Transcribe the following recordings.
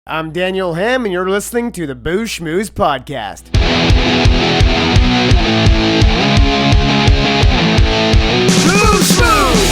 I'm Daniel Ham, and you're listening to the Shmooze podcast. Shmooze!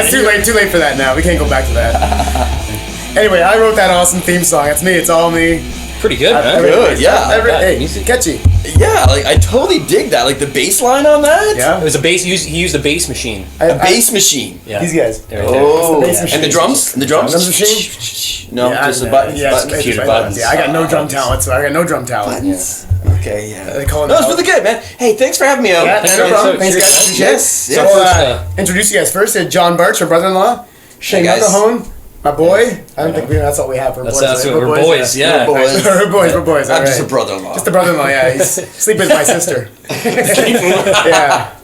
It's too late for that now. We can't go back to that. Anyway, I wrote that awesome theme song. It's me. It's all me. Pretty good, man. Good, yeah. Hey, catchy. Yeah, like I totally dig that. Like the bass line on that. Yeah. It was a bass. He used a bass machine. A bass machine. Yeah. These guys. Oh, The and the drums? And the drums? Drums machine? No, just the buttons. Computer buttons. Yeah, I got no drum talent, so I got no drum talent. Buttons. Okay, yeah. They call it No, it's really good, man. Hey, thanks for having me out. Yeah, no problem. Thanks, guys. Yes. So, introduce you guys first. John Bartsch, our brother-in-law. Shane McElhone, my boy. I don't think that's all we have. We're boys. We're boys, yeah. We're boys. I'm just a brother-in-law. Just a brother-in-law, yeah. He's sleeping with my sister. Yeah.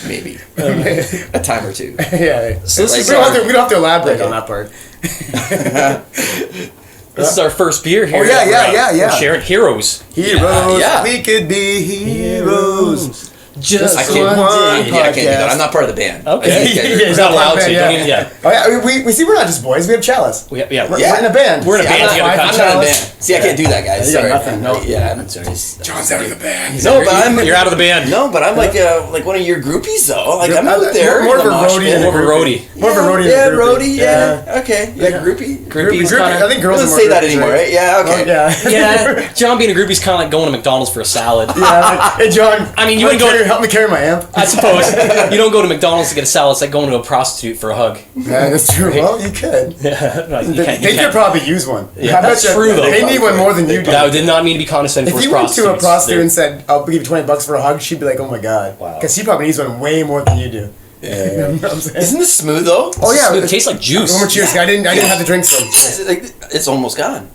Maybe. A time or two. Yeah. So we don't have to elaborate on that part. This is our first beer here. Oh, yeah. We're sharing heroes. Heroes. Yeah. We could be heroes. Just I can't, one I can't do that. podcast. I'm not part of the band. Okay. You're not allowed to. Yeah. Don't even, yeah. Oh, yeah. We see, we're not just boys. We have chalice. We're We're in a band. We're in a See, band I'm together. not in a Chalice. band. See, I can't do that, guys. You got Sorry. nothing. No. Yeah, I'm sorry. John's out of the band. No, but I'm You're out of the band. No, but I'm like one of your groupies though. Like I'm out there. More of in a the mosh roadie. pit. More of a roadie. More of a roadie. Yeah, than a groupie. roadie. Yeah. Okay. Yeah, groupie. Groupie's Groupie. kinda- I think girls Doesn't are more say that groupies, anymore, right? Yeah. Okay. Yeah. Yeah, John being a groupie is kind of like going to McDonald's for a salad. Yeah. Hey, John. I mean, you wouldn't go. Help me carry my amp. I suppose you don't go to McDonald's to get a salad. It's like going to a prostitute for a hug. Yeah, that's true. Well, you could. Like, you can't- They could probably use one. Yeah, I that's bet you true, though. They need one more than you do. That did not mean to be condescending If towards you went to a prostitutes. prostitute and said, "I'll give you $20 for a hug," she'd be like, "Oh my god," Wow. because she probably needs one way more than you do. You know what I'm saying? Isn't this smooth though? Oh yeah, It tastes like juice. One more cheers. I didn't have the drink, so. It's almost gone.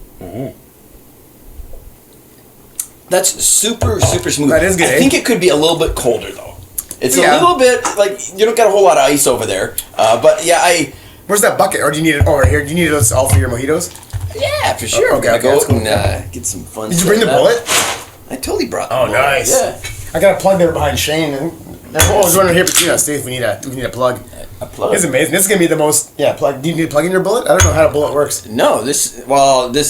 That's super smooth. That is good, I think it could be a little bit colder though. It's Yeah. a little bit like you don't got a whole lot of ice over there. But yeah, Where's that bucket? Or do you need it? Oh, right here. Do you need those all for your mojitos? yeah, for sure. Oh, I'm gonna okay, go that's out cool. and get some fun. Did you bring the stuff. bullet? I totally brought. The Oh, bullet. nice. Yeah. I got a plug there behind Shane. Oh, there's one right here between us, too. If we need a plug. A plug. It's amazing. This is gonna be the most plug. Do you need a plug in your bullet? I don't know how a bullet works. No, this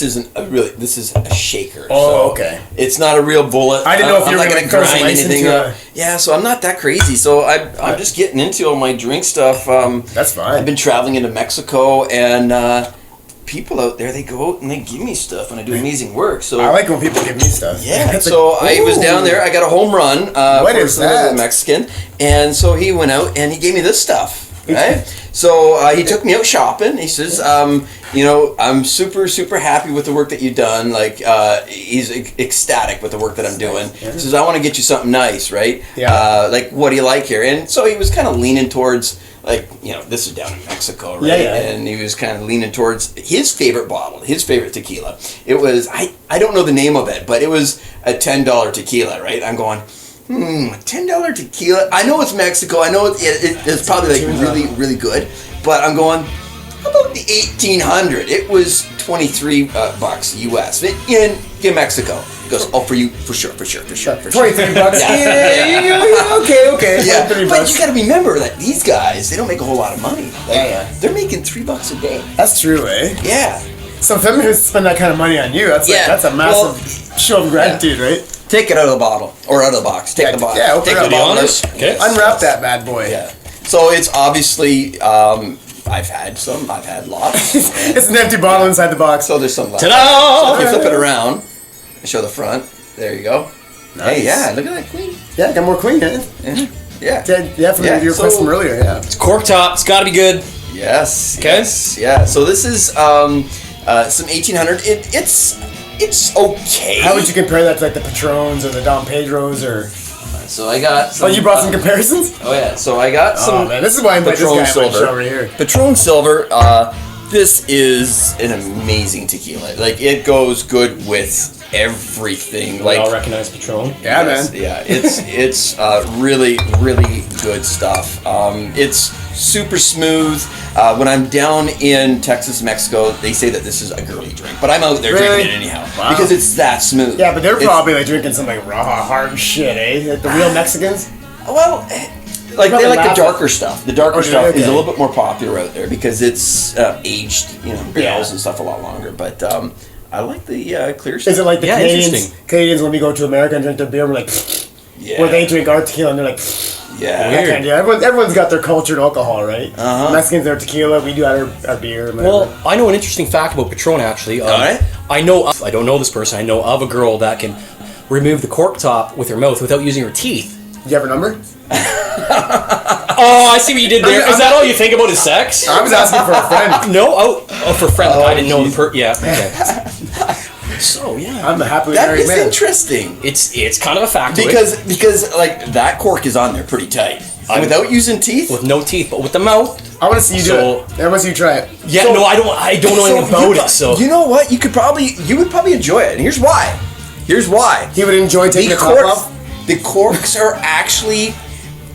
isn't a really. This is a shaker. Oh, so okay. It's not a real bullet. I didn't know if I'm you were not gonna gonna throw some grind ice anything into up. Yeah, so I'm not that crazy. So I'm just getting into all my drink stuff. That's fine. I've been traveling into Mexico, and people out there, they go out and they give me stuff, and I do amazing work. So I like when people give me stuff. yeah, It's so like, I was ooh. down there. I got a home run. What for is some that? other Mexican, and so he went out and he gave me this stuff. Right. So he took me out shopping. He says, I'm super happy with the work that you've done. Like he's ecstatic with the work that I'm doing. He says, I want to get you something nice, right? Yeah. Like what do you like here? And so he was kind of leaning towards. Like, this is down in Mexico, right? Yeah. And he was kind of leaning towards his favorite bottle, his favorite tequila. It was, I don't know the name of it, but it was a $10 tequila, right? I'm going, $10 tequila? I know it's Mexico. I know it's probably like really good. But I'm going, how about the 1800? It was 23 bucks US in Mexico. He goes, oh, for you, for sure. 23 bucks. Yeah. Okay. Yeah, 23 but bucks. you got to remember that these guys, they don't make a whole lot of money. Like, Yeah. They're making $3 a day. That's true, eh? Yeah. So for them to spend that kind of money on you, that's a massive show of gratitude, right? Take it out of the bottle or out of the box. Take the bottle. Yeah, open Take it the up. bottle. honest. Okay. Unwrap that bad boy. Yeah. So it's obviously, I've had some. I've had lots. It's an empty bottle inside the box. So there's some left. Ta-da! So if you flip it around and show the front, there you go. Nice. Hey, yeah, look at that queen. Yeah, got more clean, eh? Yeah. Yeah, from your so- request from earlier, yeah. It's cork top. It's got to be good. Yes. Okay. Yes. Yeah. So this is some 1800. It's okay. How would you compare that to like the Patrons or the Dom Pedros or... So I got some... Oh, you brought some comparisons? Oh yeah, so I got some... Oh man, this is why I invited this guy on Patron my show Silver. right here. Patron Silver, this is an amazing tequila. Like, it goes good with everything. We Like all recognize Patron. Yeah, yes, man. yeah, it's really really good stuff. It's super smooth. When I'm down in Texas, Mexico, they say that this is a girly drink, but I'm out there Really? drinking it anyhow Wow. because it's that smooth. Yeah, but they're It's- probably like drinking some like raw, hard shit, eh? Like the real Mexicans. well. Like they Probably like the laughing. darker stuff. The darker Oh, stuff okay. is a little bit more popular out there because it's aged, barrels Yeah. and stuff a lot longer. But I like the clear stuff. Is it like the Yeah, Canadians? interesting. Canadians when we go to America and drink their beer, we're like, Yeah. where they drink our tequila and they're like, Yeah. that kind of, yeah. Everyone's got their cultured alcohol, right? Mexicans their tequila, we do our beer. Whatever. Well, I know an interesting fact about Patron actually. Alright. I don't know this person. I know of a girl that can remove the cork top with her mouth without using her teeth. Do you have a number? Oh, I see what you did there. Is that all you think about is sex? I was asking for a friend. No? Oh, for friend. I didn't know the yeah. Okay. So, yeah. I'm a happily That married is man. interesting. It's kind of a factoid. Because like that cork is on there pretty tight. Without using teeth. With no teeth, but with the mouth. I want to see you do So- it. I want to see you try it. Yeah, So- no, I don't know anything about it, so. You know what? You would probably enjoy it. And here's why. Here's why. He would enjoy taking the top off. The corks are actually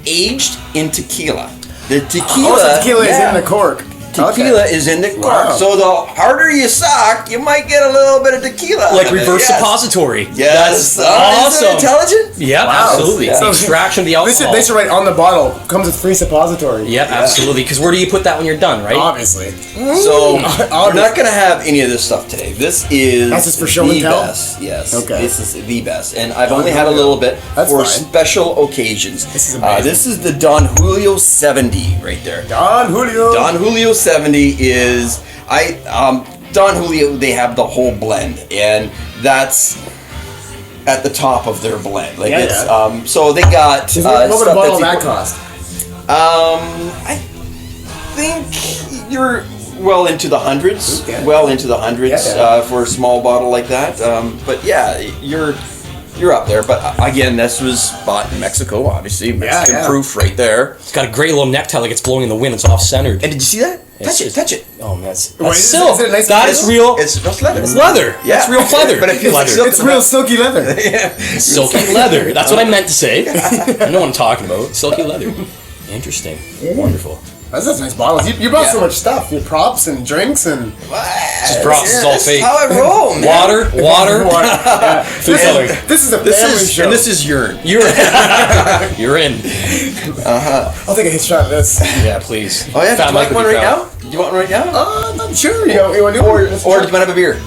aged in tequila. The tequila, Oh, so tequila is yeah. in the cork. Tequila is in the cork. Wow. So the harder you suck, you might get a little bit of tequila. Like out of it. reverse Yes. suppository. Yes. That's Isn't that awesome. intelligent? Yeah, Wow. absolutely. Yeah. The extraction of the alcohol. They should write on the bottle, comes with free suppository. Yeah, absolutely. Because where do you put that when you're done, right? Obviously. So we're not going to have any of this stuff today. This is That's just for show and the tell? best. Yes. Okay. This is the best, and I've only had a little bit That's for fine. special occasions. This is amazing. This is the Don Julio 70 right there. Don Julio. Don Julio 70 is Don Julio. They have the whole blend, and that's at the top of their blend. Like Yeah, it's yeah. so they got What would a stuff bottle of that's that cost? I think you're well into the hundreds. Okay. Well into the hundreds Yeah. for a small bottle like that. But yeah, you're up there. But again, this was bought in Mexico, obviously. Mexican yeah. proof right there. It's got a great little necktie like it's blowing in the wind. It's off-centered. And did you see that? It's Touch it, just- touch it. Oh, man, that's Wait, is silk. it a nice That is material? real. It's leather. It's leather. Yeah. That's real leather. But it feels like leather. silk. It's real silky leather. Silky leather. That's what I meant to say. I know what I'm talking about. Silky leather. Interesting. Wonderful. That's nice bottles. You brought Yeah. so much stuff. Your props and drinks and Just props, it's all This is fake. how I roll, man. Water. Yeah. Food coloring. This is a family show. And this is urine. You're You're in. I'll take a shot of this. Yeah, please. Oh yeah, do Fat you Mike want one would be right proud. now? Do you want one right now? I'm sure. You want to do Or it? do you want to have a beer?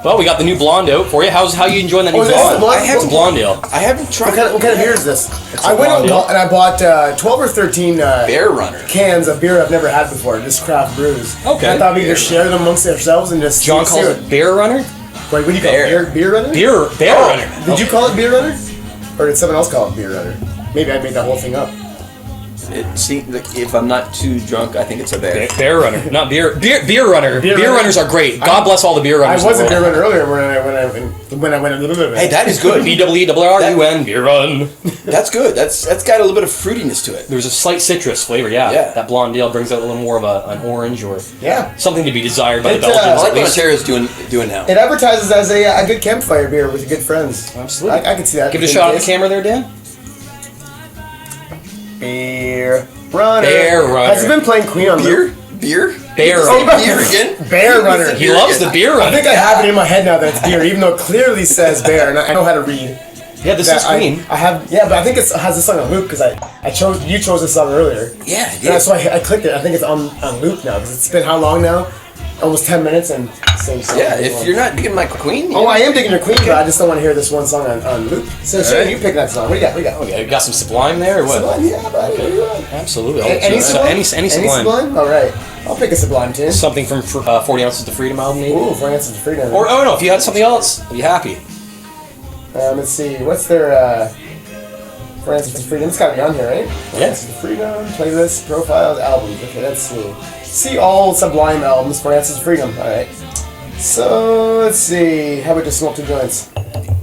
Well, we got the new blonde out for you. How you enjoying that new Oh, is this blonde? the blonde? It's a blonde ale. I haven't tried What kind of beer is this? a I went out blonde ale. and I bought 12 or 13 Bear Runner. cans of beer I've never had before, just craft brews. Okay. I thought we could just share them amongst ourselves and just John see calls it Bear Runner. Wait, what do you call Bear. it? Beer runner? Bear Runner. Did you call it beer runner? Or did someone else call it beer runner? Maybe I made that whole thing up. It seems like if I'm not too drunk, I think it's a bear. Bear Runner, not beer. Beer Runner. Beer Beer Runner. Runners are great. God bless all the beer I runners. was a beer runner earlier when I went a little bit. Hey, that is good. BWRUN. Beer Run. That's good. That's got a little bit of fruitiness to it. There's a slight citrus flavor. Yeah. Yeah. That blonde ale brings out a little more of an orange or Yeah. something to be desired by the It's, Belgians. I at like what least. Ontario's doing now. It advertises as a good campfire beer with your good friends. Absolutely. I can see that. Give it a shot at the camera there, Dan. Beer runner. Bear Runner. Has he been playing Queen on Beer? Bear Oh, Runner. beer again? Bear runner. He loves the beer I runner. think I have it in my head now that it's beer, even though it clearly says bear, and I know how to read. Yeah, this That is Queen. I have, yeah, but I think it has this song on loop because you chose this song earlier. Yeah, it Yeah, is. so I clicked it. I think it's on loop now because it's been how long now? Almost 10 minutes and same song. Yeah, if you're not digging my Queen, Oh, I am digging your Queen, but I just don't want to hear this one song on loop. So Shane, Alright. you pick that song. What do you got? What do you got? Okay, got some Sublime there or what? Sublime, yeah, buddy. What do you want? Absolutely. Any Sublime? Any Sublime. All right. I'll pick a Sublime tune. Something from 40 Ounces to Freedom album, maybe? Ooh, for Answers to Freedom. Or, oh no, if you had something else, I'd be happy. Let's see. What's their for Answers to Freedom? It's gotta be on here, right? For Yeah. Answers to Freedom, playlist, profiles, albums. Okay, let's see. See all Sublime albums for Answers to Freedom. All right. So let's see. How about just Smoke Two Joints?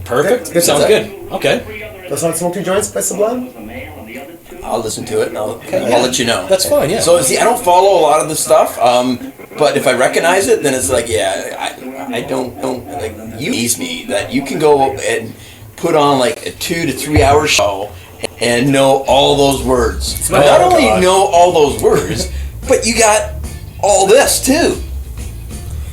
Perfect. Good. Sounds good. Okay. The song Smoke Two Joints by Sublime? I'll listen to it and I'll let you know. That's fine, yeah. So see, I don't follow a lot of the stuff. But if I recognize it, then it's like, yeah, I don't like you ease me that you can go and put on like a 2 to 3 hour show and know all those words. But not only know all those words, but you got all this too.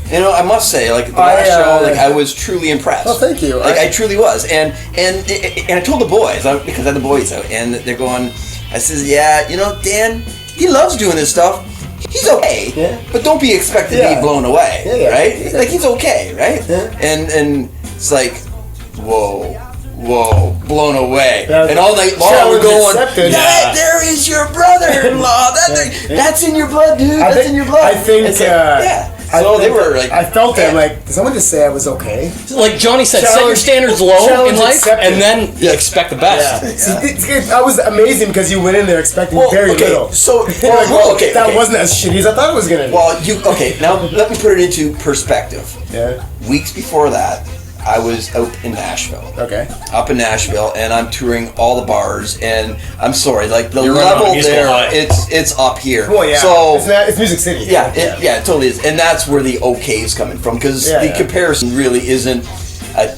You know, I must say, like the last show, like I was truly impressed. Well, thank you. Like I truly was, and I told the boys because I had the boys out, and they're going. I says, yeah, you know, Dan, he loves doing this stuff. He's okay, but don't be expected to be blown away, right? Like he's okay, right? And it's like, whoa, blown away, and all night long we're going. There is your brother-in-law. That's in your blood, dude. That's in your blood. I think. So they were like, I felt that like, did someone just say I was okay? Like Johnny said, set your standards low in life, and then you expect the best. See, I was amazing because you went in there expecting very little. So that wasn't as shitty as I thought it was gonna be. Well, now let me put it into perspective. Yeah. Weeks before that, I was out in Nashville. Okay. Up in Nashville, and I'm touring all the bars, and I'm sorry, like the You're level running there, it's up here. Well, yeah. So it's Music City. Yeah, it totally is, and that's where the okay is coming from, because the comparison really isn't.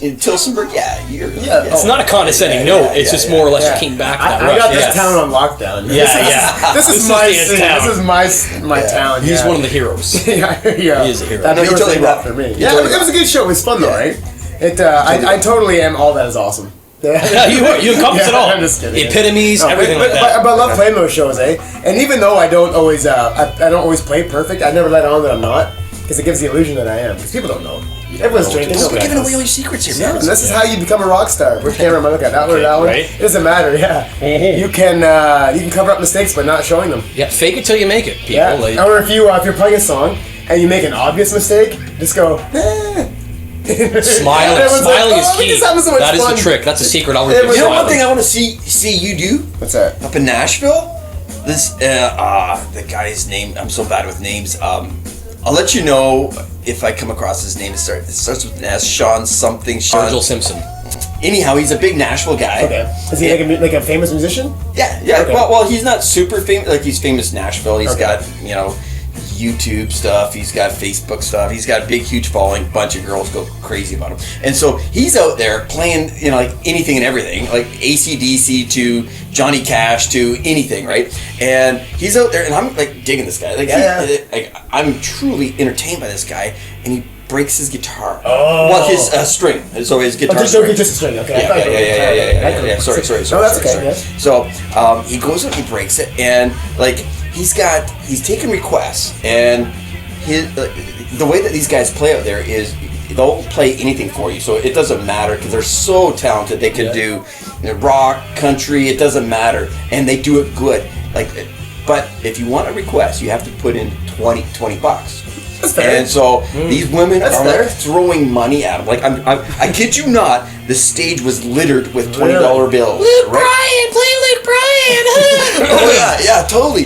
In Tilsonburg, it's not a condescending note. It's just more or less you came back. I got this town on lockdown. This is my city. This is my town. He's one of the heroes. He is a hero. That was totally rough for me. Yeah, it was a good show. It was fun though, right? I totally am all that is awesome. You encompass it all. I'm just kidding. Epitomes, everything like that. But I love playing those shows, And even though I don't always play perfect, I never let on that I'm not, because it gives the illusion that I am. Because people don't know. Everyone's drinking. Don't be giving away all your secrets here, man. And this is how you become a rock star. Which camera am I looking at? That one or that one? Right? It doesn't matter. Yeah. You can cover up mistakes by not showing them. Yeah, fake it till you make it, people. Yeah. Or if you're playing a song and you make an obvious mistake, just go. Smiling is key. That is the trick. That's a secret. I'll repeat. You know one thing I want to see you do? What's that? Up in Nashville, this the guy's name. I'm so bad with names. I'll let you know if I come across his name. It starts with an S. Sean something. Virgil Simpson. Anyhow, he's a big Nashville guy. Okay. Is he like a famous musician? Yeah. Okay. Well, he's not super famous. Like he's famous in Nashville. He's got YouTube stuff, he's got Facebook stuff, he's got a big huge following, bunch of girls go crazy about him, and so he's out there playing like anything and everything, like AC/DC to Johnny Cash to anything, right? And he's out there, and I'm like digging this guy, like I'm truly entertained by this guy, and he breaks his guitar. Well, his string. So his guitar. Just a string. Okay. Yeah. Sorry. No, that's okay. Yeah. So he goes out and he breaks it, and like he's taking requests, and the way that these guys play out there is they'll play anything for you. So it doesn't matter because they're so talented. They can do rock, country. It doesn't matter, and they do it good. But if you want a request, you have to put in $20. That's fair. And so these women are like throwing money at him. Like I kid you not, the stage was littered with $20 bills. Luke Bryan, play Luke Bryan. Yeah, totally.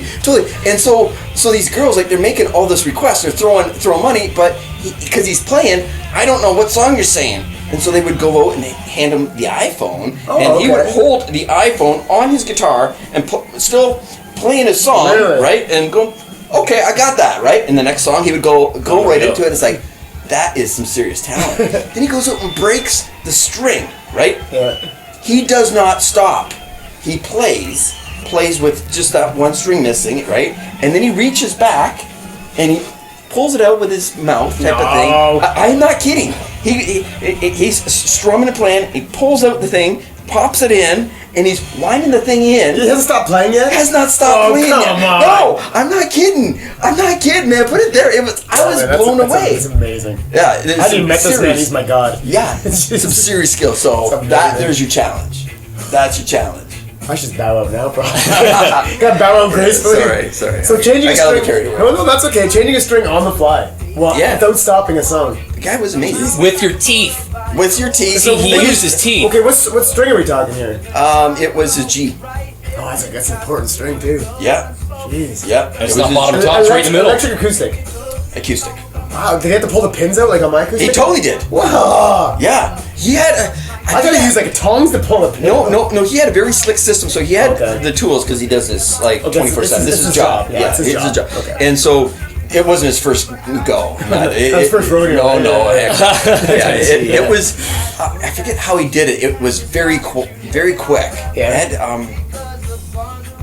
And so these girls, like, they're making all this requests. They're throwing money, but because he's playing, I don't know what song you're saying. And so they would go out and they hand him the iPhone, and he would hold the iPhone on his guitar and still playing his song, right? And go. Okay, I got that, right? And the next song, he would go right into it. It's like, that is some serious talent. Then he goes out and breaks the string, right? Yeah. He does not stop. He plays with just that one string missing, right? And then he reaches back and he pulls it out with his mouth type of thing. I'm not kidding. He's strumming and playing. He pulls out the thing, pops it in, and he's winding the thing in. He hasn't stopped playing yet? Has not stopped playing yet. On. No, I'm not kidding, man. Put it there. I was blown away. That's amazing. Yeah. How do you met this man? He's my god. Yeah. Some serious skill. So there's your challenge. That's your challenge. I should bow out now, probably. Got bow out gracefully. Sorry. So changing a string. Carried away. No, that's okay. Changing a string on the fly. Well, without stopping a song. The guy was amazing. With your teeth. With your teeth. So he used his teeth. Okay, what string are we talking here? It was a G. Oh, that's an important string too. Yeah. Jeez. Yep. It's not bottom top, it's right in the middle. Electric acoustic. Acoustic. Wow, did he have to pull the pins out like on my acoustic? He totally did. Wow. Yeah. He had I gotta use like tongs to pull the pin. No. He had a very slick system. So he had the tools because he does this like 24/7. This is his job. Yeah, it's his job. Okay. And so It wasn't his first go. His first rodeo. No. It was. I forget how he did it. It was very quick. Yeah. And,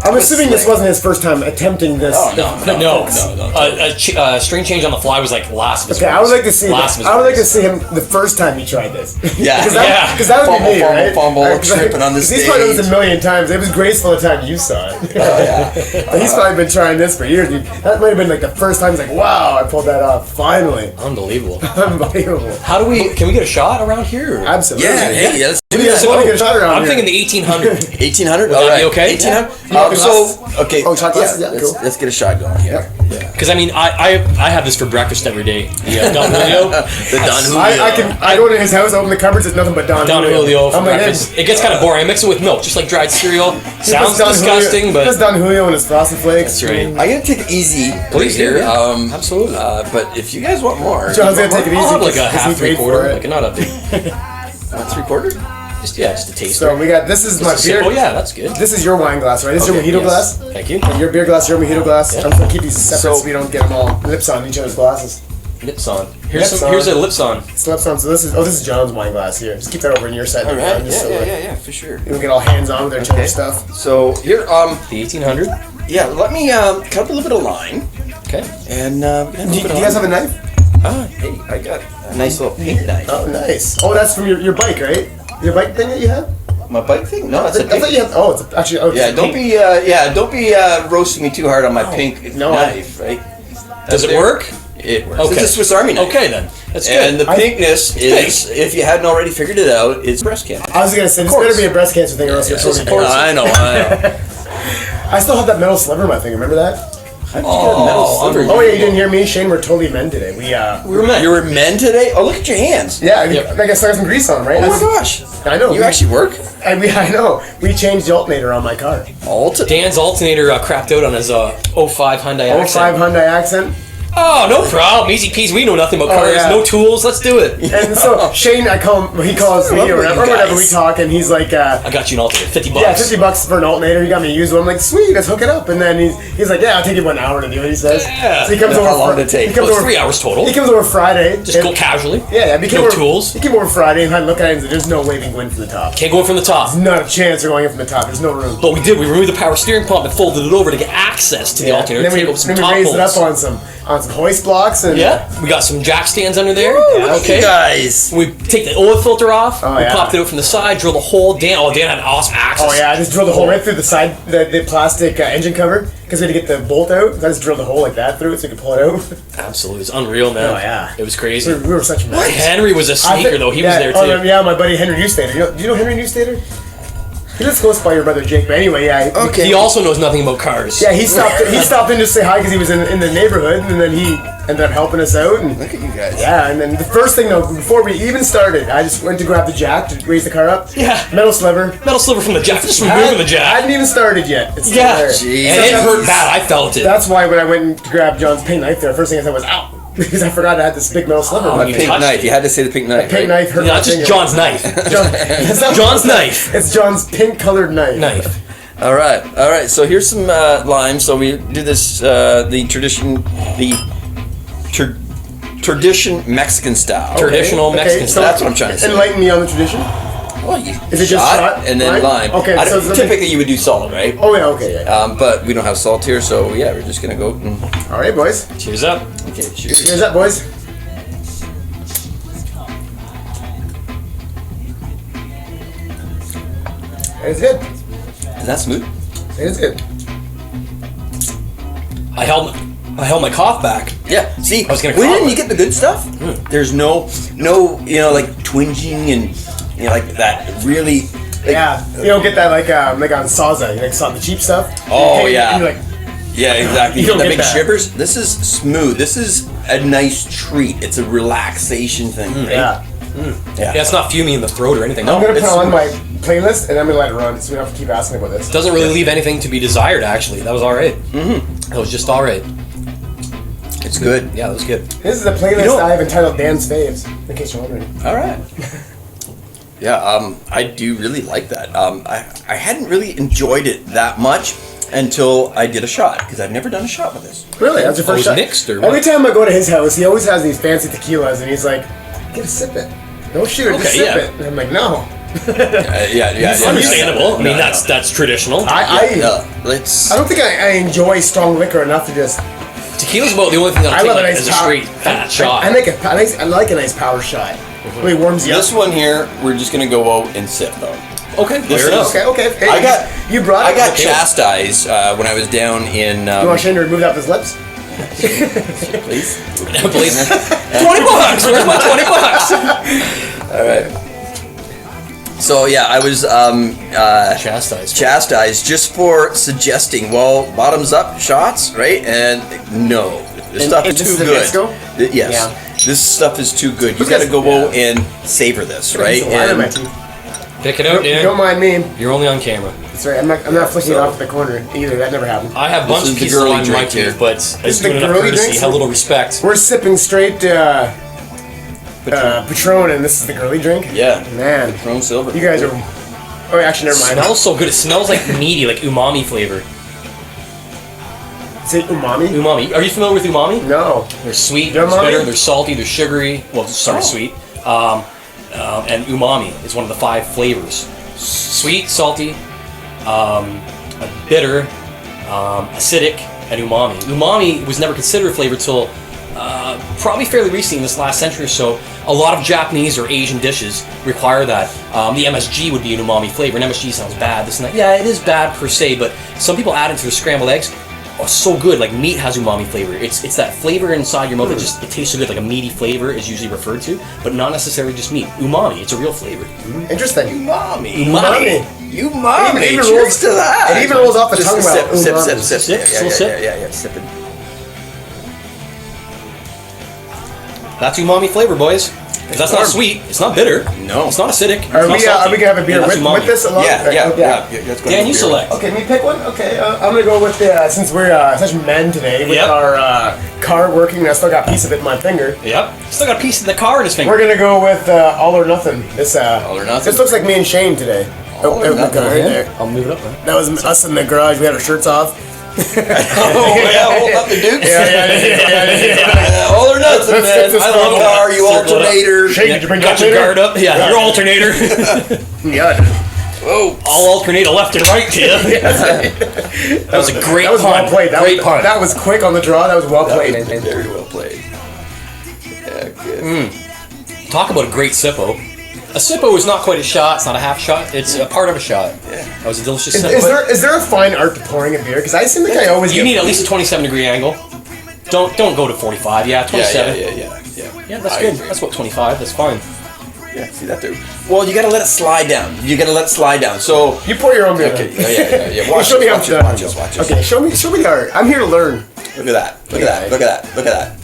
I'm assuming this wasn't his first time attempting this. Oh no. String change on the fly was like last of his Okay, I would like to see. Last of his I would like to words. see him the first time he tried this. Yeah. Because that would be me, right? Fumble, tripping on the He's probably done this a stage. million times. It was graceful the time you saw it. Yeah. But he's probably been trying this for years. That might have been like the first time he's like, wow, I pulled that off. Finally. Unbelievable. Unbelievable. How do we? Can we get a shot around here? Absolutely. Yeah. Hey, let's do Yeah, that. so get a shot around I'm here. thinking the 1800. 1800. Would All that right. be okay? 1800. So okay. Oh, shot glasses? Yeah, cool. Let's get a shot going here. Because I mean, I have this for breakfast every day. The Don Julio. The Don Julio. I go to his house, open the cupboards, it's nothing but Don Julio for I'm like, breakfast. It gets kind of boring. I mix it with milk, just like dried cereal. Sounds disgusting, but Just Don Julio and his Frosted Flakes. that's right. I'm gonna take it easy, Please do, here. yeah. Absolutely. But if you guys want more, John's gonna take it easy. I'll have like a 'cause he half, paid for 3/4, it. like not a big. 3/4. Just a taster. So we got, this is my beer. Oh yeah, that's good. This is your wine glass, right? This is your Okay, mojito Yes. glass? Thank you. Your beer glass, your mojito glass. Yeah. I'm gonna keep these separate So- so we don't get them all lips on each other's glasses. Lips on. Here's Lips on. here's a lips on. It's lips on. So this is John's wine glass here. Just keep that over in your side. All right. Just so Yeah, for sure. we don't get all hands on with their Okay. stuff. So here, The 1800. yeah, let me cut up a little bit of lime, Okay. and Do you guys have a knife? Hey, I got a nice little pink knife. Oh, nice. Oh, that's from your bike, right? Your bike thing that you have? My bike thing? No, I it's a thought pink. you had. Oh, it's actually. Oh, Yeah, it's don't pink. be roasting me too hard on my pink no. knife, right? Does it work? It works. Okay. It's a Swiss Army knife. Okay then. That's good. And the pinkness is, if you hadn't already figured it out, it's breast cancer. I was gonna say this course. better be a breast cancer thing, or else you're totally dead. I know. I still have that metal sliver in my thing. Remember that? How'd you get a metal sliver? Oh yeah, you didn't hear me, Shane. We're totally men today. We we were meant. You were men today? Oh, look at your hands. yeah. Yep. I guess I got some grease on, right? Oh my gosh. I know. You actually work? I know. We changed the alternator on my car. Dan's alternator crapped out on his 05 Hyundai Oh, accent. 05 Hyundai accent. Oh, no problem. Easy peasy. We know nothing about cars. yeah. No tools. Let's do it. And so Shane, I call him. He calls me love or what you whatever guys- we talk, and he's like, I got you an alternator. 50 bucks. yeah, $50 for an alternator. He got me a used one. I'm like, sweet, let's hook it up. And then he's like, yeah, I'll take you 1 hour to do it. He says. Yeah. So he comes over. How long did it take? He comes Well, it's over 3 hours total. He comes over Friday. Just and- go casually. Yeah, he came No over, tools. He came over Friday and I look at it and said, there's no way we can go in from the top. Can't go in from the top. Not a chance they're going in from the top. There's no room. But we did. We removed the power steering pump and folded it over to get access to the alternator. And then Take we, over some then we top raised it up bolts. on some hoist blocks and Yeah, we got some jack stands under there. Look at Okay. you guys. We take the oil filter off. Oh, we yeah. popped it out from the side, drilled a hole. Dan had awesome access. Oh yeah, I just drilled a hole right through the side, the plastic engine cover, because we had to get the bolt out. I just drilled a hole like that through it so we could pull it out. Absolutely, it's unreal, man. Oh, yeah. It was crazy. We were such men. Henry was a sneaker though. He was there too. Oh, yeah, my buddy Henry Newstater. Do you know Henry Newstater? He lives close by your brother Jake, but anyway, yeah. Okay. He also knows nothing about cars. Yeah, he stopped in to say hi because he was in the neighborhood, and then he ended up helping us out. And Look at you guys. yeah, and then the first thing though, before we even started, I just went to grab the jack to raise the car up. Yeah. Metal sliver. Metal sliver from the jack. Just removing the jack. Hadn't even started yet. It's still Yeah. there. Jeez. And it hurt bad. I felt it. That's why when I went to grab John's pink knife there, first thing I said was ow. Because I forgot I had this big metal sliver. Oh, in my you Pink touched knife. it. You had to say the pink knife. pink right? knife hurt No, my it's just finger. John's knife. John's knife. It's John's pink colored knife. Knife. All right. So here's some lime. So we do this the tradition Mexican style. Traditional Mexican so style. That's what I'm trying to say. Enlighten me on the tradition. Well, you Is it just shot, and then lime? lime. Okay, I so don't- it's typically you would do salt, right? Oh yeah, okay, yeah. But we don't have salt here, so yeah, we're just gonna go. All right, boys. Cheers up. Okay, cheers. Here's that, boys. It's good. Is that smooth? It's good. I held my cough back. Yeah. See, I was gonna when call you it. get the good stuff, there's no, like twinging and like that really. Like, Yeah, you don't get that like on Saza, you like saw the cheap stuff. Oh, You yeah. you're like, Yeah, exactly. You don't The get big that. shivers. This is smooth. This is a nice treat. It's a relaxation thing. Right? yeah. Yeah, it's not fuming in the throat or anything. I'm No, gonna put it's- on my playlist and I'm gonna let it run, so we don't have to keep asking about this. doesn't really leave anything to be desired. Actually, that was all right. That was just all right. It's good. Yeah, that was good. This is a playlist You know- I have entitled Dan's Faves, in case you're wondering. All right. Yeah, I do really like that. I hadn't really enjoyed it that much until I did a shot, because I've never done a shot with this. Really? That's your first shot? Mixed or what? Every time I go to his house, he always has these fancy tequilas, and he's like, "Get a sip it. Don't shoot it, just sip it." And I'm like, "No." Yeah. Understandable. I mean, that's traditional. I don't think I enjoy strong liquor enough to just. Tequila's about the only thing I that'll love a take nice as a straight fat shot. I like a nice power shot. Really warms you up. This one here, we're just gonna go out and sip though. Okay, This fair enough. Okay. Hey, I got it. chastised when I was down in. You want Shane to remove that with his lips? Please. Please. $20. Where's my $20? All right. So yeah, I was chastised just for suggesting, well, bottoms up shots, right? And no, this stuff is too good. Yes, Yeah. This stuff is too good. You got to go out and savor this, right? And Pick it out, dude. Don't mind me. You're only on camera. That's right. I'm not flicking it off the corner either. That never happened. I have a bunch of pieces of wine in my tooth, but it's doing enough courtesy. Have a little respect. We're sipping straight Patron, and this is the girly drink. Yeah, Man, Patron Silver. you guys are. Oh, actually, never It mind. smells so good. It smells like meaty, like umami flavor. Is it umami? Umami. Are you familiar with umami? No. They're sweet, They're there's umami? bitter, they're salty, they're sugary. Well, sorry, sweet. And umami is one of the 5 flavors: sweet, salty, bitter, acidic, and umami. Umami was never considered a flavor till probably fairly recently in this last century or so. A lot of Japanese or Asian dishes require that. The MSG would be an umami flavor, and MSG sounds bad, this and that. Yeah, it is bad per se, but some people add it to their scrambled eggs. Oh, so good. Like meat has umami flavor. It's that flavor inside your mouth that just it tastes so good. Like a meaty flavor is usually referred to, but not necessarily just meat. Umami. It's a real flavor. Interesting. Umami. Umami. Umami. It even Cheers rolls to that. It even rolls off the Just tongue well. Sip. Sip. Yeah. Sipping. That's umami flavor, boys. If that's not sweet, it's not bitter. No. It's not acidic. Are it's we not salty. gonna have a beer That's umami. with this along? Yeah. Let's go Dan, to you beer. select. Okay, me pick one. Okay, I'm gonna go with since we're such men today with Yep. our car working. And I still got a piece of it in my finger. Yep. Still got a piece of the car in his finger. We're gonna go with All or Nothing. This All or Nothing. This looks like me and Shane today. All or Nothing, right there. I'll move it up, man. That was us in the garage. We had our shirts off. Oh yeah, hold up the Dukes. Yeah. All or nothing, Let's man. fix this I love problem. car, you Circle it up. alternator. Shane, did you bring Got your guard up. Yeah, your alternator. Yeah. Whoa. I'll alternate a left and right to you. That was a great That was well pun. played. Great pun. That was quick on the draw. That was well played. Very well played. Yeah, good. Talk about a great sippo. A sippo is not quite a shot. It's not a half shot. It's a part of a shot. Yeah. That was a delicious Is sip. there a fine art to pouring a beer? Because I seem like I always You get need at least a 27-degree angle. Don't go to 45. Yeah, 27. Yeah, That's I good. agree. That's about 25. That's fine. Yeah, see that there. Well, you gotta let it slide down. So, You pour your own beer. okay, then. yeah. Well, Watch show me how this, to. watch this. Okay, show me the art. I'm here to learn. Look at that. Look at that.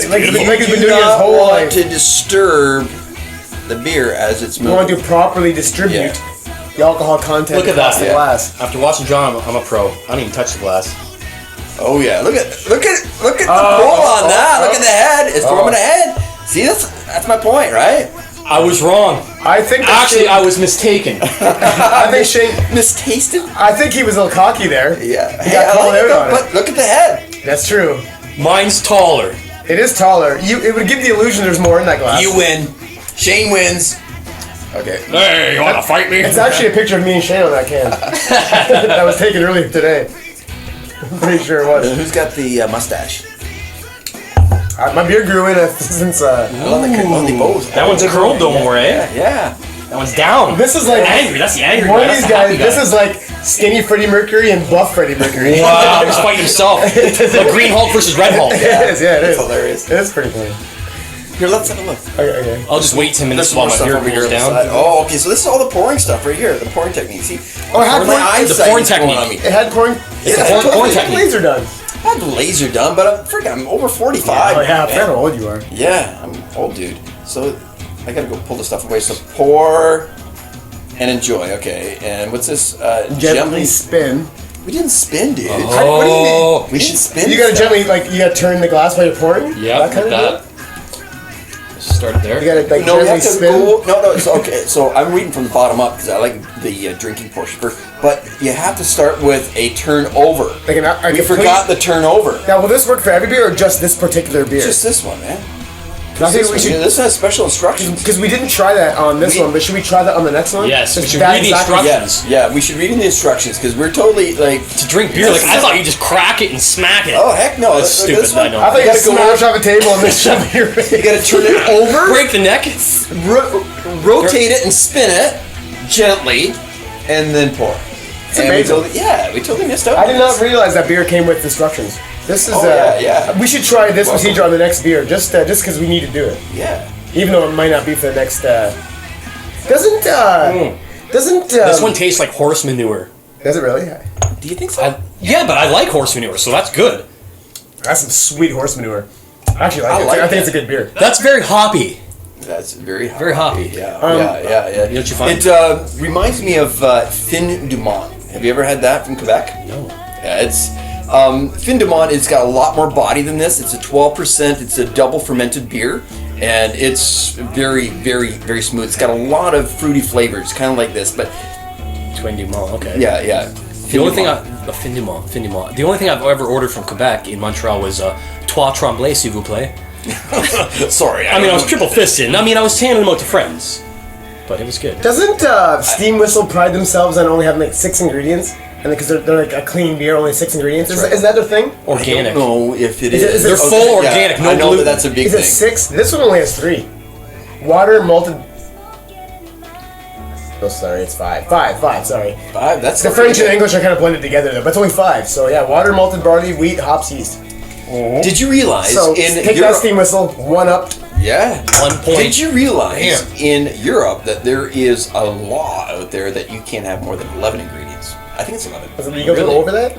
Like he's been You doing do his not whole want life. to disturb the beer as it's You want moving. to properly distribute the alcohol content Look at across that. the glass. After watching John, I'm a pro. I don't even touch the glass. Oh yeah, look at the pull on that. Look at the head. It's forming a head. See, that's my point, right? I was wrong. I think that Actually, Shane, I was mistaken. I think Shane. Mistasted. I think he was a little cocky there. Yeah. He got called out on it. But look at the head. That's true. Mine's taller. It is taller. It would give the illusion there's more in that glass. You win. Shane wins. Okay. Hey, you want to fight me? It's actually a picture of me and Shane on that can. That was taken earlier today. I'm pretty sure it was. Who's got the mustache? My beard grew in since. They both. That one's curled though more, eh? Yeah. That one's down. This is like angry. That's the angry one guy. of That's these the happy guys. guy. This is like skinny Freddie Mercury and buff Freddie Mercury. Wow, he's fighting himself. Like Green Hulk versus Red Hulk. It is. Yeah, it is. It's hilarious. It is pretty funny. Here, let's have a look. Okay. I'll just wait 10 minutes There's while more my stuff beard over here cools on the down. side. Oh, okay. So this is all the pouring stuff right here. The pouring technique. See? Oh, it had Where my pouring- eyesight pouring is going technique. on me. It had pouring. Yeah, It had pouring the technique. laser done. I had the laser done, but I'm over 45. Oh yeah, I forgot how old you are. Yeah, I'm an old dude. So I gotta go pull the stuff away. So pour and enjoy. Okay. And what's this? Gently spin. We didn't spin, dude. What do you mean? We didn't spin. You gotta stuff. gently you gotta turn the glass while you're pouring. Yeah, that kind like of that. Just Start it there. You gotta like No, we gently have to spin. go. No, it's okay. So I'm reading from the bottom up because I like the drinking portion first. But you have to start with a turnover. Like We forgot the turnover. Now, will this work for every beer or just this particular beer? Just this one, man. I think we should, This has special instructions. because we didn't try that on this one, but should we try that on the next one? Yes, we Just should that read the exact- instructions. Yes, yeah, we should read in the instructions because we're totally like. To drink beer, like I thought you just crack it and smack it. Oh heck no! That's Look, stupid. this one, I know. I thought you You had to gotta go smash off a table and then shove it in your face. You gotta turn it over, Break the neck. rotate it, and spin it gently, and then pour. It's amazing. We totally missed out. I did not realize that beer came with instructions. This is yeah. We should try this Welcome. procedure on the next beer, just because we need to do it. Yeah. Even though it might not be for the next. Doesn't This one tastes like horse manure. Does it really? Do you think so? Yeah, but I like horse manure, so that's good. That's some sweet horse manure. I actually like I it. like I think it. it's a good beer. That's very hoppy. That's very hoppy. Very hoppy. Yeah. Yeah. You know what you find? It reminds me of Fin du Monde. Have you ever had that from Quebec? No. Yeah, it's Fin du Monde. It's got a lot more body than this. It's a 12%. It's a double fermented beer, and it's very, very, very smooth. It's got a lot of fruity flavors, kind of like this, but Twin du Mont, okay. yeah. The only thing Fin du Mont. The only thing I've ever ordered from Quebec in Montreal was Trois Tremblay, s'il vous plaît. Sorry. I mean, I was triple fisting. I mean, I was handing them out to friends, but it was good. Doesn't Steam Whistle pride themselves on only having like 6 ingredients? And because they're like a clean beer, only 6 ingredients. Is that their thing? I Organic. don't know if it Is is. it- They're full organic, no I know gluten. that's a big Is thing. it 6? This one only has 3. Water, malted. Oh, sorry, it's 5. 5. Sorry. That's The French and English are kind of blended together though, but it's only 5. So yeah, water, malted barley, wheat, hops, yeast. Did you realize So in take Europe? that Steam Whistle, 1 up. Yeah. 1 point. Did you realize Damn. in Europe that there is a law out there that you can't have more than 11 ingredients? I think it's 11. Was it legal to Really? go over that?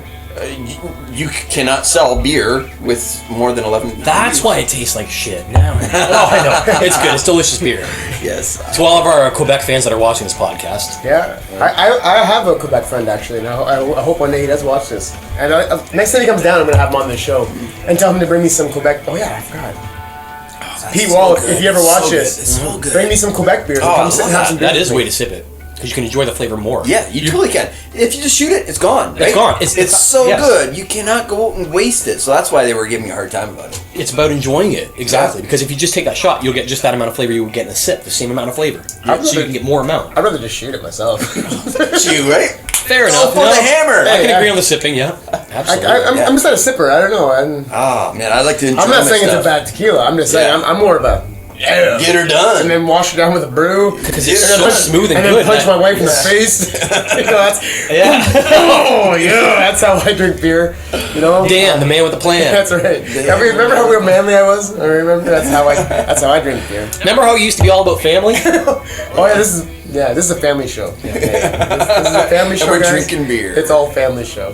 You cannot sell beer with more than 11. That's why it tastes like shit now. Oh, I know. It's good. It's delicious beer. Yes. To all of our Quebec fans that are watching this podcast, Yeah, I have a Quebec friend actually, and I hope one day he does watch this. And next time he comes down, I'm gonna have him on the show and tell him to bring me some Quebec. Oh yeah, I forgot. Pete Wall, if you ever watch this, It's so good. bring me some Quebec beers. Oh, and I come sit and love have some that. beers that is with the me. way to sip it because you can enjoy the flavor more. Yeah, you totally can. If you just shoot it, it's gone. Right? It's gone. It's so yes. good. You cannot go out and waste it. So that's why they were giving me a hard time about it. It's about enjoying it, exactly. Yeah. Because if you just take that shot, you'll get just that amount of flavor you would get in a sip, the same amount of flavor. I'd So you rather- can get more amount. I'd rather just shoot it myself. It's you, right? Fair enough. for the hammer. I can Hey, agree on the sipping, yeah. Absolutely. I'm just not a sipper. I don't know. Oh man, I like to enjoy I'm not my saying stuff. it's a bad tequila. I'm just saying Yeah. I'm more of a Get her done. and then wash it down with a brew. Because it's Yeah. so smooth and And good. then punch that- my wife in the face. You know, that's, Yeah. oh yeah, that's how I drink beer. You know, Dan, the man with the plan. That's right. Yeah, remember how manly I was? I remember that's how I drink beer. Remember how it used to be all about family? Oh yeah, this is a family show. Yeah, this is a family show. we're guys. drinking beer. It's all family show.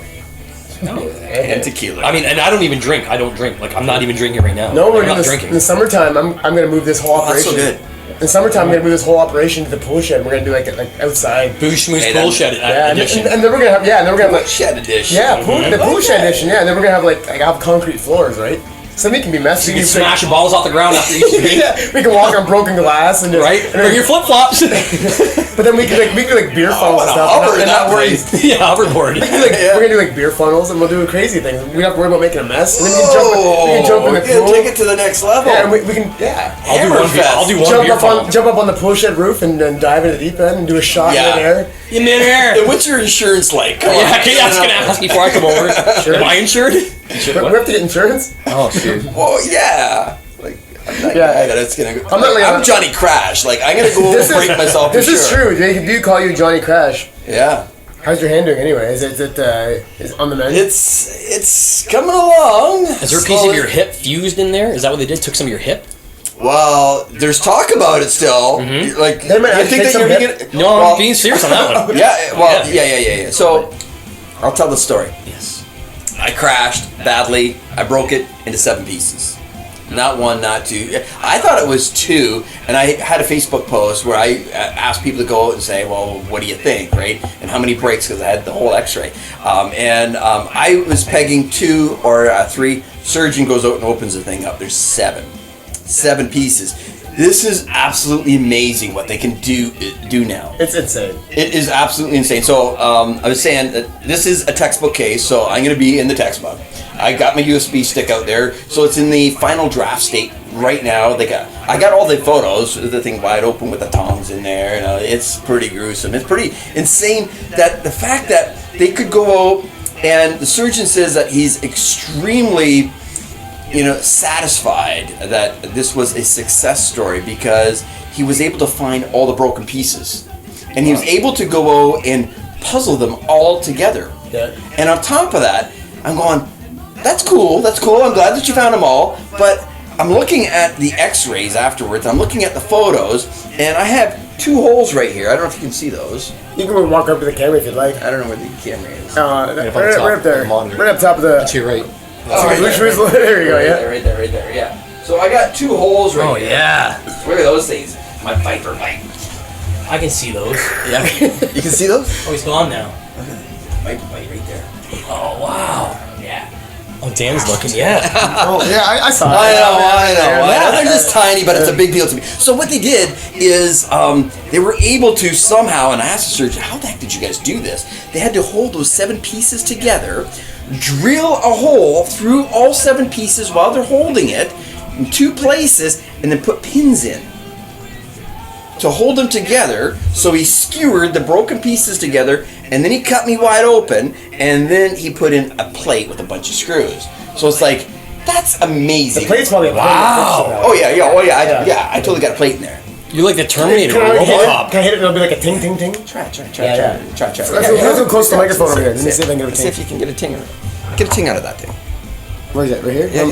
And tequila. I mean, and I don't even drink. I don't drink. Like, I'm not even drinking right now. No, we're I'm doing not this drinking. in the summertime. I'm gonna move this whole that's operation. so good. In the summertime, I'm gonna move this whole operation to the pool shed. We're gonna do like outside. Booze Schmooze Hey, bullshit Yeah, and edition. then we're gonna have and then we're gonna have like Shed edition. the pool shed edition. Yeah, and then we're gonna have like have concrete floors, right? Something can be messy. You can smash your balls off the ground after each drink. Yeah, we can walk on broken glass and just, Right? and Bring your flip flops. but then we can like beer funnels and wanna stuff. hover And that not worry. place. Yeah, hoverboard. We're gonna do like beer funnels and we'll do crazy things. We don't have to worry about making a mess. And then we can jump in the we're gonna pool. take it to the next level. Yeah, and we can I'll do one beer. I'll do one jump beer up funnel. jump up on the pool shed roof and then dive into the deep end and do a shot Yeah. in air. You in here? What's your insurance like? Come Yeah, on. I was gonna ask before I come over. Sure. Am I insured? We have to get insurance. Oh, shoot. Well, yeah. Like, I'm not Yeah. guy that's gonna go. I'm not like- I'm Johnny Crash. Like, I'm gonna go break myself. This for is sure. true. They do call you Johnny Crash. Yeah. How's your hand doing anyway? Is it on the mend? It's coming along. Is there a piece of your hip fused in there? Is that what they did? Took some of your hip? Well, there's talk about it still. Like, They might you have to think take that you're some gonna? No, well, I'm being serious on that one. Yeah. Well, yeah. So, I'll tell the story. Yes. I crashed badly. I broke it into 7 pieces. Not 1, not 2. I thought it was 2, and I had a Facebook post where I asked people to go out and say, well, what do you think, right? And how many breaks, because I had the whole x-ray. I was pegging 2 or 3. Surgeon goes out and opens the thing up. There's 7. 7 pieces. This is absolutely amazing what they can do now. It's insane. It is absolutely insane. So I was saying that this is a textbook case, so I'm going to be in the textbook. I got my USB stick out there, so it's in the final draft state right now. I got all the photos, the thing wide open with the tongs in there. You know, it's pretty gruesome. It's pretty insane that the fact that they could go out, and the surgeon says that he's extremely, satisfied that this was a success story because he was able to find all the broken pieces, and he was able to go out and puzzle them all together. Yeah. And on top of that, I'm going, that's cool. I'm glad that you found them all, but I'm looking at the x-rays afterwards. I'm looking at the photos, and I have 2 holes right here. I don't know if you can see those. You can walk up to the camera if you'd like. I don't know where the camera is. Right up there. Right up top of the... To your right. Oh, right there you go, yeah. Right there, yeah. So I got 2 holes right here. Oh, yeah. Look at those things. My Viper bite. I can see those. Yeah. You can see those? Oh, he's gone now. Viper bite right there. Oh, wow. Yeah. Oh, Dan's looking, yeah. Oh, yeah, I saw it. I know. They're just tiny, but it's a big deal to me. So what they did is they were able to somehow, and I asked the surgeon, how the heck did you guys do this? They had to hold those 7 pieces together, drill a hole through all 7 pieces while they're holding it in 2 places, and then put pins in to hold them together. So he skewered the broken pieces together, and then he cut me wide open, and then he put in a plate with a bunch of screws. So it's like, that's amazing. The plate's probably a wow. Oh yeah. I totally got a plate in there. You're like the Terminator, Can I Robocop. hit it and it'll be like a ting, ting, ting? Try. Yeah. Try. Let's go close to the microphone over here. Let me see if I can get a See if ting. you can get a ting. Get a ting out of that thing. Where's that? Right here? Yeah.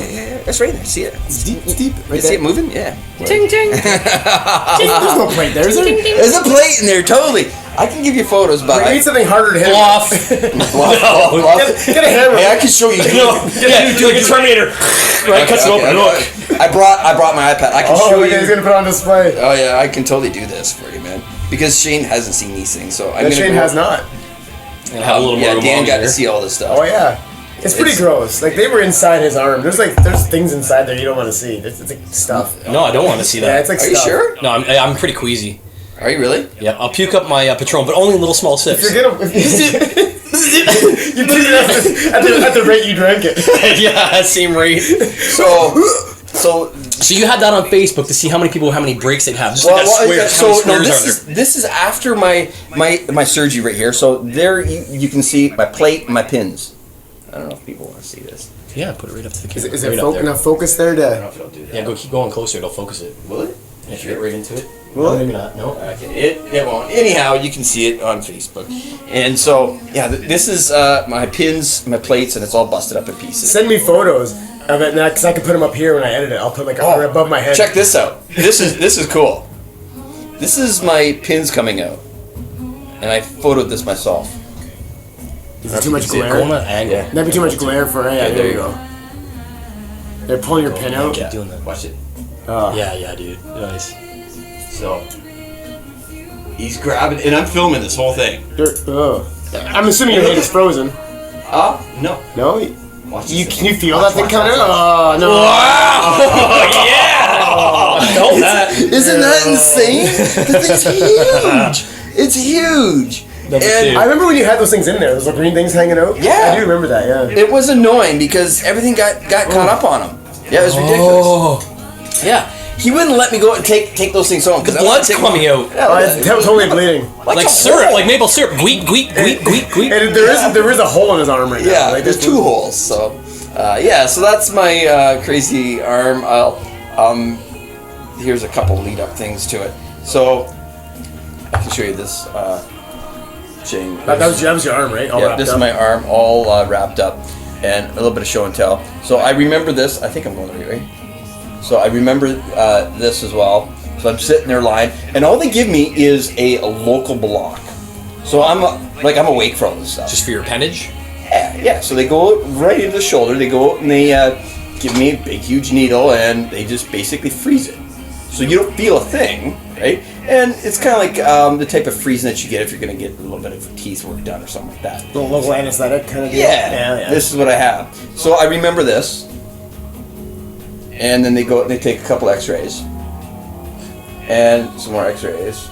That's right there. See it? It's deep. Right You see it moving? Yeah. Ting, ting. There's no plate there, is there? There's a plate in there, totally. I can give you photos, but We need something harder to hit. Bluff. Bluff. Get a hammer. Hey, I can show you. Yeah, like a Terminator. Right, cuts it open. Look. I brought my iPad. I can show He's you. gonna put it on display. Oh yeah, I can totally do this for you, man. Because Shane hasn't seen these things, so I'm gonna. Shane has not. And have a little more Dan got here. to see all this stuff. Oh yeah. It's pretty gross. Like, they were inside his arm. There's things inside there you don't want to see. It's like stuff. No, I don't want to see that. Yeah, it's like Are stuff. you sure? No, I'm pretty queasy. Are you really? Yeah, I'll puke up my Patron, but only in little small sips. If you're gonna, you put it at the rate you drank it. Yeah, same rate. So you had that on Facebook to see how many breaks they'd have. Just like that squares. How many squares are there? This is after my surgery right here. So there you can see my plate and my pins. I don't know if people want to see this. Yeah, put it right up to the camera. Is right it up there. enough focus there I don't know to? if it'll do that. Yeah, keep going closer. It'll focus it. Will it? Yeah, if you get right into it. Will No, it? maybe not. No. Okay, it won't. Anyhow, you can see it on Facebook. And so, yeah, this is my pins, my plates, and it's all busted up in pieces. Send me photos of it, because I can put them up here when I edit it. I'll put like above my head. Check this out. This is cool. This is my pins coming out, and I photoed this myself. Is it too much Go on glare? that angle. Yeah. That'd be too much glare for. Yeah, there you go. They're pulling your pin out. Keep doing that. Watch it. Yeah, dude. Nice. So he's grabbing, and I'm filming this whole thing. I'm assuming your hand is frozen. No. No? Watch Can this. you feel that thing coming out? Oh, no. Oh yeah! I felt that. Isn't that insane? The thing's huge. It's huge. And I remember when you had those things in there, those little green things hanging out. Yeah. I do remember that, yeah. it was annoying because everything got caught up on him. Yeah, it was ridiculous. Oh. Yeah. He wouldn't let me go and take those things home. The blood's coming out. Yeah, It's totally bleeding. Like a syrup, hole. like maple syrup. Gweek, gweek, gweek, gweek, gweek. And there is a hole in his arm right now. Yeah, Like, there's 2 holes. So, so that's my crazy arm. Here's a couple lead up things to it. So I can show you this. Shane. That was your arm, right? All Yeah, wrapped this up. is my arm all wrapped up, and a little bit of show and tell. So I remember this. I think I'm going right. So I remember this as well. So I'm sitting there lying, and all they give me is a local block. So I'm awake for all this stuff. Just for your appendage? Yeah. So they go right into the shoulder. They go out and they give me a big, huge needle, and they just basically freeze it. So you don't feel a thing, right? And it's kind of like the type of freezing that you get if you're going to get a little bit of teeth work done or something like that. The local anesthetic kind of deal. Yeah. This is what I have. So I remember this. And then they take a couple x-rays. and some more X-rays.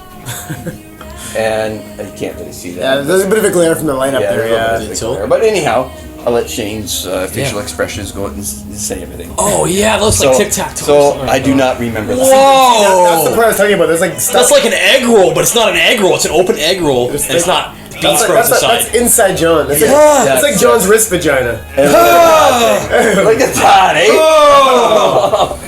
And you can't really see that. Yeah, there's a bit of a glare from the light up there. there's a Yeah. bit of a glare. But anyhow, I'll let Shane's facial expressions go and say everything. Oh yeah, that looks like tic-tac-toe. So I do not remember that. That's the Whoa! part I was talking about. There's like stuff. That's like an egg roll, but it's not an egg roll. It's an open egg roll, and it's not bean sprouts inside. That's inside John. That's Yeah. like John's wrist vagina. Look at that, eh?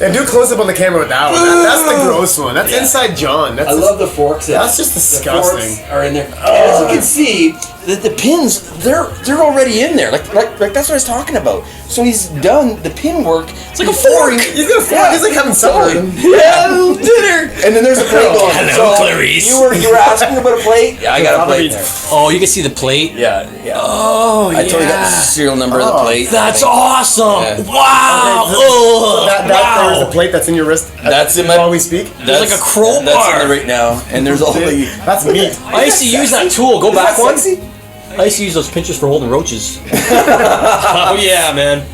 Yeah, do close up on the camera with that one. That's the gross one. That's inside John. That's I love the forks. That's just disgusting. The forks are in there. And as you can see, the pins, they're already in there. Like that's what I was talking about. So he's done the pin work. It's like a fork. He's got a fork. He's like having supper. Yeah, dinner. And then there's a plate going. Hello, So Clarice. You were asking about a plate? Yeah, I got a plate there. Oh, you can see the plate. Yeah. Oh, I totally got the serial number of the plate. That's awesome! Yeah. Wow! Okay, Oh, There's wow! the plate that's in your wrist. That's in my. While we speak. There's like a crowbar. That's in there right now, and there's all the. That's meat. I used to use that tool. Go Is back that one. sexy? I used to use those pinchers for holding roaches. Oh yeah, man.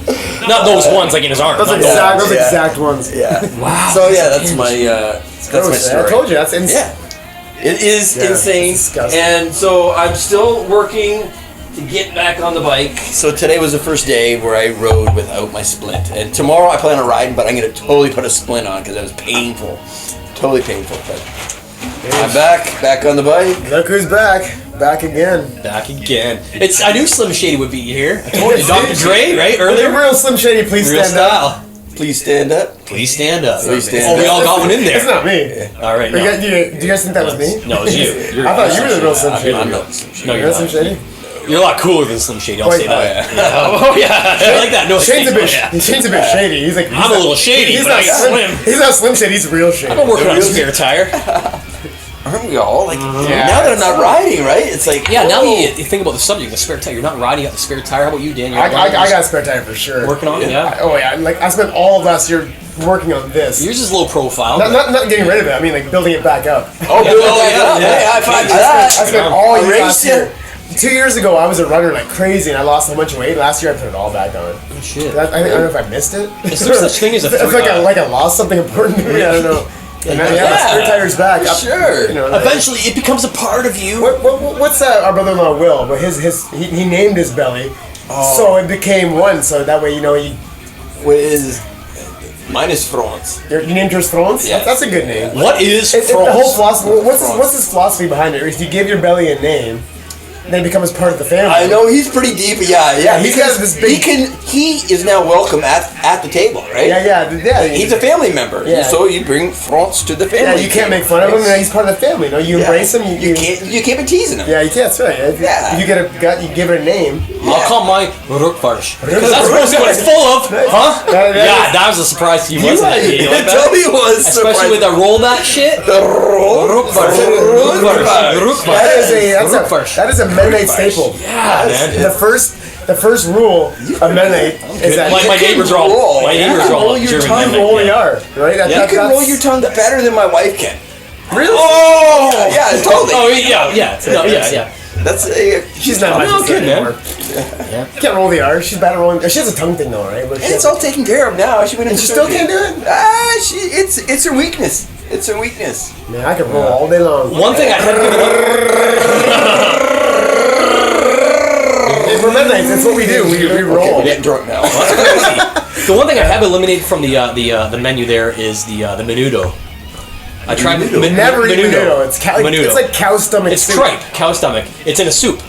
Not those ones like in his arm. Those not exact, those. those Yeah. exact ones. Yeah. Wow. So yeah, that's my that's my story. I told you that's insane. Yeah. It is Yeah, insane. it's disgusting. And so I'm still working to get back on the bike. So today was the first day where I rode without my splint. And tomorrow I plan on riding, but I'm going to totally put a splint on because it was painful. Totally painful. But I'm back on the bike. Look who's back. Back again. Back again. It's. I knew Slim Shady would be here. I told you, Dr. Dre, right Earlier, earlier. real Slim Shady, please Real stand up. style. Please stand up. Please stand up. Please stand Oh, we up. all got one in It's there. not me. All right. Do No. you guys think that was me? No, it's you. I thought you were the real Slim Shady. I'm not Slim Shady. No, You're you're not Slim not. Shady? You're a lot cooler than Slim Shady. I'll Wait, say oh, that. Oh yeah, I like that. No, Shane's a bit. yeah. Shane's a bit shady. He's like. I'm a little shady, He's but not I got slim. He's not Slim Shady. He's real shady. I've been working on a spare tire. Aren't we all? Like, Yeah. now that I'm not riding, right? It's like, Yeah, now whoa. that you think about the subject, the spare tire. You're not riding out the spare tire. How about you, Dan? You're I riding got a spare tire for sure. working on it. Yeah. Oh yeah, like I spent all of last year working on this. Yours is low profile. Not getting rid of it. I mean, like building it back up. Oh, Yeah. build it Oh, back yeah, up. yeah. Hey, high five to I that. spent all A year race last year. 2 years ago, I was a runner like crazy, and I lost a bunch of weight. Last year, I put it all back on. Oh, shit. I don't know if I missed it. Is there such thing as a It's like I lost something important to me. I don't know. And now, my spare tire's back. Sure. You know, Eventually, it becomes a part of you. what's our brother-in-law Will? But he named his belly, so it became one. So that way, you know, Mine is France. you named yours Franz. Yeah. That's a good name. What is The whole France? philosophy. What's his philosophy behind it? If you give your belly a name, then it becomes part of the family. I know he's pretty deep. Yeah. He's got this big- He is now welcome at the table, right? Yeah. He's a family member. Yeah. So you bring France to the family. Yeah, you can't make fun of him. He's part of the family. No, you embrace him. You can't be teasing him. Yeah, you can't. That's right. Yeah. If you get a gut, you give it a name. I'll call mine Rookvarsh. Because that's mostly what it's full of. Huh? Yeah, that was a surprise to you, wasn't it? You like that? Tell me it was. Especially with the roll that shit. the roll. That is a Mennonite staple. Yeah, man. The first rule of Mennonite is that My neighbors are all. My Yeah. neighbors are all Roll your German tongue, men. roll the R, right? Yeah. You can roll your tongue better than my wife can. Really? Oh! Yeah, totally. Oh, yeah. No, yeah. That's She's not no, much good, man. anymore. You can't roll the R. She's bad at rolling. She has a tongue thing though, right? But And it's all taken care of now. She went into she still surgery. can't do it. It's her weakness. It's her weakness. Man, I can roll all day long. One thing I had We're Mennonites. That's what we do. We roll. We're getting drunk now. the one thing I have eliminated from the menu there is the menudo. I tried Never eat menudo. It's like cow stomach It's soup. tripe, cow stomach. It's in a soup.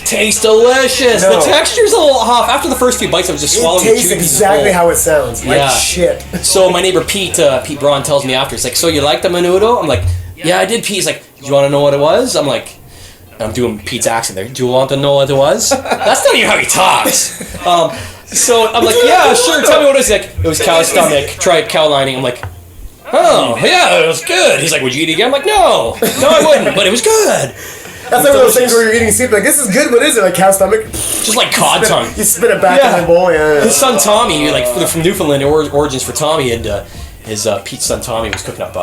Tastes delicious. No. The texture's a little off. After the first few bites, I was just It swallowing tastes chewing pieces exactly whole. how it sounds. Like Yeah. shit. So my neighbor Pete Braun tells me after, he's like, "So you like the menudo?" I'm like, "Yeah, I did." Pete, he's like, "Do you want to know what it was?" I'm like, I'm doing Pete's accent there. "Do you want to know what it was?" That's not even how he talks. So I'm like, "Yeah, sure. Tell me what it was." He's like, "It was cow stomach, tripe, cow lining." I'm like, "Oh, yeah, it was good." He's like, "Would you eat it again?" I'm like, "No, I wouldn't, but it was good." That's like one of those things where you're eating soup. Like this is good. What is it? Like cow stomach. Just like cod tongue. You spit it back Yeah. in the bowl. Yeah. His son Tommy, like from Newfoundland, origins for Tommy, and his Pete's son Tommy was cooking up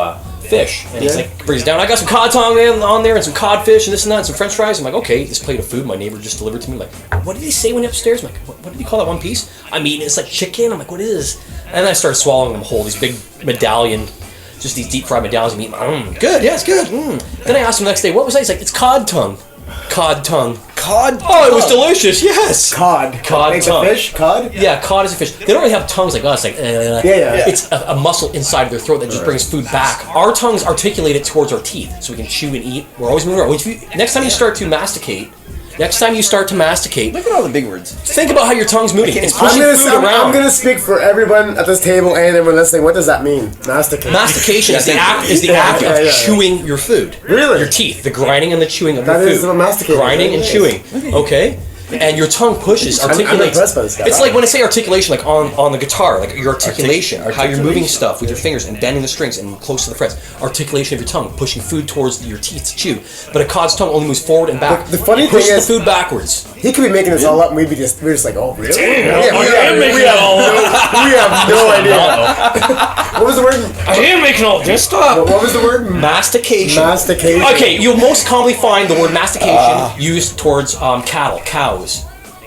fish, and he's like brings it down. "I got some cod tongue on there, and some codfish, and this and that, and some French fries." I'm like, "Okay." This plate of food my neighbor just delivered to me. Like, "What did he say when he upstairs?" I'm like, "What did he call that one piece?" I'm eating. It's like chicken. I'm like, "What is?" And then I started swallowing them whole. These big medallion just these deep fried medallions of meat. Good, yeah, it's good. Then I asked him the next day, what was that? He's like, it's cod tongue. Cod tongue. Cod. Oh, it was delicious. Yes. Cod. Cod Makes tongue. a fish. Cod. Yeah, cod is a fish. They don't really have tongues like us. Like Yeah. It's a muscle inside of their throat that just brings food back. Our tongues articulate it towards our teeth, so we can chew and eat. We're always moving around. Next time you start to masticate. Look at all the big words. Think about how your tongue's moving. It's I'm pushing food around. I'm gonna speak for everyone at this table and everyone listening. What does that mean? Masticate. Mastication is the act of chewing your food. Really? Your teeth, the grinding and the chewing of That your is food. what masticating Grinding and is. chewing. Okay? And your tongue pushes, articulates. I'm impressed by this guy. It's like when I say articulation, like on the guitar, like your articulation, how you're moving stuff with your fingers and bending the strings and close to the frets. Articulation of your tongue, pushing food towards your teeth to chew. But a cod's tongue only moves forward and back. The funny It pushes thing is- the food backwards. He could be making this all up, and we're just like, oh, really? We have no idea. What was the word? I am making all this stuff. What was the word? Mastication. Mastication. Okay, you'll most commonly find the word mastication used towards cattle, cows.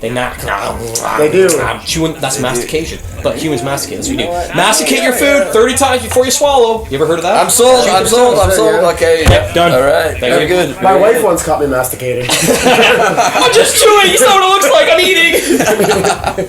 They They do. Chewing, that's mastication. But humans masticate, that's what we do. Masticate your food 30 times before you swallow. You ever heard of that? I'm sold. Okay. Yeah, done. All right. Very good. My wife once caught me masticating. I'm just chewing. You know what it looks like. I'm eating.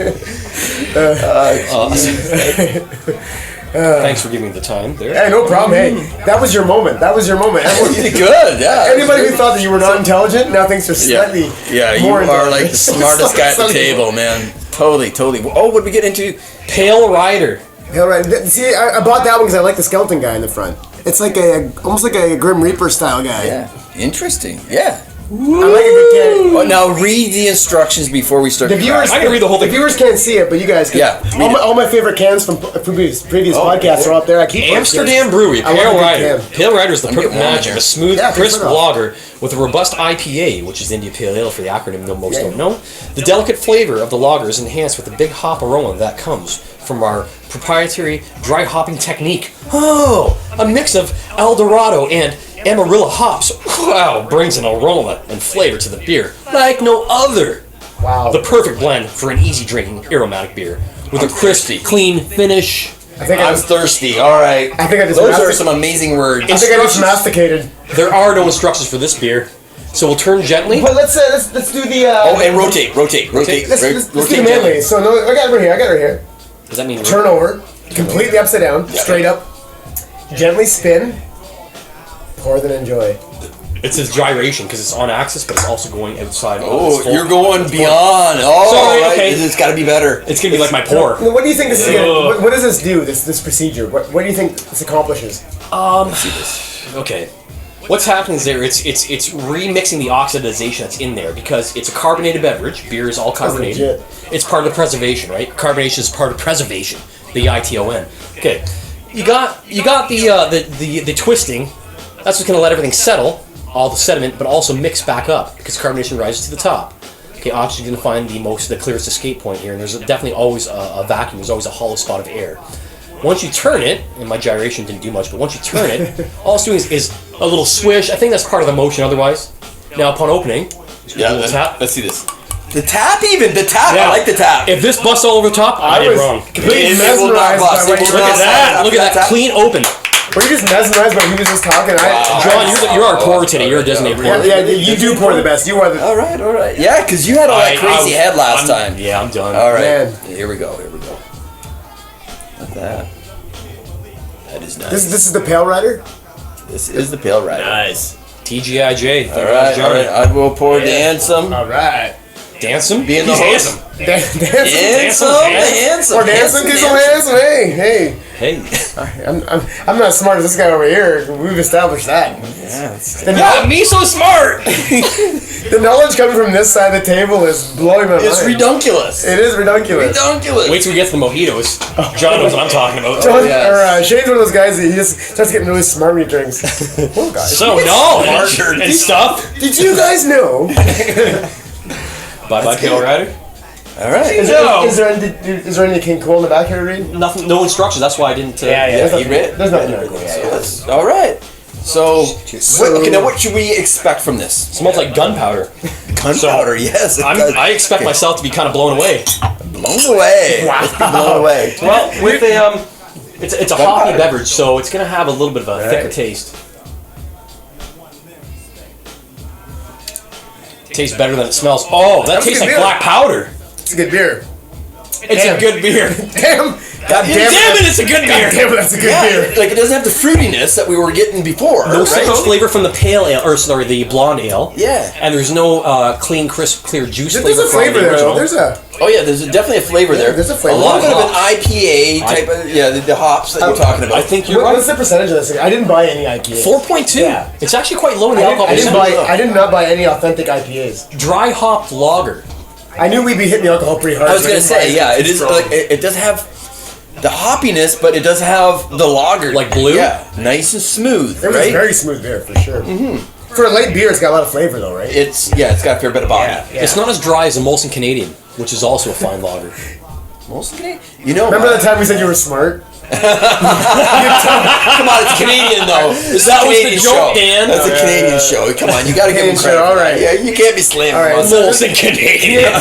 Thanks for giving me the time there. Hey, no problem. Hey, that was your moment. Everyone, Good. Yeah. anybody who thought that you were not intelligent now thinks they're slightly Yeah, you more are intelligent. like the smartest guy at the table, man. Totally. Oh, what did we get into? Pale Rider. Yeah, right. See, I bought that one because I like the skeleton guy in the front. It's like almost like a Grim Reaper style guy. Yeah. Interesting. Yeah. I like a good can. Well, now read the instructions before we start. The viewers, I can read the whole thing. The viewers can't see it, but you guys can. Yeah, All my favorite cans from previous podcasts are up there. I keep Amsterdam Brewery, I love a Pale good Rider. can. Pale Rider is the perfect getting one match of here. a smooth, Yeah, crisp take it off. lager with a robust IPA, which is India Pale Ale for the acronym most don't know. The delicate flavor of the lager is enhanced with the big hop aroma that comes from our proprietary dry hopping technique. Oh, a mix of El Dorado and Amarillo hops. Wow, brings an aroma and flavor to the beer like no other. Wow. The perfect blend for an easy drinking aromatic beer with a crisp, clean finish. I'm thirsty. All right. I think I just Those are some amazing words. I think I just masticated. There are no instructions for this beer, so we'll turn gently. But let's do the. Oh, and rotate. Let's do the manly. So no, I got it right here. Does that mean Turn over, completely upside down, straight up, gently spin, pour then enjoy. It says gyration because it's on axis, but it's also going outside. Oh, you're going beyond. Oh, Sorry, right. okay. It's got to be better. It's gonna be like my pour. Now, what do you think this is? What does this do? This procedure? What do you think this accomplishes? Okay. What's happening is there? It's remixing the oxidization that's in there because it's a carbonated beverage. Beer is all carbonated. legit. It's part of the preservation, right? Carbonation is part of preservation. The ITON. Okay. You got the twisting. That's what's gonna let everything settle, all the sediment, but also mix back up because carbonation rises to the top. Okay, oxygen's gonna find the clearest escape point here, and there's definitely always a vacuum. There's always a hollow spot of air. Once you turn it, and my gyration didn't do much, but once you turn it, all it's doing is a little swish. I think that's part of the motion otherwise. Now upon opening, Yeah, a little tap. let's see this. The tap. Yeah. I like the tap. If this busts all over the top, I did was wrong. completely It will not mesmerized bust. by It what will you Look not at that! Look at that Tap. clean open. Were you just mesmerized by who was just talking? John, you're our pourer today. You're a designated pourer. Yeah, you do pour the best. You are the All right. Yeah, because you had all that crazy head last time. Yeah, I'm done. All right. Man. Here we go. Like that. That is nice. This is the Pale Rider. This is the Pale Rider. Nice. TGIJ. All right. I will pour the handsome. All right. Dance him? Being the He's host. handsome. Handsome. Handsome. Hey. Hey. I'm not as smart as this guy over here. We've established that. Yeah, Me so smart! The knowledge coming from this side of the table is blowing my mind. it's redunculous. It is redunculous. Wait till we get to the mojitos. John knows what I'm talking about. John, yes. Shane's one of those guys that he just starts getting really smart when he drinks. Oh, guys. So knowledge and stuff. Did you guys know? Bye-bye, Pale Rider. All right. Is there anything cool in the back here to read? Nothing, no instructions. That's why I didn't. There's you read? There's nothing there cool. All right. So, now what should we expect from this? Smells like gunpowder. Gunpowder, yes. It does. I expect myself to be kind of blown away. Blown away. Wow. Let's be blown away. Well, with a It's a hoppy beverage, so it's going to have a little bit of a thicker taste. It tastes better than it smells. Oh, that tastes like black powder. It's a good beer. It's a good beer. Damn. God damn it, it's a good beer. God damn it, that's a good beer. Like it doesn't have the fruitiness that we were getting before. No citrus flavor from the pale ale, or sorry, the blonde ale. Yeah. And there's no clean, crisp, clear juice There's flavor a flavor from the there. original. There's definitely a flavor there. There's a flavor. A little bit of an hops. IPA type of, the hops that you're talking about. I think you're right. What's the percentage of this thing? I didn't buy any IPAs. 4.2. Yeah. It's actually quite low in the alcohol percentage. I did not buy any authentic IPAs. Dry hopped lager. I knew we'd be hitting the alcohol pretty hard. I was gonna say, it is like it does have the hoppiness, but it does have the lager, like blue. Yeah, nice and smooth. It was very smooth beer for sure. For a light beer, it's got a lot of flavor though, right? It's got a fair bit of body. Yeah. It's not as dry as a Molson Canadian, which is also a fine lager. Molson Canadian. You know, remember the time we said you were smart? Come on, it's Canadian though. That was the joke, Dan. That's a Canadian show. Come on, you got to give them credit. All right. Yeah, you can't be slamming. All right, Molson Canadian.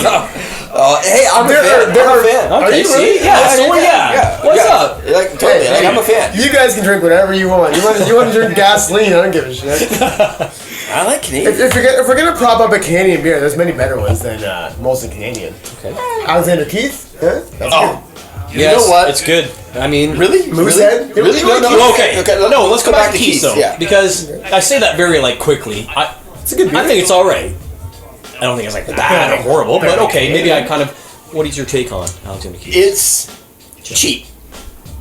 Hey, I'm a fan. I'm a fan. Okay, see? Yeah. What's up? Like, totally. Hey, I'm a fan. You guys can drink whatever you want. You want to drink gasoline? I don't give a shit. I like Canadian. If we're gonna prop up a Canadian beer, there's many better ones than Molson Canadian. Okay. Alexander Keith. Huh? That's good. Yes, you know what? It's good. I mean, Really? Moosehead? Really? Well, okay. No, let's go back to Keith though, Yeah. because I say that very quickly. It's a good beer. I think it's all right. I don't think it's like bad or horrible, but okay. Maybe I kind of. What is your take on Alexander Keith? It's cheap.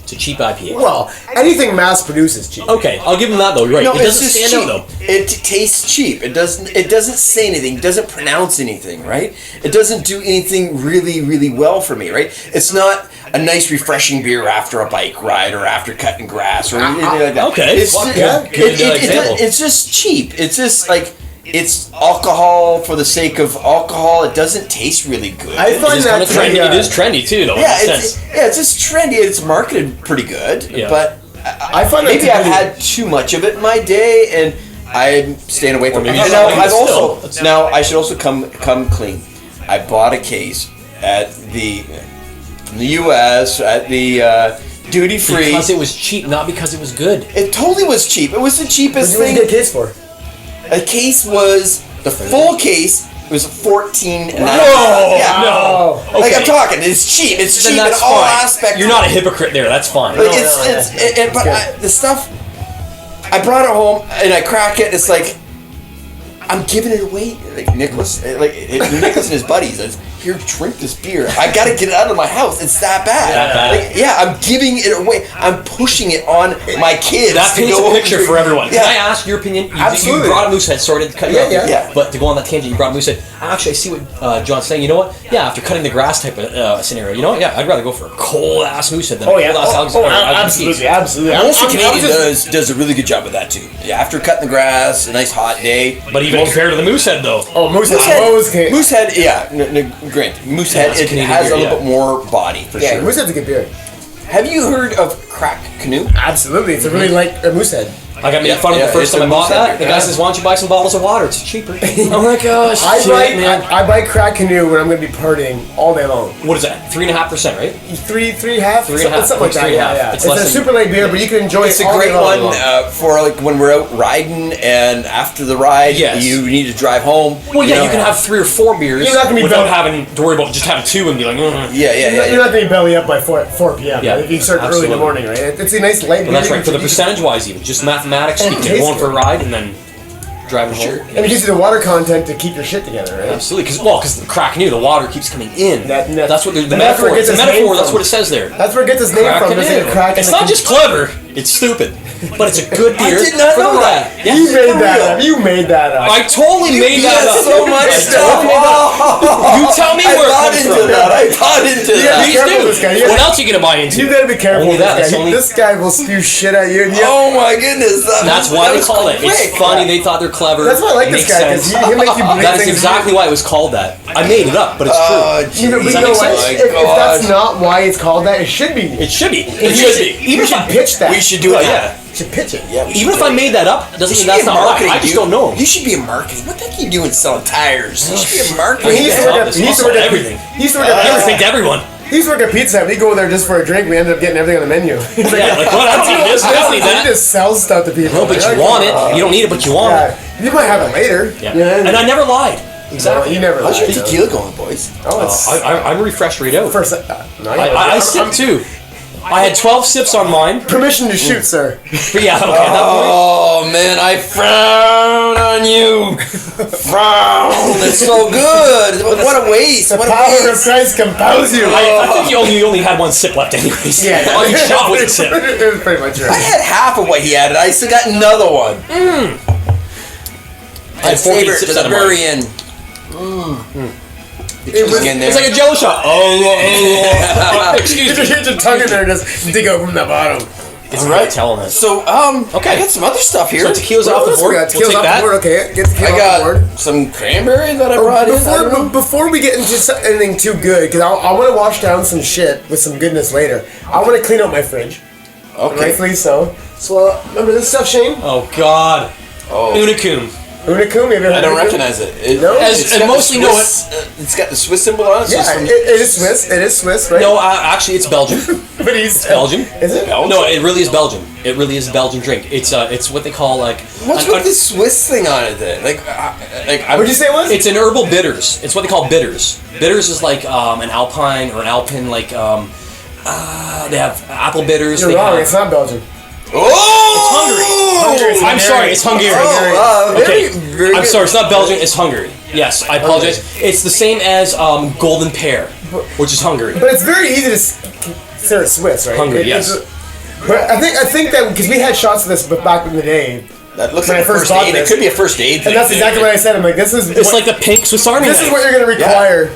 It's a cheap IPA. Well, anything mass produced is cheap. Okay, I'll give him that though. You're right. No, It it's doesn't just stand cheap. out though. It tastes cheap. It doesn't say anything. It doesn't pronounce anything, right? It doesn't do anything really, really well for me, right? It's not a nice, refreshing beer after a bike ride or after cutting grass or anything like that. Okay, It's well, just, good example. it's just cheap. It's just like it's alcohol for the sake of alcohol. It doesn't taste really good. I find It's that kind of trendy. It is trendy too, though. yeah, in a sense. it's just trendy. It's marketed pretty good, Yeah. but I find that maybe I've had too much of it in my day, and I'm staying away from it. maybe And you now don't like it I've also still. now I should also come clean. I bought a case at from the U.S. at the duty free. Because it was cheap, not because it was good. It totally was cheap. It was the cheapest What did you thing. get a case for? A case was the full case. It was $14.99. Whoa! Yeah. No. Like Okay. I'm talking, it's cheap. It's Then cheap in that's all fine. aspects. You're not a hypocrite there. That's fine. Like I brought it home and I crack it. And it's like I'm giving it away. Like Nicholas and his buddies. It's, here, drink this beer. I gotta get it out of my house. It's that bad. That bad. Like, I'm giving it away. I'm pushing it on my kids. That to paints go a picture for everyone. Yeah. Can I ask your opinion? You Absolutely. brought a Moosehead. Sorry to cut you off. Yeah. But to go on that tangent, you brought a Moosehead. Actually, I see what John's saying. You know what? Yeah, after cutting the grass type of scenario, you know what? Yeah, I'd rather go for a cold ass Moosehead than a cold ass Absolutely. Molson Canadian does a really good job of that too. Yeah, after cutting the grass, a nice hot day. But even compared to the Moosehead, though. Oh, Moosehead. Moosehead, yeah, granted, Moosehead it's it Canadian has beer, a little yeah. bit more body for Yeah, sure. Moosehead's a good beer. Have you heard of Crack Canoe? Absolutely. It's a really light Moosehead. I got made fun of Yeah, the first it's time I a bought Moosehead that. The beer. guy says, "Why don't you buy some bottles of water? It's cheaper." Oh my gosh! I buy Crack Canoe when I'm going to be partying all day long. What is that? 3.5%, right? Three half? 3.5, Something like that. 3.5. Yeah. It's It's less a than- super light beer, but you can enjoy It's it a all day great long. one for like when we're out riding and after the ride Yes. you need to drive home. Well, yeah, know. you can have 3 or 4 beers You're not gonna be without done. having to worry about just having 2 and be like, You're not going to be belly up by 4 p.m. Yeah, If you start early in the absolutely. morning, right? It's a nice light beer. And that's right, for the You can- percentage-wise even. Just mathematics, And you it can tastes go on for a good. ride and then driving home. And it gives you the water content to keep your shit together, right? Absolutely, because the crack new, the water keeps coming in. That's what the and that's metaphor. where it It's gets a its metaphor. name That's from. what it says there. That's where it gets its name from. There's like a crack in It's the not just clever. It's stupid, but it's a good beer. I did not for the know ride. that. Yeah. You made For that real. up. You made that up. I totally made that up. so much I stuff. totally made that up. You tell me I where it thought comes into from. that. I thought into Yeah. that. Please Careful with this guy. do. You What gotta- else are you gonna buy into? You gotta be careful Only with that, this that's guy. only- This guy will spew shit at you. And Oh my goodness. That's why that they was call it. quick. It's funny. They thought they're clever. That's why I like It this makes guy, 'cause sense. he'll make you believe That is things. exactly why it was called that. I made it up, but it's Oh, true. You know, but Does you that know make what? sense? If that's not why it's called that, it should be. It should be. It It should be. You should pitch that. We should do it. Yeah. You should pitch it. Yeah, we Even should if I do it. made that up, doesn't You mean should that's be not a right. marketing I just dude. don't know. You should be in marketing. What the heck are you doing selling tires? You should be in He marketing. used to Yeah. work at. He used to work at Everything. He used to work at. Everything to everyone. He used to work at Pizza Hut. We go there just for a drink. We ended up getting everything on the menu. He's Yeah, like, what? I don't need this. I don't need He that. just sells stuff to people. No, but you want it. You don't need it, but you want it. Yeah, you might have it later. Yeah. And I never lied. Exactly. No, you never. How's your lied, though. tequila going, boys? Oh, it's I'm refreshed right out. first. I sipped too. I had 12 sips on mine. Permission to shoot, sir. But yeah, okay. At that point, Oh man, I frown on you. Frown. It's so good. What a waste. The What a power of waste. Christ compels you. I think you only had one sip left, anyways. Yeah, All you shot was a sip. It was pretty much I right. had half of what he had, and I still got another one. I had 14 Savor it sips to the out of mine. very end. It was, In there. It's like a Jello shot. Excuse you me. just hit your tongue in there and just dig out from the bottom. It's right telling us. So, Okay. I got some other stuff here. So tequila's off the What else board. we got? We'll Tequila's take off the that. board. Okay, get tequila I off the board. got some cranberry that I brought in. I don't know. Before we get into anything too good, because I want to wash down some shit with some goodness later. I want to clean out my fridge. Okay. Rightfully so. So, remember this stuff, Shane? Oh God. Oh. Unicum. Unicum, have you ever I don't heard of recognize it. No? It's And got the mostly know Swiss- It's got the Swiss symbol on it. So Yeah, it's from, it is Swiss. It is Swiss, right? No, actually, it's Belgium. but he's Belgium. Is it? No, it really is Belgium. It really is a Belgian drink. It's what they call like. What's with this Swiss thing on it then? What'd you say it was? It's an herbal bitters. It's what they call bitters. Bitters is like an alpine or an alpine like. They have apple bitters. You're they wrong. have- It's not Belgian. Oh! Hungary. I'm sorry, it's Hungary. Very, Okay, very I'm good. sorry, it's not Belgian, it's Hungary. Yes, I apologize. It's the same as golden pear, which is Hungary. But it's very easy to consider it Swiss, right? Hungary, It's yes. but I think that because we had shots of this back in the day, That looks When like I a first first bought aid. this- It could be a first aid thing. and that's exactly what I said. I'm like, this is It's like the pink Swiss Army this is knife. what you're gonna require.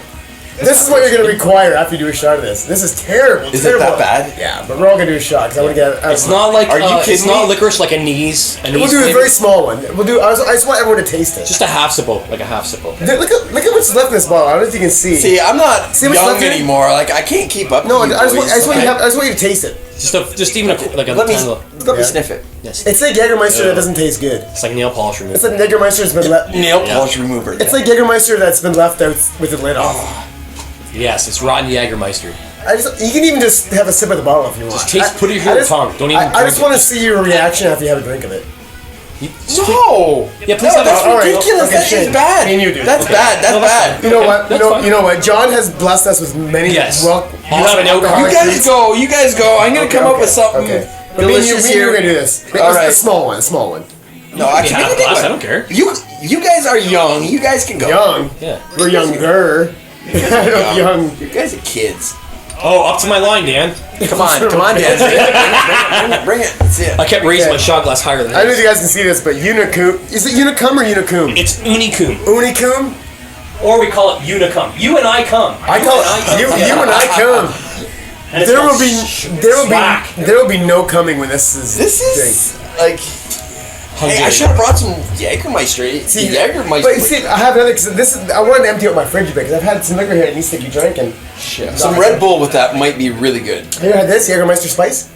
This is what you're gonna require after you do a shot of this. This is terrible. Is it terrible. that bad? Yeah, but we're all gonna do a shot because I want to get. It's not like Are you it's kidding not me? licorice like a knees. We'll do a flavor. very small one. We'll do. I just want everyone to taste it. Just a half sipple, like a half sipple. Dude, look at what's left in this bottle. I don't know if you can see. See, I'm not See what's young left here? anymore. Like I can't keep up. No, with you I just want boys. you to taste it. Just even like a Let me tiny little. let me Yeah. sniff it. Yes. It's like Jägermeister that doesn't taste good. It's like nail polish remover. It's like Jägermeister's been left. Nail Yeah. polish remover. It's like Jägermeister that's been left out with the lid off. Yes, it's rotten Jägermeister. You can even just have a sip of the bottle if you want. Just taste- put it in your tongue. Don't even I drink just it. want to see your reaction after you have a drink of it. No. Yeah, please No, have that's a- all right. ridiculous. Okay, That Shane. is bad. Me and you do. That's Okay. bad. That's No, that's bad. fine. You know what? That's fine. You know what? John has blessed us with many Yes. well. You have an alcohol. You guys go. You guys go. I'm gonna come up with something Okay. But me and you, delicious me and you are here. gonna do this. All A right. small one. A small one. No, actually, Yeah, make a big glass, one. I don't care. You guys are young. You guys can go. Young. Yeah. We're younger. Young. You guys are kids. Oh, up to my line, Dan. Come on, Dan. Bring it. That's it. I kept raising Okay. my shot glass higher than I don't know if this. you guys can see this, but Unicum. Is it Unicum or Unicum? It's Unicum, Unicum? or we call it Unicum. You and I come. I call it you and I come. And it's There called will be Slack. there will be no coming when this is This is like. Hey, I should have brought some Jägermeister. See, Jägermeister. but you see, I have another. Cause this is I wanted to empty out my fridge a bit because I've had some liquor here that needs to be drank. And Some Red Bull with that might be really good. have you had this Jägermeister Spice?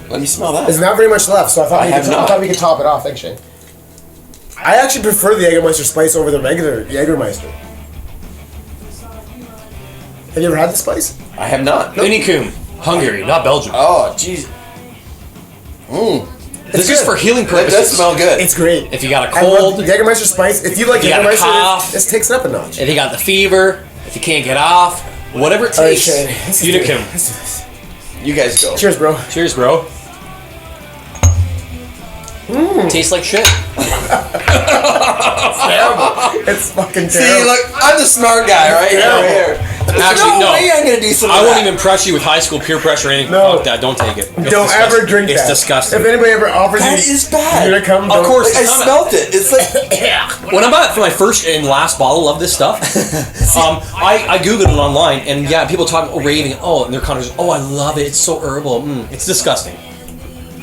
Let me smell that. There's not very much left, so I thought I have not. we could top it off. Thanks, Shane. I actually prefer the Jägermeister Spice over the regular Jägermeister. Have you ever had the Spice? I have not. Unicum, Hungary, not Belgium. Oh, jeez. Mmm. This is good. for healing That does purposes. smell good. It's great. If you got a I love cold, the Jägermeister Spice. If you like You got a Jägermeister, cough. this takes it up a notch. if you got the fever, if you can't get off, whatever it All right, takes, Shane. Let's do it. Unicum. Let's do this. You guys go. Cheers, bro. Cheers, bro. Tastes like shit. It's fucking See, terrible. look, I'm the smart guy, right? Terrible. Here. Actually, no. way I'm gonna do something. I like won't that. even impress you with high school peer pressure or anything. No. Fuck that. Don't take it. It's Don't disgusting. ever drink that. It's disgusting. If anybody ever offers That you, is bad. Unicum, Of don't- course. Like, I smelt it. It's like When I bought for my first and last bottle of this stuff, I googled it online, and yeah, people talking raving. Oh, and their comments. Oh, I love it. It's so herbal. It's disgusting.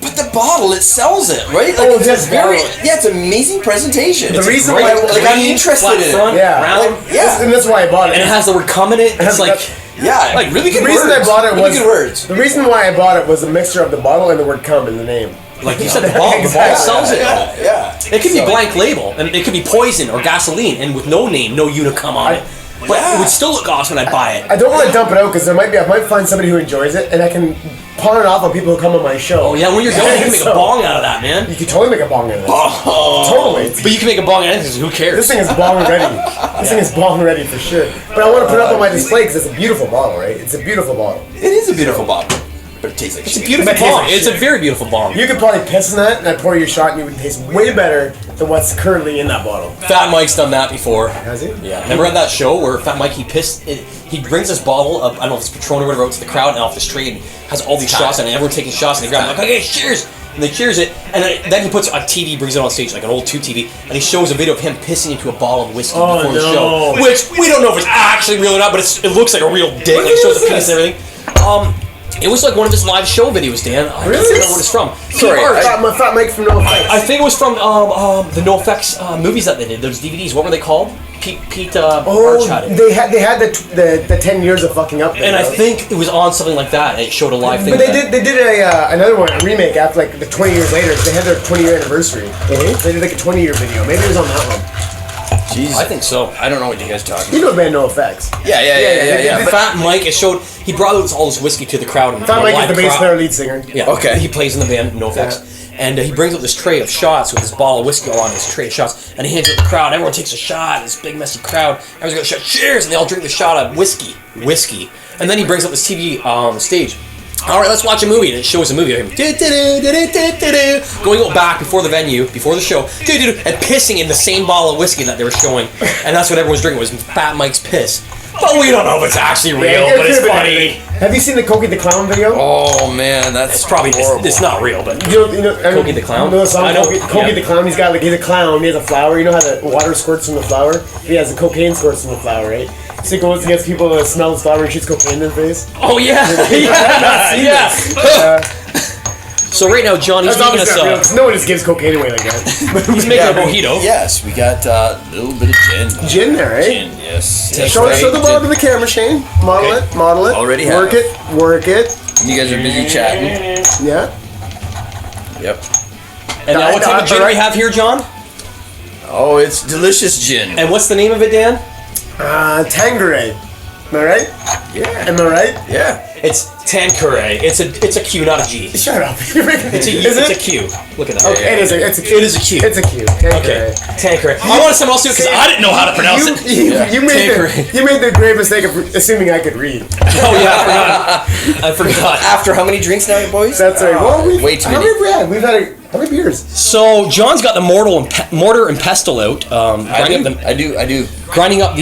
But the bottle, it sells it, right? Like, Oh, it's this very, bottle. yeah, it's amazing presentation. The reason Great why- like, I'm green, interested flat in it. front, Yeah. round, Yeah. and that's why I bought it. and it has the word "come" in it. It's like Yeah, like really the good reason words. I bought it Really was good words. the reason why I bought it was a mixture of the bottle and the word "cum" in the name. Like you said, the bottle Exactly. sells it. Yeah. It could be blank label, and it could be poison or gasoline, and with no name, no Unicum on it. but it would still look awesome and I'd buy it. I don't want to dump it out because I might find somebody who enjoys it, and I can pawn it off on people who come on my show. Oh yeah, when you're done, you can make a bong out of that, man. You can totally make a bong out of it. Oh. Totally. But you can make a bong out of anything, so who cares? This thing is bong ready. This thing is bong ready for sure. But I want to put it up on my display because it's a beautiful bottle, right? It's a beautiful bottle. It is a beautiful bottle, but it tastes like It's a shit. beautiful But it tastes bong. like It's a shit. very beautiful bong. You could probably piss in that, and I'd pour you a shot, and it would taste way better than what's currently in that bottle. Fat Mike's done that before. Has he? Yeah. Remember at that show where Fat Mike, he brings this bottle of, I don't know if it's Patron or whatever, out to the crowd and off the street and has all these shots and everyone taking shots and they grab it like, okay, cheers! And they cheers it, and then he puts a TV, brings it on stage, like an old tube TV, and he shows a video of him pissing into a bottle of whiskey before the show. Which, we don't know if it's actually real or not, but it looks like a real dick, like it shows the penis and everything. It was like one of his live show videos, Dan. I don't know what it's from. Sorry, Fat Mike from No Effects. I think it was from the No Effects movies that they did. Those DVDs. What were they called? Pete Bartsch had it. They had the 10 years of fucking up. And I think it was on something like that. And it showed a live thing. But they did another one, a remake after like the 20 years later. They had their 20-year anniversary. They did like a 20-year video. Maybe it was on that one. Jeez. I think so. I don't know what you guys are talking You know the band No Effects. Yeah. But Fat Mike, he brought all this whiskey to the crowd. And Fat Mike is the bass player, lead singer. Yeah. Okay. He plays in the band No Effects. And he brings up this tray of shots with this bottle of whiskey on this tray of shots, and he hands it to the crowd. Everyone takes a shot. This big messy crowd. Everyone's got a shot. Cheers! And they all drink the shot of whiskey. And then he brings up this TV on the stage. All right, let's watch a movie, and it shows a movie of him going back before the venue, before the show, and pissing in the same bottle of whiskey that they were showing, and that's what everyone was drinking was Fat Mike's piss. But we don't know if it's actually real, but it's funny. Have you seen the Cokie the Clown video? Oh man, that's Probably horrible. it's not real, but You know Cokie the Clown? You know the song I know. Cokie the Clown. He's a clown. He has a flower. You know how the water squirts from the flower? He has the cocaine squirts from the flower, right? So he goes and gets people to smell his flower and shoots cocaine in their face. oh yeah, yeah. So right now, Johnny's That's making obviously not real, us 'cause no one just gives cocaine away like that. he's making a mojito. Yes, we got a little bit of gin. Gin there, right? Gin, yes. Show the bottle to the camera, Shane. Model it. Already work have. Work it. You guys are busy chatting. Yeah. Yep. And now what type of gin do we have here, John? Oh, it's delicious gin. And what's the name of it, Dan? Tanqueray. Am I right? Yeah. Am I right? Yeah. It's Tanqueray. It's a Q, not a G. Shut up. It's a Q. Look at that. Okay, it is a Q. It is a Q. It's a Q. Okay, Tanqueray. I wanted someone else to because I didn't know how to pronounce it. You made the grave mistake of assuming I could read. Oh yeah, I forgot. After how many drinks now, boys? That's right. Well, way too how many. many have we had? We've had how many beers? So John's got the mortar and pestle out. I do. Grinding up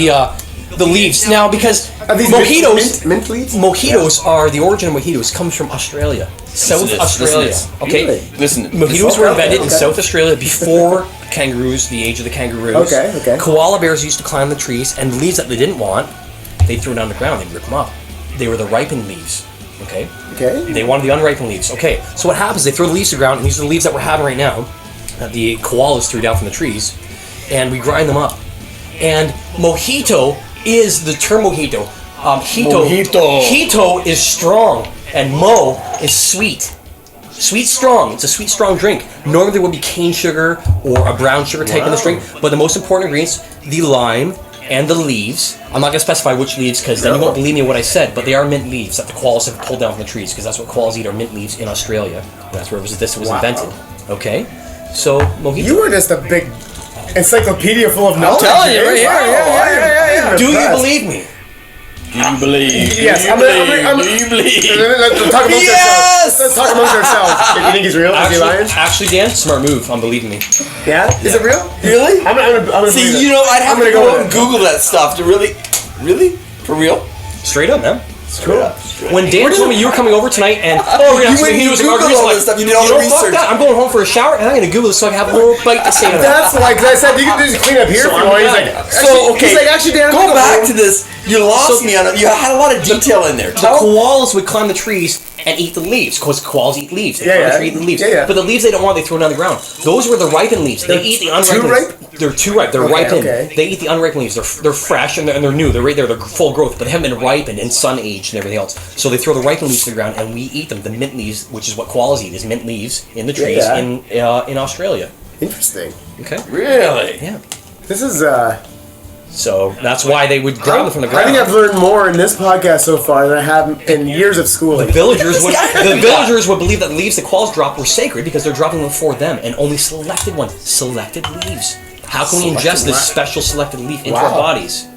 the leaves now because Are these mojitos. mint leaves? Mojitos are the origin of mojitos comes from Australia, South Australia. Okay, Really? Listen. mojitos were invented in Okay. South Australia before kangaroos, the age of the kangaroos. Okay. Koala bears used to climb the trees, and the leaves that they didn't want, they'd throw down the ground. They'd rip them up. They were the ripened leaves. Okay. Okay. They wanted the unripened leaves. Okay, so what happens? They throw the leaves to the ground, and these are the leaves that we're having right now, that the koalas threw down from the trees, and we grind them up. And mojito is the term mojito. Hito is strong, and mo is sweet. Sweet strong. It's a sweet strong drink. Normally there would be cane sugar or a brown sugar type in this drink, but the most important ingredients, the lime and the leaves. I'm not going to specify which leaves because then you won't believe me what I said, but they are mint leaves that the koalas have pulled down from the trees because that's what koalas eat are mint leaves in Australia. That's where this was invented. Okay? So, mojito. You were just a big encyclopedia full of knowledge. telling you, eh? right here, Wow, I'm Do you impressed. believe me? Do you believe? Yes, Do you I'm believe? Do you believe? Let's talk amongst ourselves. Let's talk amongst ourselves. You think he's real? Is he lying? Actually, Dan, smart move on believing me. Yeah? Is it real? Really? I'm gonna See, believe it. you know, I'd have I'm to gonna go go out and with it. Google that stuff to really, for real. Straight up, man. Cool. When Dan told me you were coming over tonight and we're gonna have some mojitos and Googled margaritas, all I'm this stuff, you did all the know, fuck research. that. I'm going home for a shower and I'm gonna Google this so I can have a little bite to say to that. That's why, because I said you can just clean up here So for I'm you. He's done. like, So, okay, he's like, actually, Dan, go back to this. You lost So- me on it. You had a lot of detail in there. The koalas would climb the trees and eat the leaves. Because koalas eat leaves. They Yeah, climb the yeah. tree, eat the leaves. Yeah, yeah. But the leaves they don't want, they throw down the ground. Those were the ripened leaves. They eat the unripened too leaves. ripe? They're too ripe. They're Okay, ripened. okay. They eat the unripened leaves. They're fresh and they're new. They're right there. They're full growth, but they haven't been ripened and sun aged and everything else. So they throw the ripened leaves to the ground and we eat them. The mint leaves, which is what koalas eat, is mint leaves in the trees Yeah. in Australia. Interesting. Okay. Really? Yeah. This is, So that's why they would grab them from the I ground. think I've learned more in this podcast so far than I have in years of schooling. The villagers would believe that the leaves the koalas drop were sacred because they're dropping them for them, and only selected leaves. How can we ingest this special selected leaf into our bodies?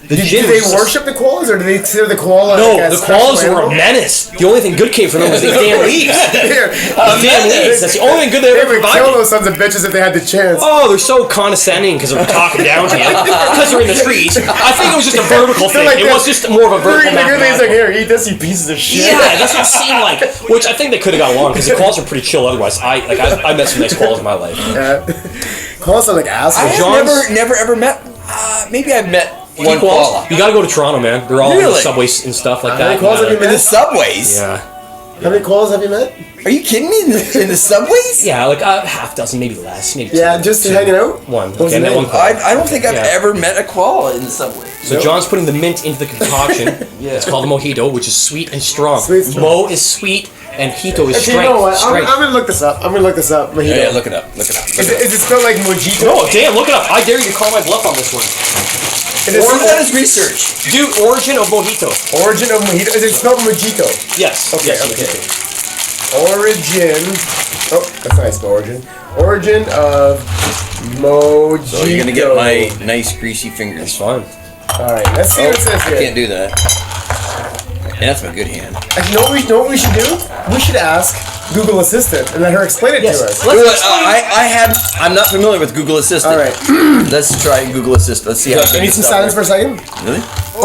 Do they worship the koalas, or do they consider the koala? No, like a the special koalas were a animal? menace. The only thing good came from them was these damn leaves. Damn leaves. That's the only thing good they They ever would kill provided. those sons of bitches if they had the chance. Oh, they're so condescending because they're talking down to you. Because they're in the trees. I think it was just a vertical thing. Like It was just more of a vertical The good thing's like, mathematical. here, eat this, you pieces of shit. Yeah, that's what it seemed like. Which I think they could have got along because the koalas are pretty chill otherwise. I met some nice koalas in my life. Koalas are like assholes. I have never ever met. Maybe I've met one koala. You gotta go to Toronto, man. They're all in the Really? subways and stuff like How many that. koalas have you In the met? subways. Yeah. How many koalas have you met? Are you kidding me? In the subways? Yeah, like a half dozen, maybe less. Maybe Yeah, two. just hanging out? One. What was Okay, I the met name? one koala. I don't think I've Yeah. ever met a koala in the subway. So John's putting the mint into the concoction. Yeah. It's called a mojito, which is sweet and strong. Sweet and strong. Mo is sweet and hito is Actually, strength. you know what? I'm strength. gonna look this up. Mojito. Yeah, look it up. Look it up. Is it spelled like mojito? No, damn, look it up. I dare you to call my bluff on this one. It is That is research. Dude, origin of mojito. origin of mojito. Is it spelled mojito? Yes. Okay, yes, okay. mojito. Origin. Oh, that's nice. Origin. Origin of mojito. So you're gonna get my nice greasy fingers. It's fun. All right, let's see what it says I here. can't do that. And that's my good hand. Actually, know what we should do? We should ask Google Assistant and let her explain it Yes. to us. Let's I'm not familiar with Google Assistant. All right. Let's try Google Assistant. Let's see how. I need some silence for a second. Really?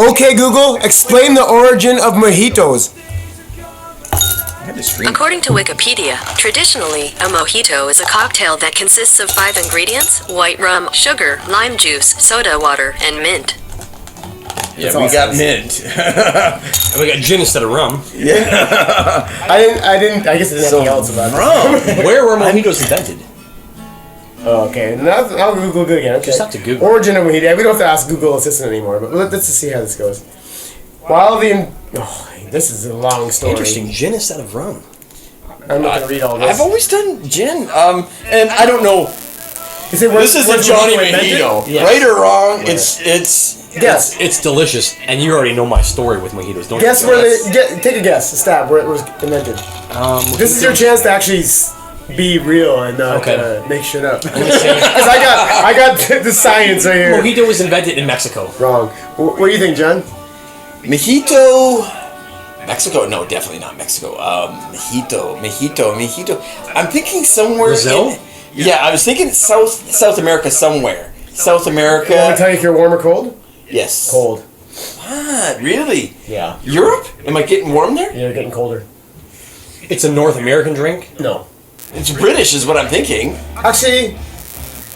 Okay, Google, explain the origin of mojitos. I had to stream. According to Wikipedia, traditionally, a mojito is a cocktail that consists of 5 ingredients: white rum, sugar, lime juice, soda water, and mint. Yeah, all we got sense. mint. And we got gin instead of rum. I guess there's nothing else about it. Rum. Where were mojitos invented? Okay, now I'll Google it again. Okay. Just have to Google. Origin of mojito. We don't have to ask Google Assistant anymore, but let's just see how this goes. While this is a long story. Interesting. Gin instead of rum. I'm not gonna read all this. I've always done gin. And I don't know. Is it This is a Johnny Mojito. Yes. Right or wrong? It's. Guess. It's delicious, and you already know my story with mojitos, don't Guess you? where take a guess, a stab where it was invented. This is your chance to actually be real and not make shit up. Because I got the science right here. Mojito was invented in Mexico. Wrong. What do you think, John? Mojito. Mexico? No, definitely not Mexico. Mojito. I'm thinking somewhere. Brazil? Yeah, I was thinking South America somewhere. South America. You want me to tell you if you're warm or cold? Yes. Cold. What? Really? Yeah. Europe? Am I getting warm there? You're getting colder. It's a North American drink. No. It's British, is what I'm thinking. Actually,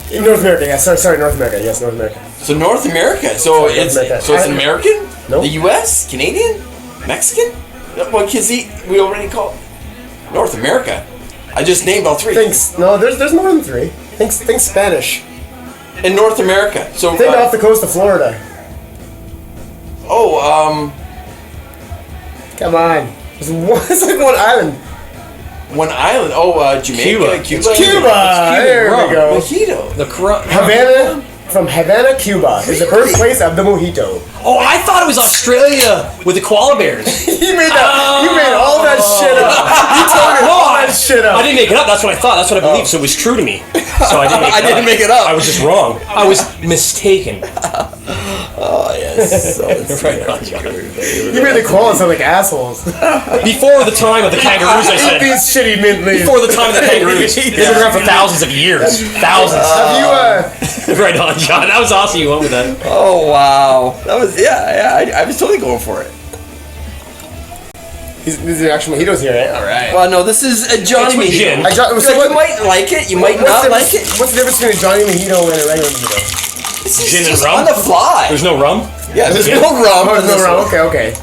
in North America. Yeah, sorry, North America. Yes, North America. So North America. Sorry, North America. So it's American? Nope. The U.S. Canadian? Mexican? Well, because we already call North America. I just named all three. There's more than 3. Think Spanish. In North America. So Think off the coast of Florida. Come on. It's like one island. one island. Oh, Jamaica, Cuba. There rum. we go. Mojito. The Havana. From Havana, Cuba, is the birthplace of the mojito. Oh, I thought it was Australia with the koala bears. You made all that shit up. You told me all that shit up. I didn't make it up. That's what I thought. That's what I believed. So it was true to me. So I didn't make it I didn't make it up. I was just wrong. I was mistaken. Oh yes. So it's Right on, John. You made the koalas sound like assholes. Before the time of the kangaroos, I Eat said. these shitty mint leaves. Before the time of the kangaroos. They've been around for thousands of years. Thousands. Have Right on, John. That was awesome. You went with that. Oh wow. That was I was totally going for it. these are actual mojitos here, eh? All right. Well, no, this is a Johnny It's with gin. Mojito. So you might like it. You might not like it. What's the difference between a Johnny Mojito and a regular mojito? This is Gin and just rum? on the fly. There's no rum? Yeah, there's gin? no rum. Oh, in no this wrong. one. Okay.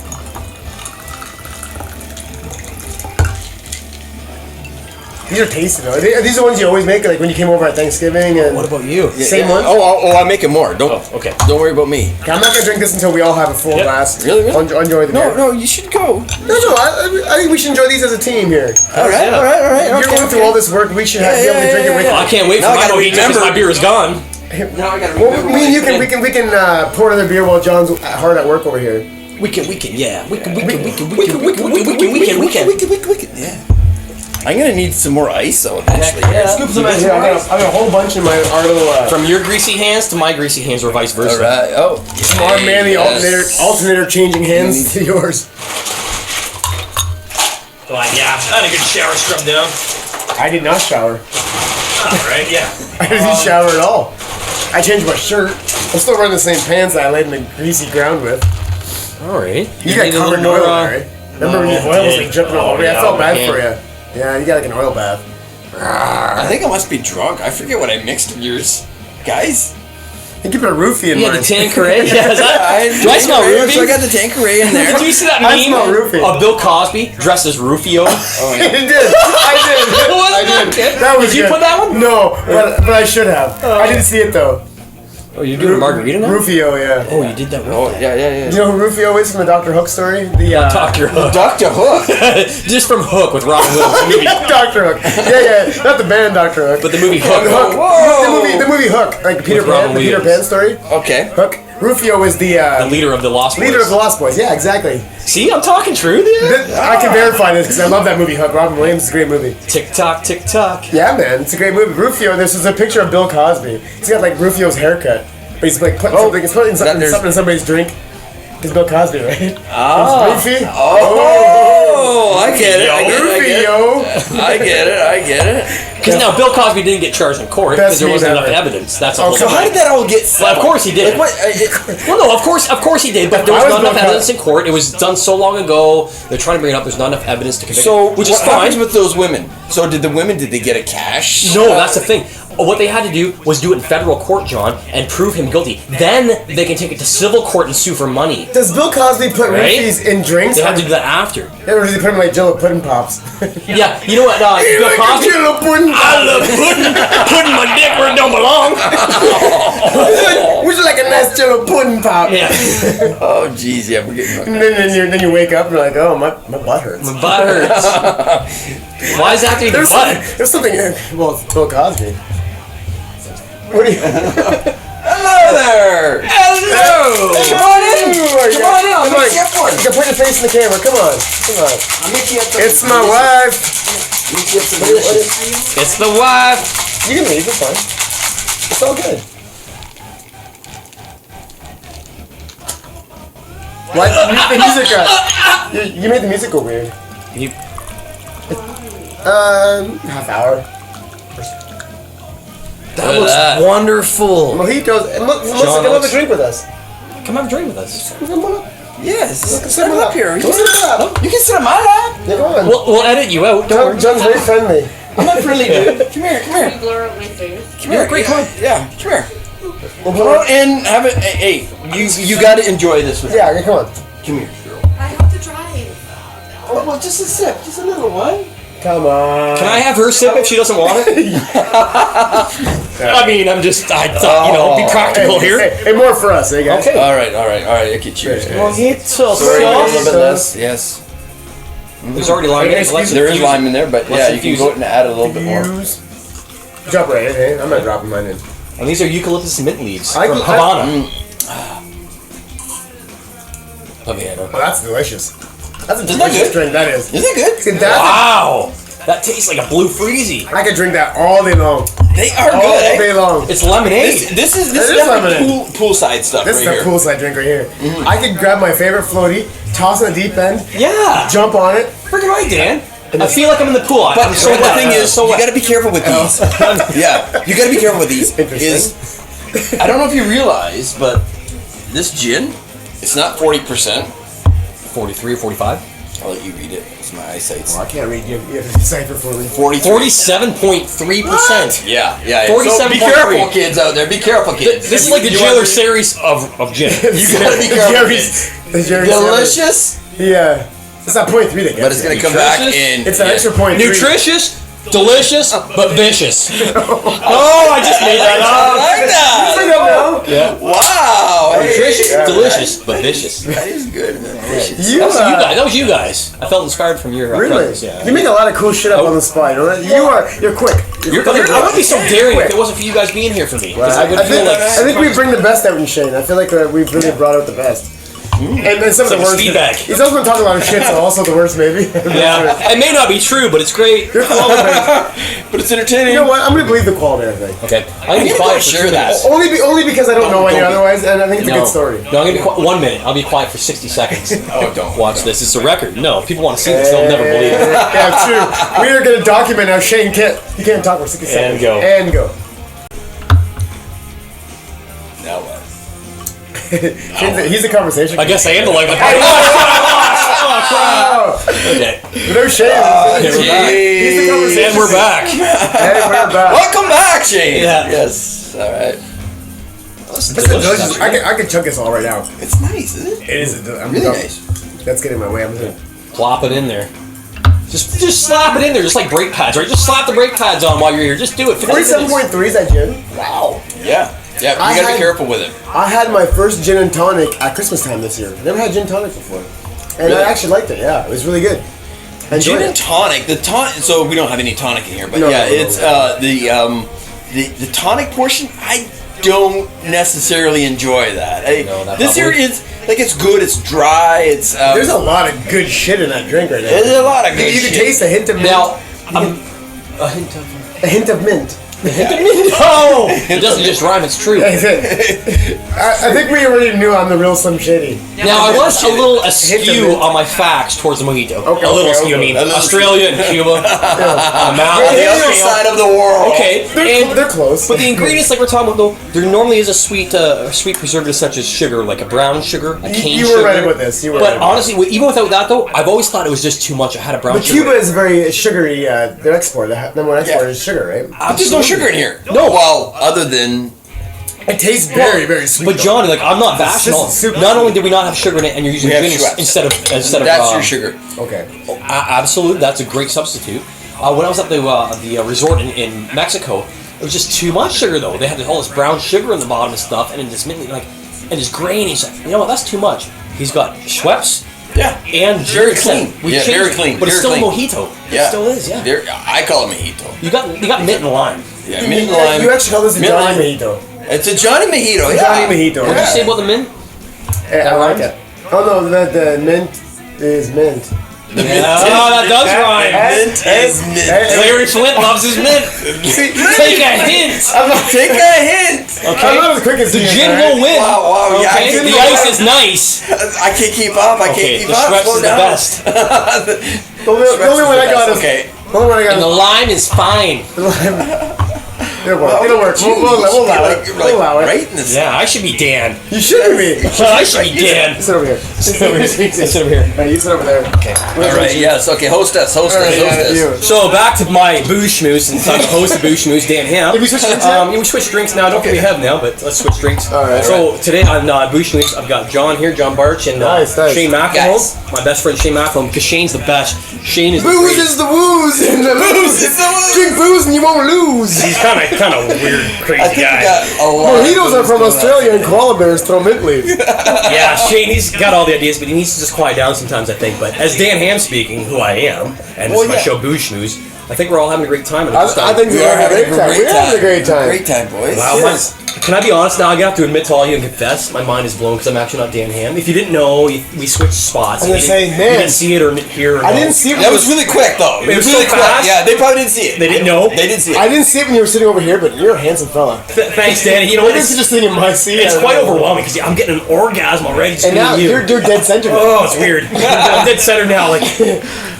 These are tasty though. Are these the ones you always make, like when you came over at Thanksgiving? And What about you? Same ones? Oh, I'm making more. Don't. Oh, okay. Don't worry about me. Okay, I'm not gonna drink this until we all have a full Yep. glass. Really? Enjoy the beer. No, you should go. No. I think we should enjoy these as a team here. All right. You're going through all this work. We should be able to drink it with you. I can't wait for Now I my gotta mojito because remember- my beer is gone. Now I gotta Well, remember. me and you can we can pour another beer while John's hard at work over here. We can. Yeah. We can. Yeah. I'm gonna need some more ice though eventually. Scoop some ice. I got a whole bunch in my Arlo. From your greasy hands to my greasy hands, or vice versa. All right. Oh. Smart man, the alternator changing hands to yours. Like, yeah, I had a good shower scrub down. I did not shower. Alright, yeah. I didn't shower at all. I changed my shirt. I'm still wearing the same pants that I laid in the greasy ground with. Alright. You got covered in oil, right? Remember when the oil was like dripping all over you? I felt bad for you. Yeah, you got like an oil bath. I think I must be drunk. I forget what I mixed in yours, guys. I think you put a roofie in Yeah, mine. the Tanqueray. Yeah, do I smell So I roofie? got the Tanqueray in there. Did you see that I meme smell roofie. of Bill Cosby dressed as Rufio? I did. I did. That was Did you good. put that one? No, but I should have. I didn't see it though. Oh, you're doing a margarita now? Rufio, yeah. Oh, you did that. Oh, yeah. Do you know who Rufio is from the Dr. Hook story? The Dr. Hook. Dr. Hook. Just from Hook with Robin Williams. The movie. Dr. Hook. Yeah. Not the band Dr. Hook. But the movie Hook. Whoa. The movie Hook, like Peter Robin Pan, the Peter Williams. Pan story. Okay. Hook. Rufio is the Leader of the Lost Boys. leader of the Lost Boys. Yeah, exactly. See, I'm talking truth. Yeah. I can verify this because I love that movie Hook. Robin Williams is a great movie. Tick tock, tick tock. Yeah, man, it's a great movie. Rufio. This is a picture of Bill Cosby. He's got like Rufio's haircut, but he's like putting something in somebody's drink. It's Bill Cosby, right? Ah. Rufy. Oh, I get it. Rufio. I get it. Because now Bill Cosby didn't get charged in court because Best there wasn't meme enough ever. evidence. That's a Oh, whole So how did that all get Well, settled? of course he did. Like, what, Well, no, of course he did, but there was I was not enough Bill evidence in court. It was done so long ago. They're trying to bring it up. There's not enough evidence to convict. so which what is fine. happens with those women? So did they get a cash? No, that's the thing. What they had to do was do it in federal court, John, and prove him guilty. Then they can take it to civil court and sue for money. Does Bill Cosby put Right? Roofies in drinks? They had to do that after. Or does he put them like Jello pudding pops? Yeah, you know what? Bill Cosby. Jello pudding I love putting my dick where it don't belong. Would you like a nice Jello pudding pop? Yeah, Oh, jeez, yeah, we're getting drunk. And then you wake up and you're like, oh, my butt hurts. my butt hurts. Why is that to be There's butt? something. Well, it's Bill Cosby. What are you? Hello there. Hello. Come on in. Come on in. I'll Come make on. you up one. You can put your face in the camera. Come on. I'll make you up some. It's my wife. Make you up some delicious. It's the wife. You can leave. It's fine. It's all good. What? The music got. You made the music go weird. You, Half hour. that looks wonderful. Mojitos. And look, John, come have a let's- drink with us. Come have a drink with us. Come on up. Yes. Sit Sit up here. Go sit up. You can sit on my lap. Yeah, come on. We'll edit you out. Don't worry. John's very friendly. I'm not friendly, dude. Come here. Come here. Blur up my face. Come here. great, come on. Yeah. Come here. Come on and have it. Hey, you got to enjoy this with me. Yeah, come on. Come here, girl. I have to drive. Oh, well, just a sip. Just a little one. Come on. Can I have her sip if she doesn't want it? I mean, I thought, be practical here. Hey, more for us, eh, guys? Okay. All right. Okay, cheers, guys. Mojito Sorry, a little bit sauce. less. Yes. There's already lime in it. Let's There is infuse lime it. in there, but Let's yeah, you can infuse go it. and add a little bit more. Use. Drop right in, eh? I'm not dropping mine in. And these are eucalyptus mint leaves I from can- Havana. Havana. Oh, that's delicious. That's a Isn't that delicious good? drink, that is. Is it good? See, that's Wow! That tastes like a blue freezy. I could drink that all day long. They are All good. day long. It's lemonade. This is It is definitely poolside stuff This right is a here. poolside drink right here. I could grab my favorite floaty, toss it in the deep end, Yeah. jump on it. Freaking right, Dan. I feel like I'm in the pool. But I'm so the wet. thing is, so you wet. got to be careful with these. Yeah, you got to be careful with these. Interesting. I don't know if you realize, but this gin, it's not 40%. 43 or 45? I'll let you read it. It's my eyesight's. I can't read you. You have to decipher for me. 47.3%. Yeah. So 47.3. be careful, kids out there. Be careful, kids. This is like the You Jailer want- series of gin. You gotta be careful, kids. Jerry's Delicious, Yeah. It's not 0.3 that gets but it's gonna come back in. It's an extra 0.3. Nutritious, delicious, but vicious. Oh, I just made that I up. like that. I know. Yeah. Wow. Hey. Nutritious, delicious, delicious but vicious. That is good, man. Vicious. That was you guys. I felt inspired from your Really? presence, yeah. You make a lot of cool shit up on the spot. You're quick. I wouldn't be so daring if it wasn't for you guys being here for me. Because I would feel like... I think we bring the best out in Shane. I feel like we've really brought out the best. And then some of the worst. Feedback. He's also going to talk a lot of shit, so also the worst, maybe. Yeah, it may not be true, but it's great. Your quality. But it's entertaining. You know what? I'm going to believe the quality, I think. Okay. I'm going to be quiet for 2 minutes. Only because I don't know any otherwise, and I think it's a good story. No, I'm going to be quiet. 1 minute. I'll be quiet for 60 seconds. Oh, don't. Watch this. It's a record. No, if people want to see this, they'll never believe it. Yeah, true. We are going to document how Shane can't talk for 60 seconds. And go. Now what? He's a conversation. I guess I am the like. Okay. No Shane. He's the conversation. And we're back. Welcome back, Shane. Yeah. Yes. All right. That's delicious. I can chug this all right now. It's nice, isn't it? It is. Really nice. That's getting my way. I'm gonna plop it in there. Just slap it in there, just like brake pads, right? Just slap the brake pads on while you're here. Just do it. 47.3 is that gin? Wow. Yeah. Yeah, you gotta be careful with it. I had my first gin and tonic at Christmas time this year. Never had gin and tonic before. And I actually liked it, yeah. It was really good. Gin and tonic, so we don't have any tonic in here, but it's the tonic portion, I don't necessarily enjoy that. This here is, like, it's good, it's dry, it's... There's a lot of good shit in that drink right now. There's a lot of good shit. You can taste a hint of mint. Now, a hint of mint. No! It doesn't just rhyme, it's true. I think we already knew I'm the real Slim Shady. Now, I was a little askew on my facts towards the mojito. Okay, a little askew, I mean, Australia and Cuba. The other side of the world. Okay, they're close. But the ingredients, like we're talking about, though, there normally is a sweet preservative such as sugar, like a brown sugar, a cane sugar. You were right about this. But honestly, even without that, though, I've always thought it was just too much. I had a brown but sugar. Cuba is very sugary. Their export, the number one export is sugar, right? There's no sugar in here. No. Well, other than... It tastes very, very sweet. But Johnny, like, I'm not bashing all. Not only did we not have sugar in it, and you're using gin instead of that's your sugar. Okay. Absolutely, that's a great substitute. When I was at the resort in Mexico, it was just too much sugar though. They had all this brown sugar in the bottom and stuff, and it just made me like, and it's grainy. He's like, you know what? That's too much. He's got Schweppes. Yeah, and very clean. Very clean. But it's still a mojito. Yeah, it still is. Yeah, I call it mojito. You got mint and lime. Yeah, mint and lime. You actually call this a Johnny Mojito. It's a Johnny Mojito. Johnny Mojito. What did you say about the mint? I like it. Oh no, the mint is mint. That does rhyme. Mint is mint. Larry Flint loves his mint. Take a hint. Take a hint. Okay. I'm not as quick as the gin will win. Wow. Okay. Yeah, the ice is nice. I can't keep up. I can't keep up. The Schweppes is the best. The only one I got is okay. And the lime is fine. It'll work. We'll allow it. Right in the yeah, I should be Dan. You should be. I should be Dan. Sit over here. Sit over here. Hey, you sit over there. Okay. All right. Yes. Okay. Host us. So back to my booze schmooze, since I'm the host of booze schmooze, Dan Ham. Did we switch drinks now? We switched drinks now. I don't think we have now, but let's switch drinks. All right. So today on booze schmooze, I've got John here, John Bartsch, and Shane McElhone. My best friend Shane McElhone, because Shane's the best. Shane is booze is the wooze, and the booze is the wooze. Drink booze and you won't lose. He's kind of weird, crazy guy. Mojitos are from Australia and koala bears throw mint leaves. Yeah, Shane, he's got all the ideas, but he needs to just quiet down sometimes, I think. But as Dan Ham speaking, who I am, and this is my show, Booze Schmooze, I think we're all having a great time. I think we are having a great time. We're having a great time. Great time, boys. Wow, can I be honest now? I have to admit to all you and confess, my mind is blown because I'm actually not Dan Ham. If you didn't know, we switched spots. I'm gonna say, man, you didn't see it or hear. I didn't see it. That was really quick, though. It was really fast. Yeah, they probably didn't see it. They didn't know. They didn't see it. I didn't see it when you were sitting over here, but you're a handsome fella. Thanks, Danny. You know what? It's just sitting in my seat. It's quite overwhelming because I'm getting an orgasm already. Just and now you're dead center. Oh, it's weird. I'm dead center now. Like,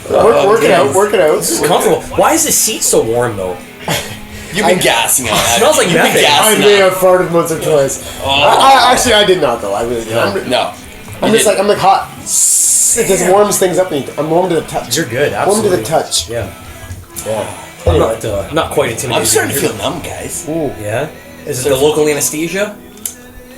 work it out. This is comfortable. Why is the seat so warm though? You've been gassing on that. It smells like methane. I may have farted once or twice. Actually, I did not though. I really did. No. I'm like hot. It just warms things up. I'm warm to the touch. You're good. Warm Absolutely. to the touch. Yeah. I'm not quite intimidated. I'm starting to feel numb, guys. Ooh. Yeah. Is it the local anesthesia?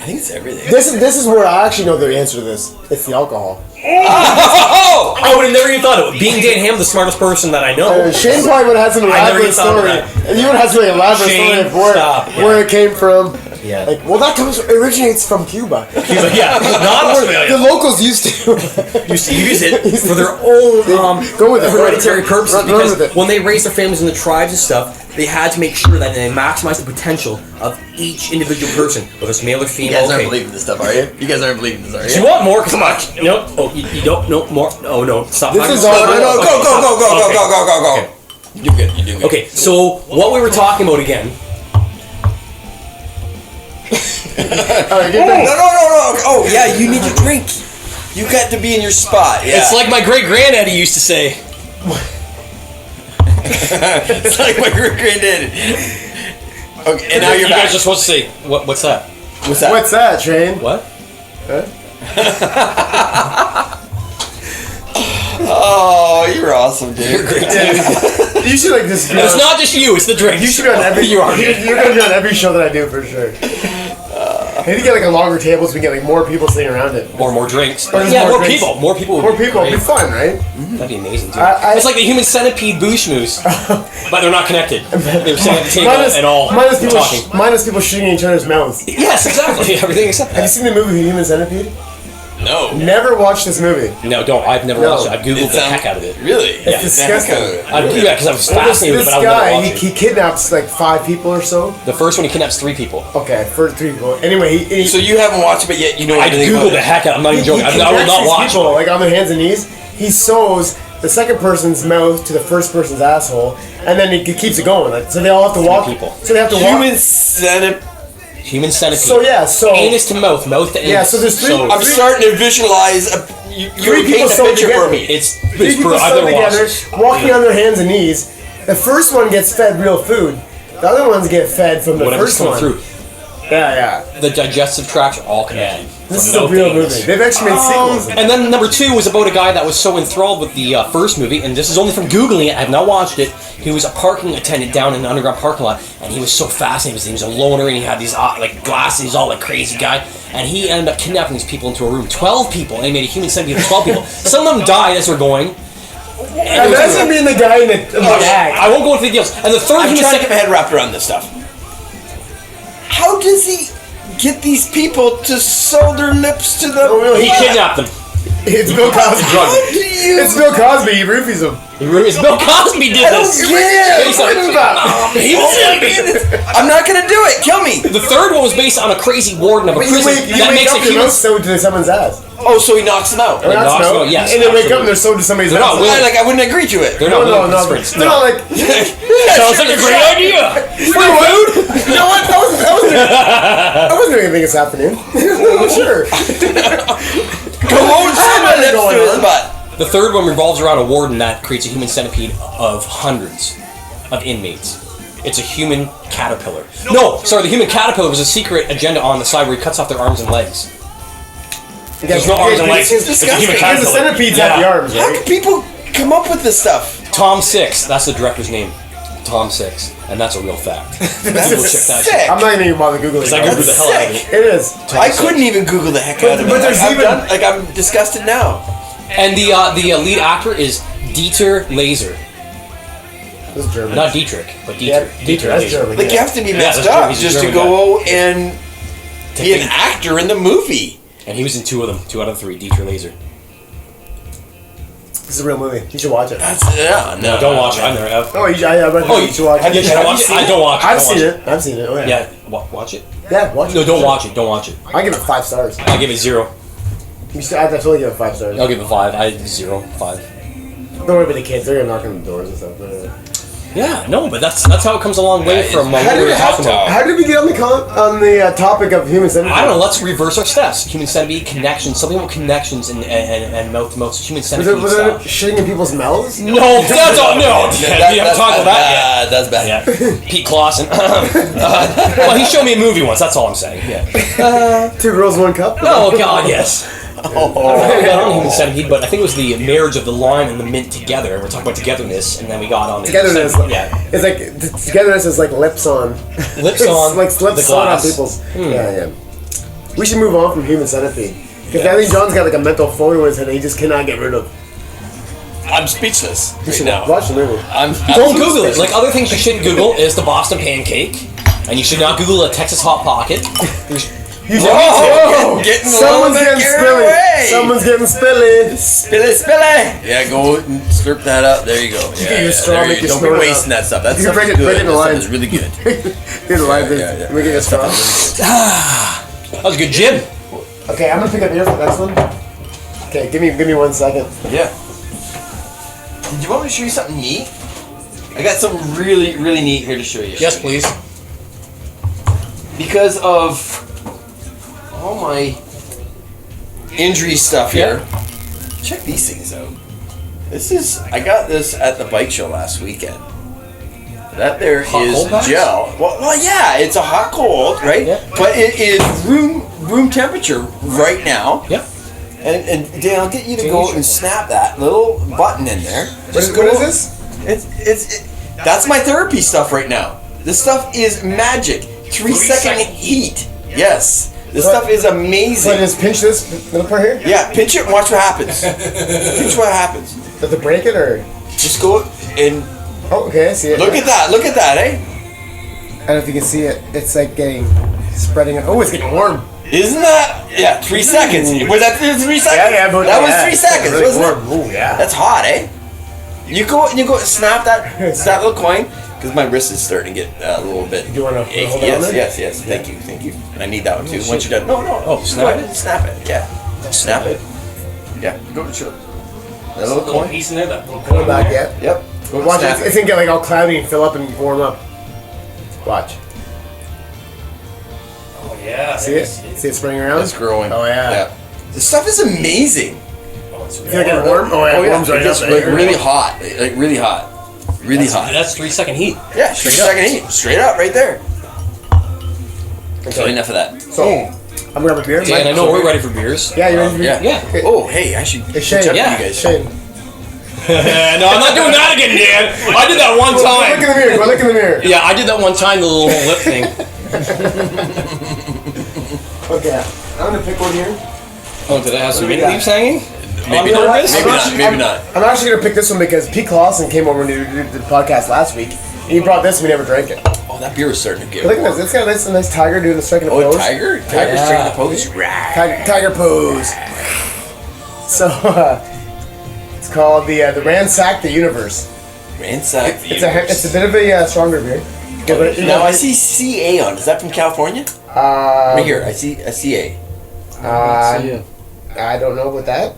I think it's everything. This is where I actually know the answer to this. It's the alcohol. Oh! I would have never even thought of it. Being Dan Ham, the smartest person that I know. Shane probably would have had some elaborate story. And you would have had some elaborate story of where it came from. Yeah. Like, well, that originates from Cuba. Cuba, yeah, not Australia. The locals used to. Used to use it for their own Go with it. hereditary purposes Run because with it. when they raised their families in the tribes and stuff, they had to make sure that they maximize the potential of each individual person, whether it's male or You female. guys aren't believing this stuff, are you? You guys aren't believing this, are Do you you? want more? Come on. No. Oh, you don't know more. Oh no. Stop. This talking. is all- No, Okay, go. Okay. You do good. You do good. Okay, so what we were talking about again? Alright, get back. No. Oh, yeah, you need to drink. You got to be in your spot. Yeah. It's like my great granddaddy used to say. It's like my granddad. Okay, and now you're you back. guys are supposed to say what's that? What's that? What's that, Shane? What? Oh, you're awesome, dude. You're great. You should like this. It's not just you; it's the drink. You should be on every. You are. You're gonna be on every show that I do for sure. I need to get like a longer table so we get like more people sitting around it. Or more drinks. Or Yeah, more more drinks. people. More people. Would More be people, it'd be great. fun, right? That'd be amazing, dude. I- It's like the human centipede Shmooze, but they're not connected. They're sitting at the table Minus, and all minus people, talking. minus people shitting in each other's mouths. Yes, exactly. Everything except Have you that. seen the movie Human Centipede? No. Never watched this movie. No, don't. I've never No. watched it. I've googled It the sounds- heck out of it. Really? Yeah. disgusting. I'd do that because I was This fascinated with it, but I would never guy, watch it. he kidnaps like 5 people or so. The first one, he kidnaps 3 people. Okay, for 3 people. Anyway, he So you haven't watched it, but yet you know I everything googled about the it. heck out. I'm not even joking. I kidnaps would not these watch people, it. like on their hands and knees. He sews the second person's mouth to the first person's asshole, and then he keeps it going. Like, so they all have to walk. people. So they have to Human walk. centipede. Human centipede. So yeah, so Anus to mouth, mouth to anus. Yeah, so there's 3. I'm starting to visualize. You Three were people painting a sewn picture together. for me. It's 3 people I've sewn never watched together, it. walking on their hands and knees. The first one gets fed real food. The other ones get fed from the Whatever's first coming one. through. Yeah. The digestive tracts are all connected. This is From a mouth real to anus. movie. They've actually made sequels. And then number 2 was about a guy that was so enthralled with the first movie, and this is only from Googling it, I have not watched it. He was a parking attendant down in an underground parking lot, and he was so fascinated. He was a loner, and he had these like glasses, he's all like crazy guy. And he ended up kidnapping these people into a room. 12 people, and he made a human centipede of 12 people. Some of them died as they're going. And that's him being the guy in the bag. I won't go into the details. And the third I'm human trying to get my centipede. head wrapped around this stuff. How does he get these people to sew their lips to the? really? He kidnapped them. It's Bill Cosby. How do you? It's Bill Cosby. He roofies him. It's Bill Cosby did I don't this. get it. He's like, Oh my goodness. I'm not gonna do it. Kill me. the third one was based on a crazy warden of a But you prison wake that makes a up, your human. mouth's sewed to someone's ass. Oh, so he knocks them out. Or that's knocks no. them out, yes, And they wake up absolutely. and they're sewed to somebody's They're ass. not willing. I wouldn't agree to it. They're No, not no, willing no. participants. They're not like. Sounds like a great idea. Free food. You know what? I wasn't doing anything this afternoon. Sure. Come on, sew my lips going to his on? butt. The third one revolves around a warden that creates a human centipede of hundreds of inmates. It's a human caterpillar. No, sorry, the human caterpillar was a secret agenda on the side where he cuts off their arms and legs. There's no arms and legs. It's It's a human disgusting. Because the caterpillar. centipedes Yeah. have the arms, How right? can people come up with this stuff? Tom Six, that's the director's name. Tom Six, and that's a real fact. People check that shit. Sick. I'm not even bother Googling Because I it. googled the hell out of it. It is. I couldn't even Google the heck out of it. but there's Like, even- I'm disgusted now. And the lead actor is Dieter Laser, This is German. not Dietrich, but Yeah, Dieter. Dieter, that's Laser. German. Like you have to be messed that's true. up He's a just to German go and be an think- actor in the movie. And he was in 2 of them, 2 out of 3. Dieter Laser. This is a real movie. You should watch it. No, don't watch it. I never have. Oh, you should watch it. Yeah, should I watch it? I don't watch it. I've Don't seen watch it. I've seen it. Oh yeah. Yeah, watch it. Yeah, watch it. No, don't watch it. Don't watch it. I give it 5 stars. I give it 0. You should, I totally give it 5 stars. I'll give it 5. I 0, 5. Don't worry about the kids. They're gonna knock on the doors and stuff. Yeah, no, but that's how it comes a long way from what we were talking about. How did we get on the topic of human centipede? I don't know. Let's reverse our steps. Human centipede connections. Something about connections and mouth to mouth. Human Was centipede it stuff. shitting in people's mouths? No, that's all. No, we haven't talked about that That's bad. yet. Yeah, Pete Clausen. Well, he showed me a movie once. That's all I'm saying. Yeah. 2 girls, 1 cup. Oh God, yes. I got on human centipede, but I think it was the marriage of the lime and the mint together. And we're talking about togetherness, and then we got on the Togetherness. centipede. Yeah. It's like togetherness is like lips on. Lips It's on like the lips on glass. people's. Yeah. We should move on from human centipede because I think John's got like a mental photo in his head that he just cannot get rid of. I'm speechless You right should now. watch the movie. I'm Don't Google it. Like other things you shouldn't Google is the Boston pancake. And you should not Google a Texas Hot Pocket. There's Getting Someone's getting spilly. away. Someone's getting spilly. Spilly. Yeah, go and slurp that up. There you go. get your straw, there make you your go. Don't be snort wasting that stuff. That You stuff can is break good. it in the That stuff line. is really good. Here's the live thing. Yeah. Let me get a straw. That was a good gin. Okay, I'm gonna pick up here for the next one. Okay, give me 1 second. Yeah. Do you want me to show you something neat? I got something really, really neat here to show you. Yes, please. Because of all my injury stuff here, check these things out. I got this at the bike show last weekend. That there Hot is cold bags? gel. Well, yeah, it's a hot cold, right? Yeah. But it is room temperature right now. Yeah. And Dan, I'll get you to go and snap that little button in there. What is this? That's my therapy stuff right now. This stuff is magic. 3 second heat. Yes. This stuff is amazing. So I just pinch this little part here? Yeah, pinch it and watch what happens. Pinch what happens. Does it break it or? Just go and Oh, okay, I see it. look at that. Look at that, eh? I don't know if you can see it. It's like spreading. Oh, it's getting warm. Isn't that? Yeah, 3 seconds. Was that 3 seconds? but that was 3 seconds, Really wasn't warm. it? Oh, yeah. That's hot, eh? You go and snap that little coin because my wrist is starting to get a little bit. Do you want to achy. hold it on there? Yes. Thank you. And I need that one too. Once you're done. No. Oh, snap Go ahead, snap it. Yeah. Snap it. Yeah. Go to show. That little Little coin. piece in there. That Pull it back yet? Yep. Go Watch snap it. It's gonna get like all cloudy and fill up and warm up. Watch. Oh yeah. See it? See it spinning around? It's growing. Oh, yeah. This stuff is amazing. Oh, it's Feel like it's warm? Oh, yeah. Oh yeah. Warm's right It gets up like there. really hot. Like really hot. Really hot. That's 3 second heat. Yeah. Straight second heat. Straight up, right there. So enough of that. So, I'm gonna grab a beer. Dan, I know we're ready for beers. Yeah, you're ready for Yeah. Yeah. Okay. Oh, hey, I should Hey, Shane. catch up Yeah. with you guys. Shane. No, I'm not doing that again, Dan. I did that one Go look time. in the mirror. Go look in the mirror. Yeah, I did that one time, the little lip thing. Okay. I'm gonna pick one here. Oh, did I have some mint Yeah. leaves hanging? Maybe On not. purpose? Maybe not. I'm actually gonna pick this one because Pete Clausen came over and did the podcast last week. And he brought this and we never drank it. Oh, that beer is starting to get Look at warm. this. It's got a nice tiger doing the striking a Oh, pose. tiger? Tiger's Yeah. taking the pose. Right. Tiger pose. So it's called the Ransack the Universe. Ransack the It's a universe. bit of a stronger beer. Yeah, but Now I see CA on. Is that from California? Right here. I see a CA. I don't know about that,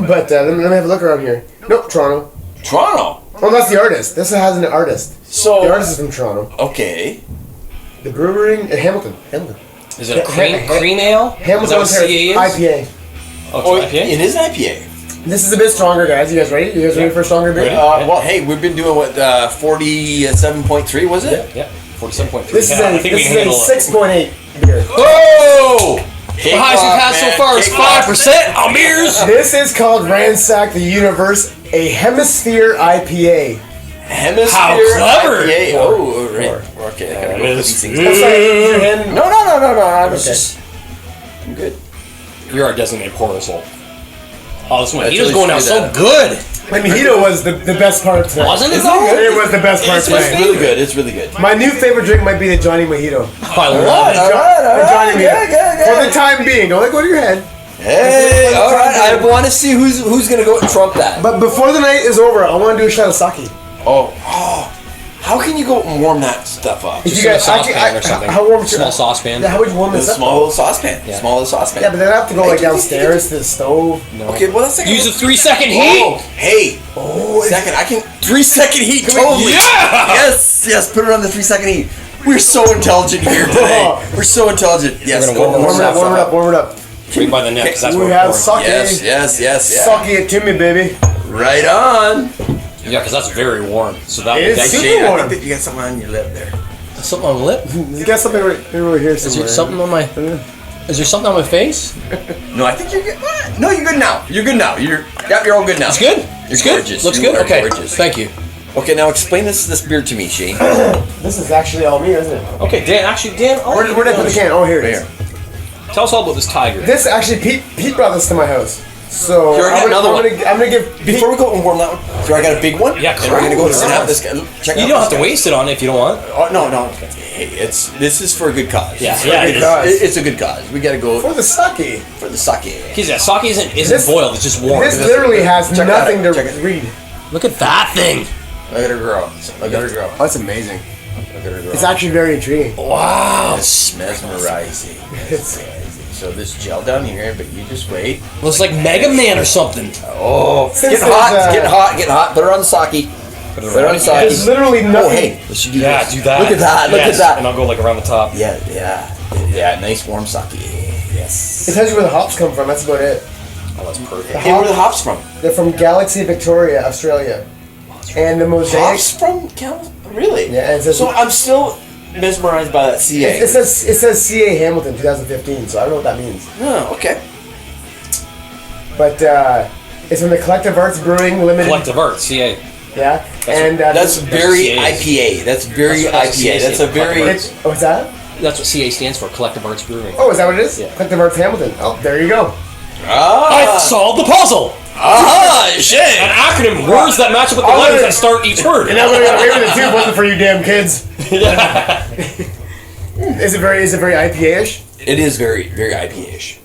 but let me have a look around here. Nope, Toronto. Toronto. Oh, that's the artist. This has an artist. The So artist is from Toronto. okay. The brewery in Hamilton. Is it a cream ale? Is Hamilton, that what Ontario. CA is? IPA. Oh, Oh, it's IPA? it is an IPA. This is a bit stronger, guys. You guys ready? You guys ready for a stronger beer? Ready? Well, hey, we've been doing what 47.3 was it? Yeah, 47.3. This is Yeah, a I think we this can is a handle it. 6.8 beer. Oh! The highest we've had so far is 5% on beers. This is called Ransack the Universe, a Hemisphere IPA. Hemisphere How clever! IPA. Oh, right. Okay, I gotta go put these things That's down. like your hand. No. I was Okay. just. I'm good. You're our designated pour hole. Oh, this one. That's He was really going out screwed so that good. The mojito was the best part of tonight. Wasn't it Isn't though? it It was the best part of It's my It's tonight. really good. It's really good. My new favorite drink might be the Johnny Mojito. I love it. All right, Johnny good, good. For the time being. Don't let go to your head. Hey, all right. I want to see who's gonna go and trump that. But before the night is over, I want to do a shot of sake. Oh, how can you go and warm that stuff up? If Just you in a guys, I can- saucepan or something. How warm? Small saucepan. Yeah, how would you warm A this up? small little saucepan. Yeah. Small little saucepan. Yeah, but then I have to go like downstairs to the stove. Okay, well that's like Use a 3 second heat. Oh, hey. Oh, second. I can 3 second heat. Totally. Yeah! Yes. Put it on the 3 second heat. We're so intelligent here today. We're so intelligent. Yes. gonna go warm Warm it up, warm it up, warm it up. Right by the neck, because that's We where have we're pouring. sake. Yes. Sake it to me, baby. Right on. Yeah, because that's very warm. So that It is that's super Shane, I warm. think that you got something on your lip there. something on my lip. You got something right here Is somewhere. there something on my? Is there something on my face? No, I think you're good. No, you're good now. You're good now. You're all good now. It's good. You're It's good. gorgeous. Looks You good. are Okay. gorgeous. Thank you. Okay, now explain this beer to me, Shane. This is actually all me, isn't it? Okay, Dan. Actually, Dan. Where did I put the can? Oh, here it is. Here. Tell us all about this tiger. This actually, Pete brought this to my house. So Here, I got another one. I'm gonna give Before we go and warm that one, so I got a big one. Yeah, and we're gonna go correct. snap this guy. Check You out don't have this to guy. waste it on it if you don't want. Oh no. Hey, this is for a good cause. Yeah, It's for yeah, a it good is. cause. It's a good cause. We gotta go for the sake. for the sake. Because yeah, sake isn't This- boiled; it's just warm. This literally has Check that nothing out. to Check it. read. Look at that thing! Look at her grow. Look at her grow. That's amazing. Look at her grow. It's actually very intriguing. Wow! It's mesmerizing. So this gel down here, but you just wait. Looks like Mega Man or something. Oh, it's Since getting hot. there's, It's getting hot. Getting hot. Put her on the sake. Put her on the sake. There's literally nothing. Oh, hey, let's do Yeah, this. do that. Look at that. Look Yes, at that. And I'll go like around the top. Yeah. Nice warm sake. Yes. It tells you where the hops come from. That's about it. Oh, that's perfect. Hey, where are the hops from? They're from Galaxy Victoria, Australia, and the mosaic. Hops from Cal? Really? Yeah, and it says- So I'm still mesmerized by that CA. It says CA Hamilton 2015. So I don't know what that means. Oh, okay. But it's from the Collective Arts Brewing Limited. Collective Arts, CA. Yeah, and That's very CAs. IPA. That's very That's IPA. That's a very. Collective It's, what's that? That's what CA stands for, Collective Arts Brewing. Oh, is that what it is? Yeah. Collective Arts Hamilton. Oh, there you go. I solved the puzzle! Shit! An acronym, words that match up with the I'll letters let it- that start each word. And I'm gonna get away with it too. If it wasn't for you damn kids. Is it very IPA-ish? It is very IPA-ish.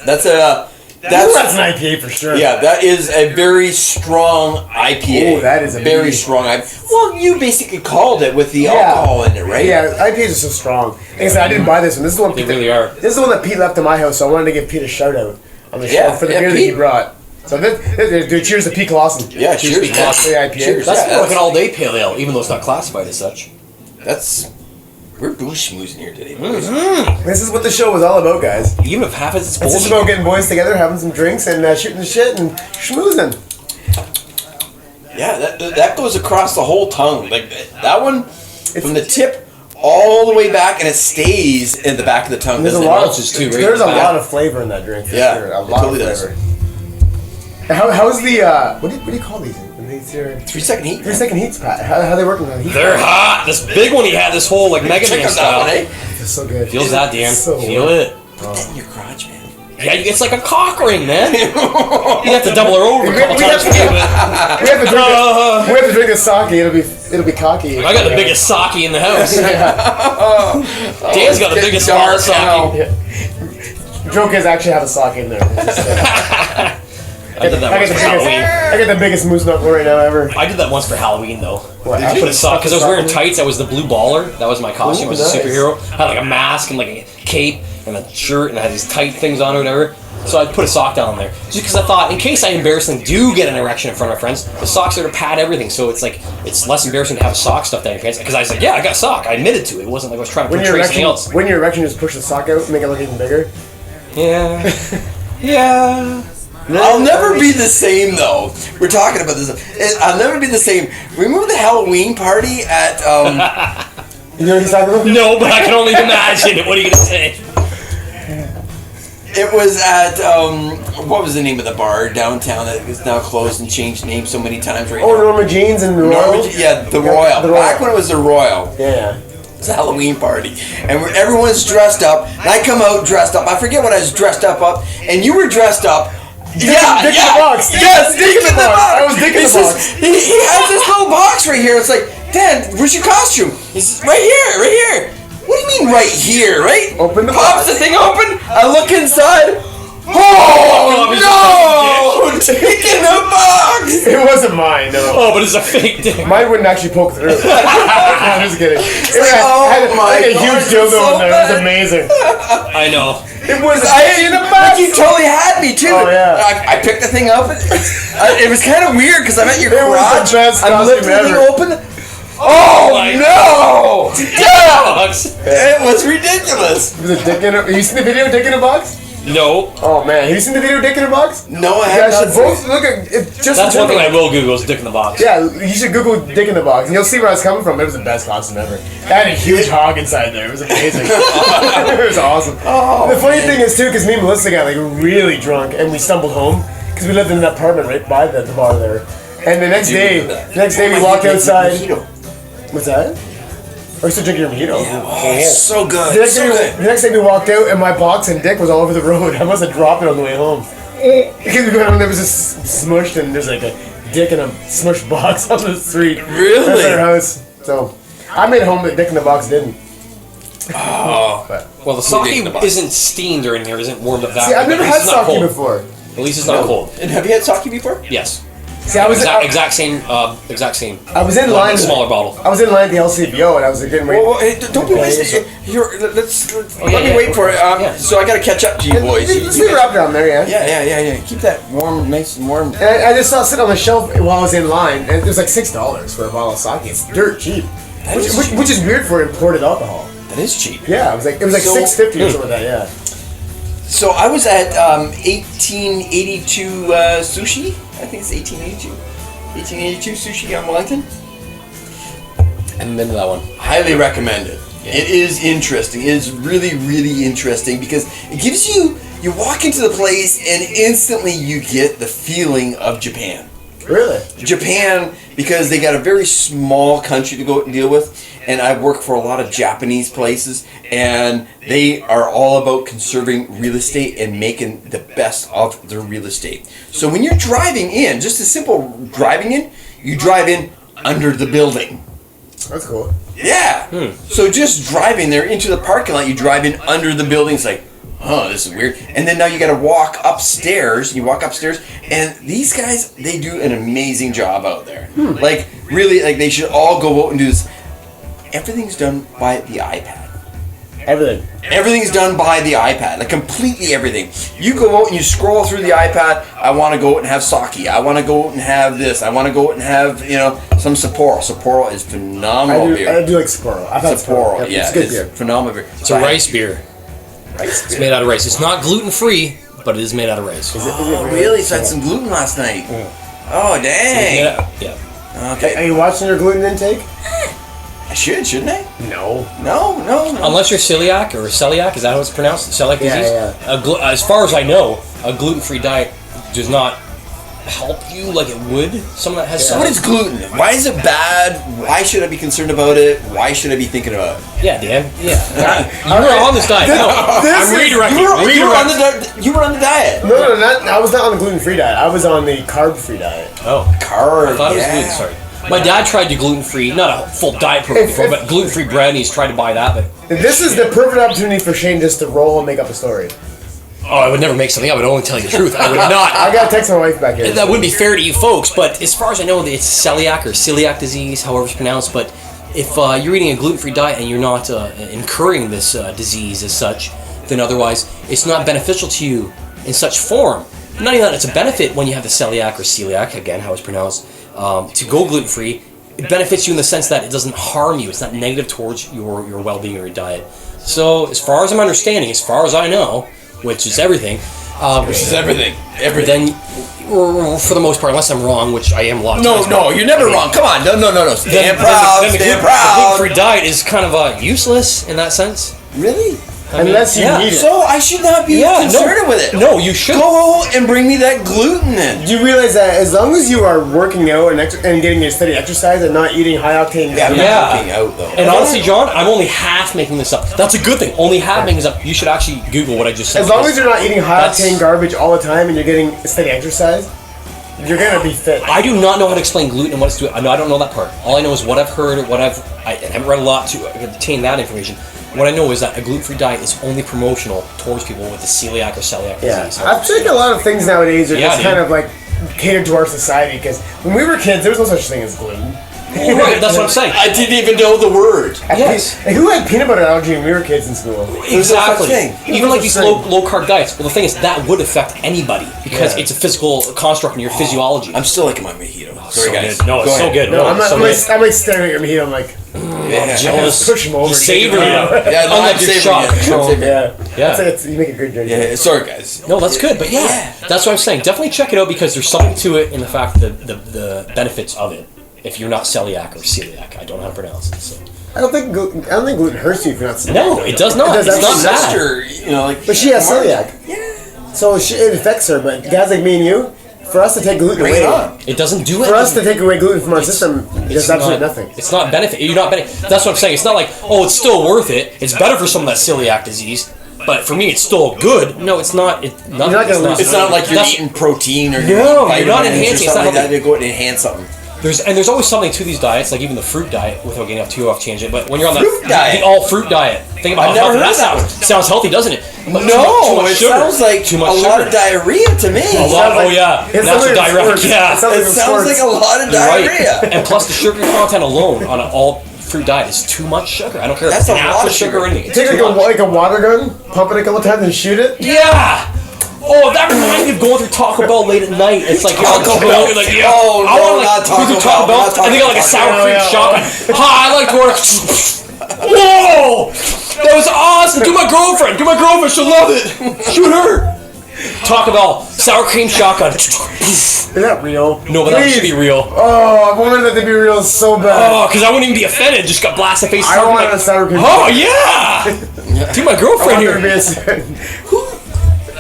That's That's an IPA for sure. yeah. That is a very strong IPA. Oh, that is a very meaty- strong IPA. Well, you basically called it with the Yeah. alcohol in it, right? Yeah, IPAs are so strong. Like I said, I didn't buy this one. This is the one. They really are. This is the one that Pete left to my house, so I wanted to give Pete a shout out on the show Yeah, for the yeah, beer that Pete. he brought. So dude, cheers to Pete Clausen. Yeah. Cheers, Pete man. Clausen. The IPA. Cheers. That's Yeah, more like an all-day pale ale, even though it's not classified as such. We're doing schmoozing here today, boys. This is what the show was all about, guys. Even if half of it's It's just bullshit. about getting boys together, having some drinks, and shooting the shit and schmoozing. Yeah, that goes across the whole tongue. Like that one, from the tip all the way back, and it stays in the back of the tongue. There's a doesn't lot it? of too, right? There's a Back. lot of flavor in that drink. For Yeah, sure. A it lot totally of does. flavor. How's the what do you call these? These are 3-second heat. 3-second heats, Pat. How they working on the heat? They're hot! This big one he had, this whole like Mega Check Man out that style. one, eh? It's so good. Feels that, Dan. So Feel good. it. Put that in your crotch, man. Yeah, it's like a cock ring, man. You have to double her over a couple We times. have to drink a sake. It'll be cocky. I got the biggest sake in the house. Dan's got the Getting biggest dark sake. now. Joke is actually have a sake in there. I did that once for Halloween. I got the biggest moose knuckle right now ever. I did that once for Halloween though. What, I put a sock because I was wearing sake? tights. I was the blue baller. That was my costume. Ooh, I was a nice. superhero. I had like a mask and like a cape and a shirt and I had these tight things on or whatever. So I put a sock down there just because I thought in case I embarrassingly do get an erection in front of my friends, the socks are to pad everything. So it's like it's less embarrassing to have a sock stuffed down your pants. Because I was like, yeah, I got a sock. I admitted to it. It wasn't like I was trying to portray something else. When your erection, just push the sock out, make it look even bigger. Yeah. Yeah. I'll never be the same though. We're talking about this. I'll never be the same. Remember the Halloween party at You know what he's talking about? No, but I can only imagine it. What are you gonna say? it was at what was the name of the bar downtown that is now closed and changed names so many times right Oh, now? Norma Jeans and the Royal. Yeah, the Royal. The Royal. Back when it was the Royal. Yeah. It's a Halloween party, and everyone's dressed up. And I come out dressed up. I forget what I was dressed up, and you were dressed up. Dick in the box. Yes, Dick in the box. I was Dick in the He says- box. He has this little box right here. It's like, Dan, where's your costume? He says, right here, right here. What do you mean right here, right? Open the Pops box. the thing open. I look inside. Oh, God, no! Dick in the box. It wasn't mine, no. Oh, but it's a fake dick. Mine wouldn't actually poke through. I'm just kidding. It like, oh had my like a God, huge it's dildo so in there. It was bad. amazing. I know. It was in a Like box. you totally had me too. Oh, yeah. I picked the thing up. It was kind of weird because I'm at your It was the garage. best I'm costume lifting the thing ever. open. Oh my no! Yeah! Dogs. It was ridiculous. Was it Dick in a... Have you seen the video Dick in a Box? No. Oh, man. Have you seen the video Dick in a Box? No, I You guys have should not. both look at it. Just That's one thing I will Google is dick in the box. Yeah, you should Google Dick in the Box, and you'll see where I was coming from. It was the best costume ever. It had a huge hog inside there. It was amazing. It was awesome. Oh, The funny thing is, too, because me and Melissa got like really drunk, and we stumbled home, because we lived in an apartment right by the bar there. And the next day we walked outside. What's that? Or still drinking your mojito. Oh, so good. The next, So day, good. the next day we walked out, and my box and dick was all over the road. I must have dropped it on the way home. Because we went on, there was this smushed, and there's like a dick in a smushed box on the street. Really? That's our house. So I made home, but dick in the box didn't. Oh. But, Well, the sake isn't steamed or anything, or isn't warmed up that see, way, I've never but at had least it's not sake cold. before. At least it's not cold. And have you had sake before? Yes. See, I was Exact same. I was in Like line. a smaller bottle. I was in line at the LCBO, and I was getting ready. Well, hey, don't be wasting. Let me wait for it. So I got to catch up to you boys. Let's leave her up down there, yeah. Yeah. Keep that warm, nice and warm. And I just saw it sitting on the shelf while I was in line, and it was like $6 for a bottle of sake. It's dirt cheap, which is weird for imported alcohol. That is cheap. Yeah, it was like So- $6.50 or something like that. Yeah. So I was at 1882 sushi. I think it's 1882. 1882 sushi on Wellington. I haven't been to that one. Highly recommend it. It is interesting. It is really, really interesting because it gives you walk into the place and instantly you get the feeling of Japan. Really? Japan, because they got a very small country to go and deal with, and I work for a lot of Japanese places, and they are all about conserving real estate and making the best of their real estate. So when you're driving in, just a simple driving in, you drive in under the building. That's cool. Yeah. So just driving there into the parking lot, you drive in under the building. It's like, oh, this is weird. And then now you got to walk upstairs. You walk upstairs, and these guys, they do an amazing job out there. Like, really, like they should all go out and do this. Everything's done by the iPad. Everything. Everything's done by the iPad, like completely everything. You go out and you scroll through the iPad. I want to go out and have sake. I want to go out and have this. I want to go out and have, some Sapporo. Sapporo is phenomenal beer. I do like Sapporo. I've had Sapporo, yeah, it's good beer. phenomenal beer. It's a rice beer. It's made out of rice. It's not gluten free, but it is made out of rice. Oh, really? So I had some gluten last night. Oh, dang. Yeah. Okay. Are you watching your gluten intake? I shouldn't I? No. No. Unless you're celiac or celiac, is that how it's pronounced? Celiac disease? Yeah. As far as I know, a gluten-free diet does not help you like it would someone that has So what is gluten? Why is it bad? Why should I be concerned about it? Why should I be thinking about it? Yeah, Dan. Yeah. You were on this diet. No, I'm redirecting. You were on the diet. No, I was not on the gluten-free diet. I was on the carb-free diet. Oh. Carb. I thought it was gluten, sorry. My dad tried to gluten-free, not a full diet program before, but gluten-free bread, and he's tried to buy that, but... This is the perfect opportunity for Shane just to roll and make up a story. Oh, I would never make something up. I would only tell you the truth. I would not. I gotta text my wife back here. That wouldn't be fair to you folks, but as far as I know, it's celiac or celiac disease, however it's pronounced, but if you're eating a gluten-free diet and you're not incurring this disease as such, then otherwise it's not beneficial to you in such form. Not only that, it's a benefit when you have the celiac or celiac, again, how it's pronounced, to go gluten-free. It benefits you in the sense that it doesn't harm you. It's not negative towards your well-being or your diet. So, as far as I'm understanding, as far as I know, which is everything, This is everything. then, for the most part, unless I'm wrong, which I am a lot of times. No, you're never wrong. Come on. No. Stand Then proud. the Stand proud. gluten-free diet is kind of useless in that sense. Really? Unless you need it. So I should not be concerned with it. No, you should. Go and bring me that gluten then. Do you realize that as long as you are working out and getting your steady exercise and not eating high octane, I'm not working out though. And honestly, John, I'm only half making this up. That's a good thing. Only half making this up. You should actually Google what I just said. as long as you're not eating high octane garbage all the time and you're getting steady exercise, you're gonna be fit. I do not know how to explain gluten and what it's doing. I don't know that part. All I know is what I've heard, I haven't read a lot to obtain that information. What I know is that a gluten-free diet is only promotional towards people with the celiac or celiac disease. I think a lot of things nowadays are just dude. kind of like catered to our society because when we were kids, there was no such thing as gluten. Well, right, that's what I'm saying. I didn't even know the word. Yes. Like, who had peanut butter allergy when we were kids in school? Exactly. thing. Even like these low carb diets. Well, the thing is that would affect anybody because it's a physical construct in your physiology. I'm still liking my mojito. Sorry, so guys. good. No, it's Go so ahead. good. No, No, I'm like staring at your meat. I'm like, Yeah. jealous. push him over. You savor it. Yeah, no, Unlike I'm your saving shot. it. I'm saving it. Yeah. That's like you make a good drink. Yeah, sorry guys. No, that's good. But yeah, that's what I'm saying. Definitely check it out because there's something to it in the fact that the benefits of it. If you're not celiac or celiac, I don't know how to pronounce it. So. I don't think gluten hurts you if you're not celiac. No, it does not. It does It's actually. not bad. Sister, But she has celiac. Yeah. So it affects her. But guys like me and you, for us to take gluten Bring away, it on. It doesn't do it. for us to take away gluten from our system, there's absolutely nothing. It's not benefit. You're not benefit. That's what I'm saying. It's not like, oh, it's still worth it. It's better for someone that's celiac disease. But for me, it's still good. No, it's not. It's not It's not like you're eating protein or you're not vitamins enhancing. or It's not something like that healthy. to go and enhance something. There's always something to these diets, like even the fruit diet, without getting too off tangent. But when you're on Fruit the diet? all fruit diet, think about I've how never healthy heard that that sounds. Sounds healthy, doesn't it? But too No, much it sugar. sounds like too a much lot sugar. of diarrhea to me. A lot. Oh yeah, It's natural something diarrhea. sports. Yeah, It's something It sounds like a lot of You're diarrhea. right. And plus, the sugar content alone on an all fruit diet is too much sugar. I don't care if That's it's a half lot the of sugar sugar. in it. It's Take too much. like a water gun, pump it a couple times and shoot it. Yeah. Oh, that reminds me of going through Taco Bell late at night. It's like Taco Bell. You're like, Oh, I no, want to not like Taco go through Bell. Taco Bell. Not Taco I think I like a Bell. sour cream Yeah. shotgun. Hi, I like to work. Whoa, that was awesome. Do my girlfriend. She'll love it. Shoot her. Taco Bell, sour cream shotgun. Is that real? No, but that should be real. Oh, I wanted that to be real so bad. Oh, because I wouldn't even be offended. Just got blasted face. I don't want a sour cream. Oh yeah. Do my I girlfriend want there to be here.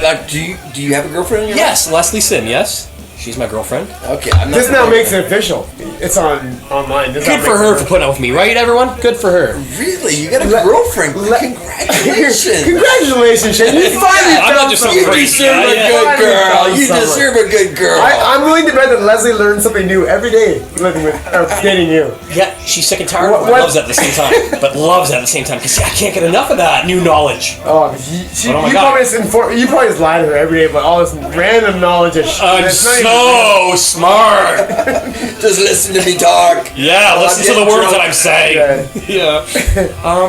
a Do you have a girlfriend in your Yes, Leslie Sim. Yes, she's my girlfriend. life? Okay, I'm not. This now makes it official. It's online. This Good now for makes her it for putting up with me, right, everyone? Good for her. Really, you got a Let- girlfriend? let- Congratulations! Congratulations, Shane. You finally I'm not found just some You something. crazy deserve guy, a yeah. good Finally girl. found You someone. deserve a good girl. I'm willing to bet that Leslie learns something new every day living with dating you. Yeah, she's sick and tired of it, What- but loves it at the same time. But loves it at the same time because I can't get enough of that new knowledge. Oh, But oh my God. you probably just lie to her every day, but all this random knowledge is I'm it's not even- so smart. Just listen to me talk. Yeah, Well, listen to I'm the words getting that I'm saying. Yeah.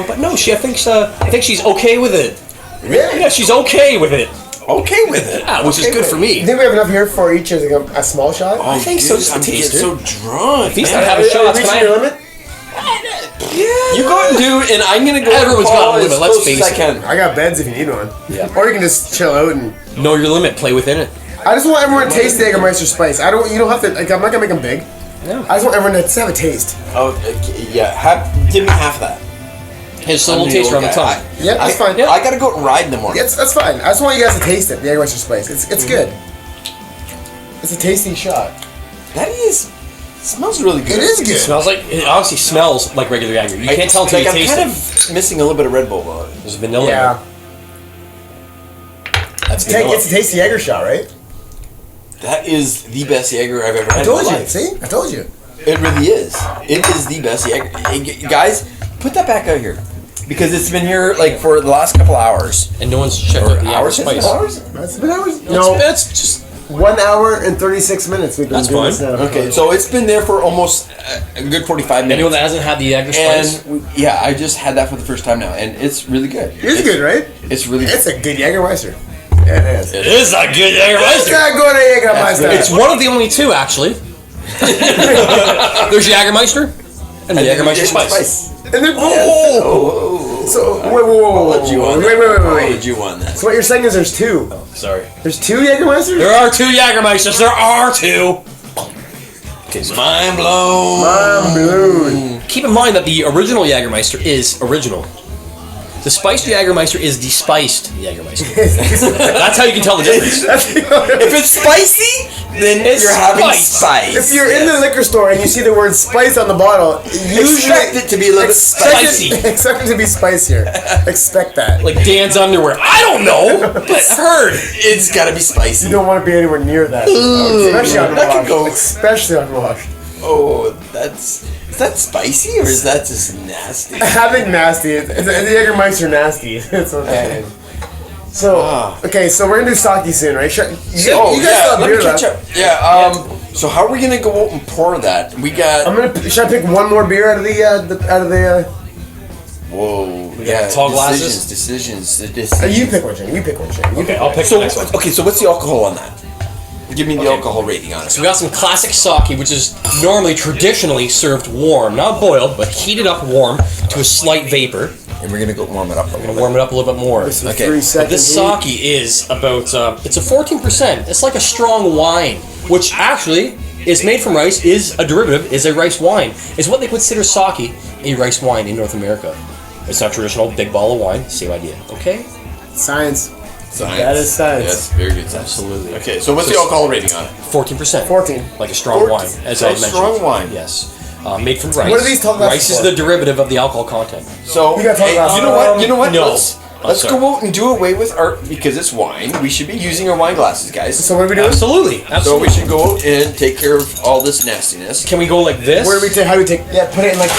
But no, I think she's okay with it. Really? Yeah, she's okay with it. Okay with it. Yeah, which is Okay good with for it. me. You think we have enough here for each as a small shot? Oh, I think so, just a I'm getting taster. so drunk. If he's man. not having shots, reaching can your I? limit? You go and do, and I'm gonna go. Everyone's got a as limit, let's close as face I it. can. I got beds if you need one. Yeah. Or you can just chill out and. Know your limit. Play within it. I just want everyone to taste the Jägermeister spice. You don't have to. Like, I'm not gonna make them big. Yeah. I just want everyone to just have a taste. Oh, okay, yeah. Give me half of that. Here's a little taste around the tongue. Yeah, that's fine. I gotta go out and ride in the morning. That's fine. I just want you guys to taste it, the Jägermeister spice. It's good. It's a tasty shot. That is. Smells really good. It is It good. smells like. It honestly smells like regular Jäger. You can't tell until Like, you I'm taste kind it. of missing a little bit of Red Bull on it. There's vanilla. Yeah. In it. That's vanilla. It's a tasty Jäger shot, right? That is the best Jaeger I've ever had. I in told my you. life. See? I told you. It really is. It is the best Jaeger. Hey, guys, put that back out here. Because it's been here like for the last couple hours. And no one's checked out the Jäger Hours? spice. Hours? That's been hours. It's just 1 hour and 36 minutes we've been That's doing fine. this now. Okay, so it's been there for almost a good 45 minutes. anyone that hasn't had the Jäger spice. And yeah, I just had that for the first time now, and it's really good. It's good, right? It's really It's good. a good Jägermeister. Yeah, it is. It is a good It's Jägermeister. a good Jägermeister. It's one of the only two actually. There's Jägermeister and the Jägermeister spice. And then, Oh, so, wait. I'll let you on. Wait. I'll let you on that. So what you're saying is there's two. Sorry. There's two Jägermeisters? There are two Jägermeisters. There are two. Okay, so mind blown. I'm blue. Keep in mind that the original Jägermeister is original. The spiced Jägermeister is the spiced Jägermeister. That's how you can tell the difference. If it's spicy, then It's you're having spice. spice. If you're in the liquor store and you see the word spice on the bottle, expect it to be a little bit spicy. Expect it to be spicier. Expect that. Like Dan's underwear. I don't know, but heard. It's gotta be spicy. You don't want to be anywhere near that. Especially that could go. unwashed. Especially unwashed. Oh, is that spicy or is that just nasty? I think nasty. The Jägermeister nasty. That's what that is. So, okay, so we're gonna do sake soon, right? You guys still have let beer me catch left. up. Yeah. So how are we gonna go out and pour that? We got. Should I pick one more beer out of the? Whoa. got tall glasses? Decisions. You pick one, Shane. You pick one, Shane. Okay, I'll pick So the next one. okay, so what's the alcohol on that? Give me the alcohol rating on it. So we got some classic sake, which is normally traditionally served warm, not boiled, but heated up warm to a slight vapor. And we're gonna go warm it up a little bit. Warm it up a little bit more. This is Okay, 3 But seconds. this sake is about, it's a 14%. It's like a strong wine, which actually is made from rice, is a derivative, is a rice wine. It's what they consider sake, a rice wine in North America. It's not traditional, big bottle of wine, same idea, okay? Science. Science. That is science. Yes, very good. Science. Absolutely. Okay, so what's the alcohol rating on it? 14%. 14. Like a strong 14. wine, as So I mentioned. strong wine. Yes. Made from rice. What are these tall glasses Rice is for? the derivative of the alcohol content. So You got tall glasses. you know what? You know what? No. Let's go out and do away with our, because it's wine. We should be using our wine glasses, guys. So what are we doing? Absolutely. So we should go out and take care of all this nastiness. Can we go like this? Where do we take? How do we take? Yeah, put it in like.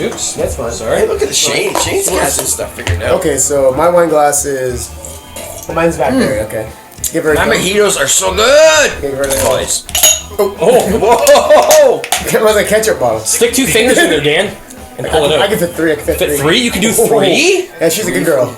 Oops. That's fine. Sorry. Hey, look at the Shane. Shane's got this stuff figured out. Okay, so my wine glass is. Mine's back there. Okay. Give her. My mojitos are so good. Give her the. Boys. Oh. Whoa! It was a ketchup bottle. Stick 2 fingers in there, Dan, and pull it out. I can fit 3. I can fit 3. Fit 3? You can do 3? Yeah, she's a good girl.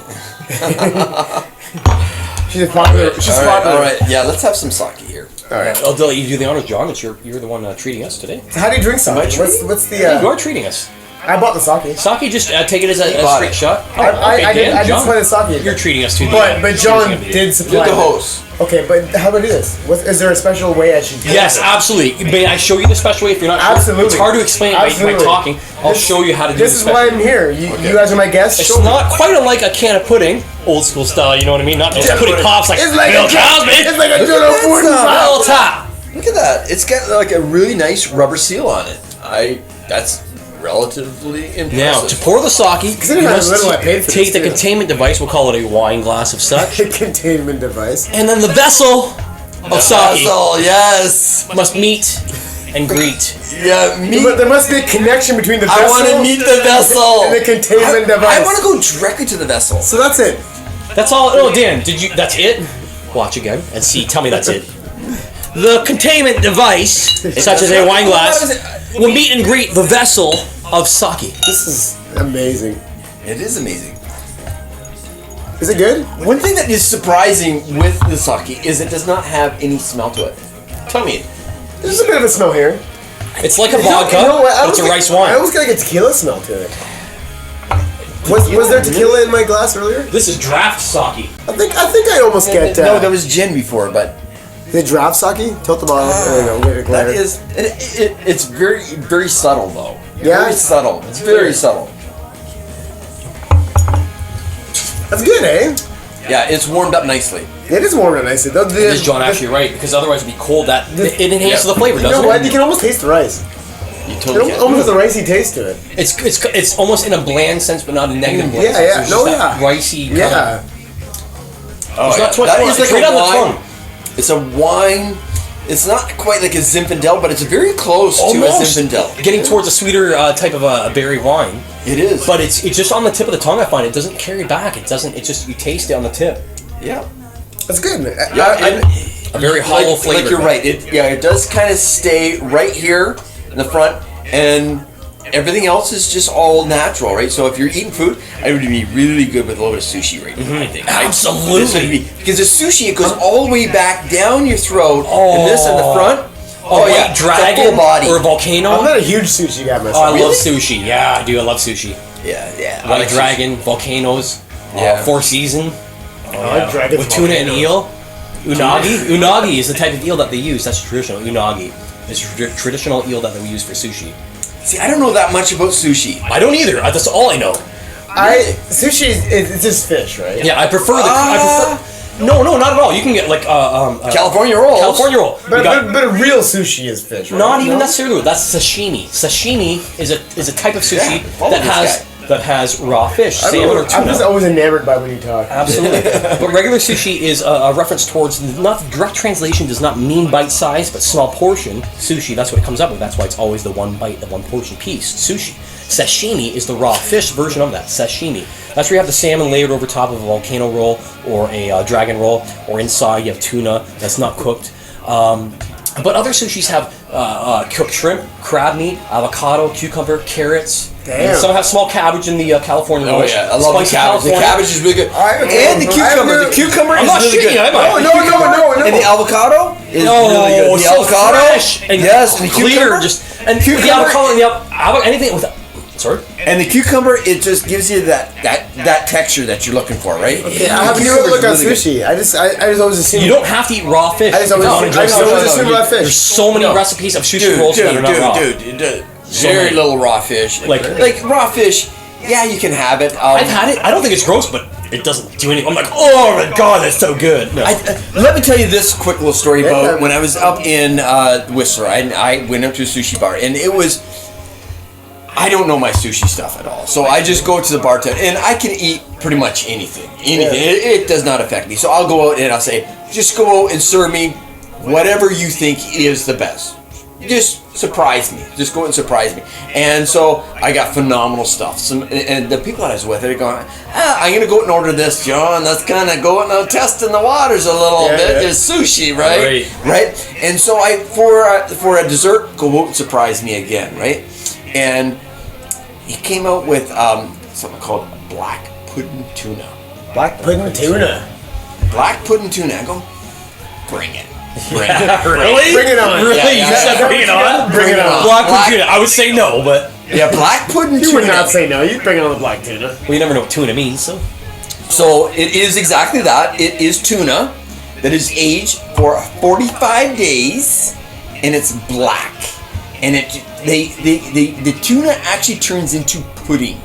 She's popular. She's popular. All right. Yeah, let's have some sake here. All right. I'll let you do the honors, John. It's you're the one treating us today. So how do you drink sake? What's the? You are treating us. I bought the sake. Sake, just take it as a bought straight it. shot. I did John, supply the sake. You're treating us too. But John did supply. You're the it. host. Okay, but how do I do this? Is there a special way I should do Yes, it? absolutely. May I show you the special way if you're not sure? Absolutely. It's hard to explain by talking. I'll show you how to do This the is special why way. I'm here. You guys are my guests. It's Show me. not quite like a can of pudding, old school style, you know what I mean? Not just pudding pops like It's like Bill a Cosby. It's like a Jono Little top. Look at that. It's got like a really nice rubber seal on it. That's relatively impressive. Now, to pour the sake, you Considering how must little I paid for take this, the too. containment device, we'll call it a wine glass of such, containment device. and then the vessel of sake Vessel, yes. must meet and greet. Yeah, meet. But there must be a connection between the vessel I want to meet the vessel. and the containment device. I want to go directly to the vessel. So that's it. That's all. Oh, Dan, that's it? Watch again and see. Tell me that's it. The containment device, such as a wine glass, will meet and greet the vessel of sake. This is amazing. It is amazing. Is it good? One thing that is surprising with the sake is it does not have any smell to it. Tell me. There's a bit of a smell here. It's like a vodka, You know what? but it's a rice I wine. almost got like a tequila smell to it. Was there tequila in my glass earlier? This is draft sake. I think I almost get. No, there was gin before, but the draft sake. Tilt the bottle. There you go. Get it that clear. is. It's very very subtle though. Yeah? Very subtle. It's very subtle. That's good, eh? Yeah, it's warmed up nicely. It is warm and nice. Is John actually right? Because otherwise it'd be cold. It enhances the flavor, You doesn't know what? it? You can almost taste the rice. You It totally can. almost has a ricey taste to it. It's almost in a bland sense, but not a negative bland Yeah, sense. yeah. There's No, just that yeah. ricey kind Yeah. Oh, It's not too much that wine. is like It's right a on the wine. tongue. It's a wine. It's not quite like a Zinfandel, but it's very close to a Zinfandel. Getting towards a sweeter type of a berry wine. It is. But it's just on the tip of the tongue, I find. It doesn't carry back. It doesn't, it just, you taste it on the tip. Yeah. That's good. A very hollow flavor. Like you're right. It does kind of stay right here in the front, and everything else is just all natural, right? So if you're eating food, it would be really good with a little bit of sushi right now, I think. Absolutely. This would be, because the sushi, it goes all the way back down your throat, and this in the front. Oh, yeah. It's a Dragon full body. or a volcano. I'm not a huge sushi guy myself. Oh, I love sushi. Yeah, I do. I love sushi. Yeah. White dragon, volcanoes, Yeah. Four Season, I like dragons with tuna and volcanoes. eel. Unagi. Unagi is the type of eel that they use. That's traditional. Unagi is traditional eel that they use for sushi. See, I don't know that much about sushi. I don't either. That's all I know. Sushi it's just fish, right? Yeah, I prefer No, not at all. You can get like California rolls. California roll. But a real sushi is fish, right? Not even No? necessarily. That's sashimi. Sashimi is a type of sushi Yeah, follow that has raw fish, salmon or I'm just tuna. always enamored by when you talk. Absolutely. But regular sushi is a reference towards, not direct translation does not mean bite size, but small portion. Sushi, that's what it comes up with. That's why it's always the one bite, the one portion piece. Sushi. Sashimi is the raw fish version of that. Sashimi. That's where you have the salmon layered over top of a volcano roll or a dragon roll, or inside you have tuna that's not cooked. But other sushis have cooked shrimp, crab meat, avocado, cucumber, carrots. Damn. And some have small cabbage in the California Oh roll. yeah, I love the Spicy cabbage. The California. cabbage is really good. And the I cucumber. have The cucumber I'm is not really shitting good. you, am I? No. And the avocado is No, really good. The so avocado, fresh and yes, and the clear, cucumber, and the Cucumber. avocado and the anything with. Sorry. and the cucumber, it just gives you that texture that you're looking for, right? Yeah, I haven't even looked at sushi. I just always assume You don't have to eat raw fish. I just always assume raw fish. There's so many recipes of sushi rolls that are not raw. Dude. Very many. little raw fish. Like raw fish. Yeah, you can have it. I've had it. I don't think it's gross, but it doesn't do anything. I'm like, oh my god, that's so good. No. Let me tell you this quick little story Yeah. about when I was up in Whistler. I went up to a sushi bar, and it was. I don't know my sushi stuff at all. So I just go to the bartender, and I can eat pretty much anything. It does not affect me. So I'll go out and I'll say, just go out and serve me whatever you think is the best. Just surprise me. Just go out and surprise me. And so I got phenomenal stuff. And the people that I was with, they're going, I'm going to go out and order this, John. That's kind of going out testing the waters a little bit. It's sushi, right? And so I, for a dessert, go out and surprise me again, right? And he came out with something called black pudding tuna. Black pudding tuna. Black pudding tuna. I go, bring it. Really? Bring it on. Really? You said bring it on? Bring it on. Black tuna. I would say no, but... Yeah, black pudding tuna. You would not say no. You'd bring on the black tuna. Well, you never know what tuna means, so... So, it is exactly that. It is tuna that is aged for 45 days, and it's black. And the tuna actually turns into pudding.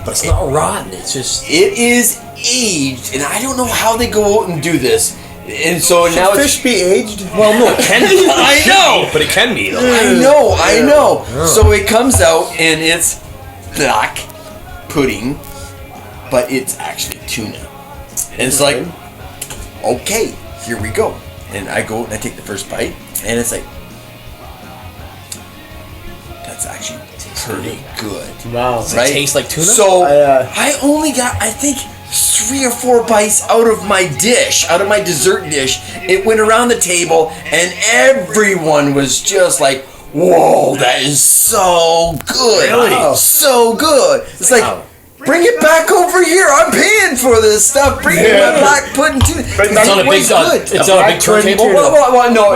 But it's not rotten, it's just... It is aged, and I don't know how they go out and do this. And so Should now fish be aged? Well, no, it can be. I know! But it can be, though. I know. So it comes out, and it's black pudding, but it's actually tuna. And it's like, okay, here we go. And I go and I take the first bite, and it's like, that's actually pretty good. Wow. Does it taste like tuna? So I only got, I think, 3 or 4 bites out of my dish, out of my dessert dish. It went around the table, and everyone was just like, whoa, that is so good. Really? Wow. So good. It's like, bring it back over here. I'm paying for this stuff. Bring me my black pudding tuna. It's on a big, it's on a big turntable? Well, no.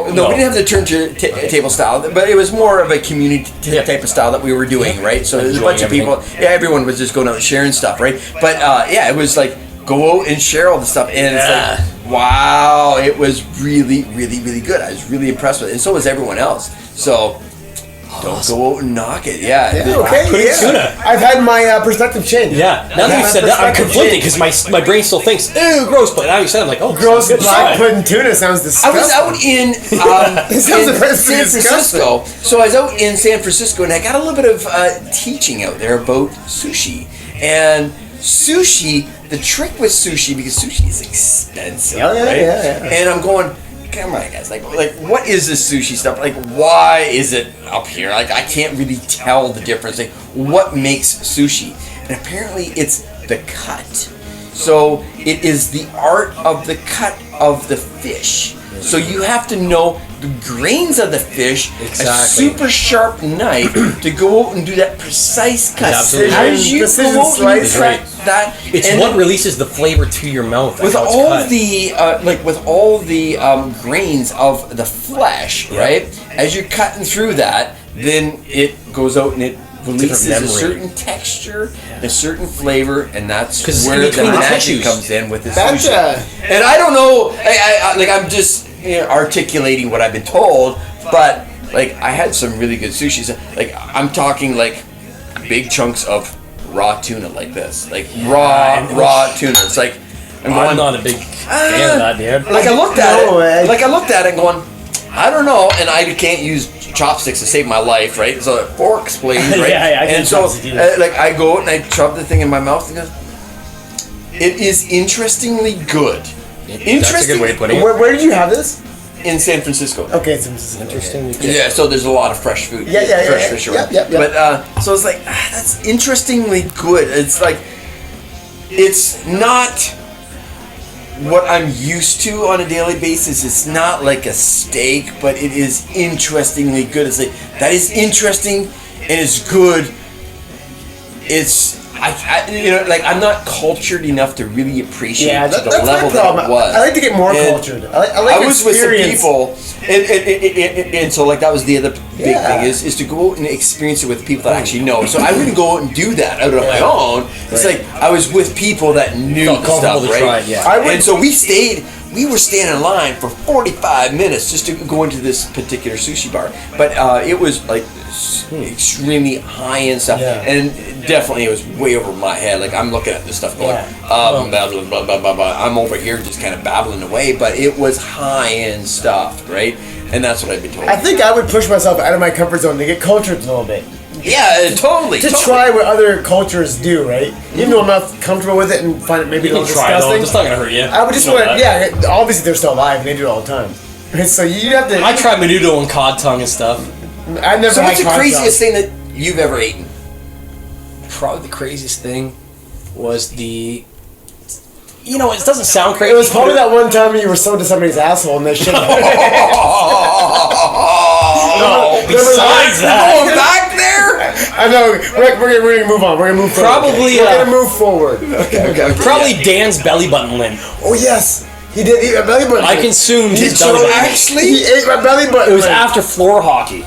We didn't have the turntable style, but it was more of a community type of style that we were doing, right? So there's a bunch of people. Yeah, everyone was just going out and sharing stuff, right? But it was like go out and share all the stuff, and it's like, wow, it was really, really, really good. I was really impressed with it, and so was everyone else. So. Don't go out and knock it. Tuna. I've had my perspective change. Yeah. Now that you said that, I'm conflicted because my brain still thinks, ew, gross. But now you said, I'm like, oh, gross. Black pudding tuna sounds disgusting. I was out in San Francisco. So I was out in San Francisco, and I got a little bit of teaching out there about sushi. And sushi, the trick with sushi, because sushi is expensive, right? And I'm going, come on, guys. Like, what is this sushi stuff? Like, why is it up here? Like, I can't really tell the difference. Like, what makes sushi? And apparently, it's the cut. So, it is the art of the cut of the fish. So, you have to know the grains of the fish, a super sharp knife to go out and do that precise cut. As you go out and you cut that, it's what releases the flavor to your mouth with all the grains of the flesh, right? As you're cutting through that, then it goes out and it releases a certain texture, a certain flavor, and that's where the magic comes in with this sushi. And I don't know, I'm just articulating what I've been told, but like I had some really good sushi. Like I'm talking like big chunks of raw tuna like this, like raw tuna. It's like I'm not a big fan of that, dude. Like I looked at it, going, I don't know, and I can't use chopsticks to save my life, right? So forks, please, right? And so I go out and I chop the thing in my mouth and go, it is interestingly good. That's a good way of putting it. Where did you have this? In San Francisco. Okay, it's interesting. Yeah, so there's a lot of fresh food. Fresh fish around. But so it's like that's interestingly good. It's like it's not what I'm used to on a daily basis. It's not like a steak, but it is interestingly good. It's like that is interesting and it's good. It's I'm not cultured enough to really appreciate the level that it was. I like to get more cultured. I was with some people, and so like that was the other big thing is to go out and experience it with people that actually know. So I wouldn't go out and do that out of my own. It's like I was with people that knew the stuff, right? And so we stayed we were standing in line for 45 minutes just to go into this particular sushi bar. But it was like extremely high-end stuff. Yeah. And definitely it was way over my head. Like I'm looking at this stuff going, blah, blah, blah, blah, blah, blah. I'm over here just kind of babbling away. But it was high-end stuff, right? And that's what I've been told. I think I would push myself out of my comfort zone to get cultured a little bit. Yeah, totally. To try what other cultures do, right? Even though I'm not comfortable with it and find it maybe a You little can try though. disgusting. It's not gonna hurt you. I would just You know want to, that. yeah, obviously they're still alive and they do it all the time. So you have to. I tried menudo and cod tongue and stuff. I've never So had what's the cod craziest tongue. thing that you've ever eaten? Probably the craziest thing was the. You know, it doesn't sound crazy. It was probably that one time you were so into somebody's asshole and they shit. No, besides that. Going back there? I know. We're gonna move on. We're gonna move forward. Probably, We're gonna move forward. Okay. Probably Dan's belly button lint. Oh yes, he did eat my belly button. I consumed He his belly button. actually ate my belly button. It was after floor hockey.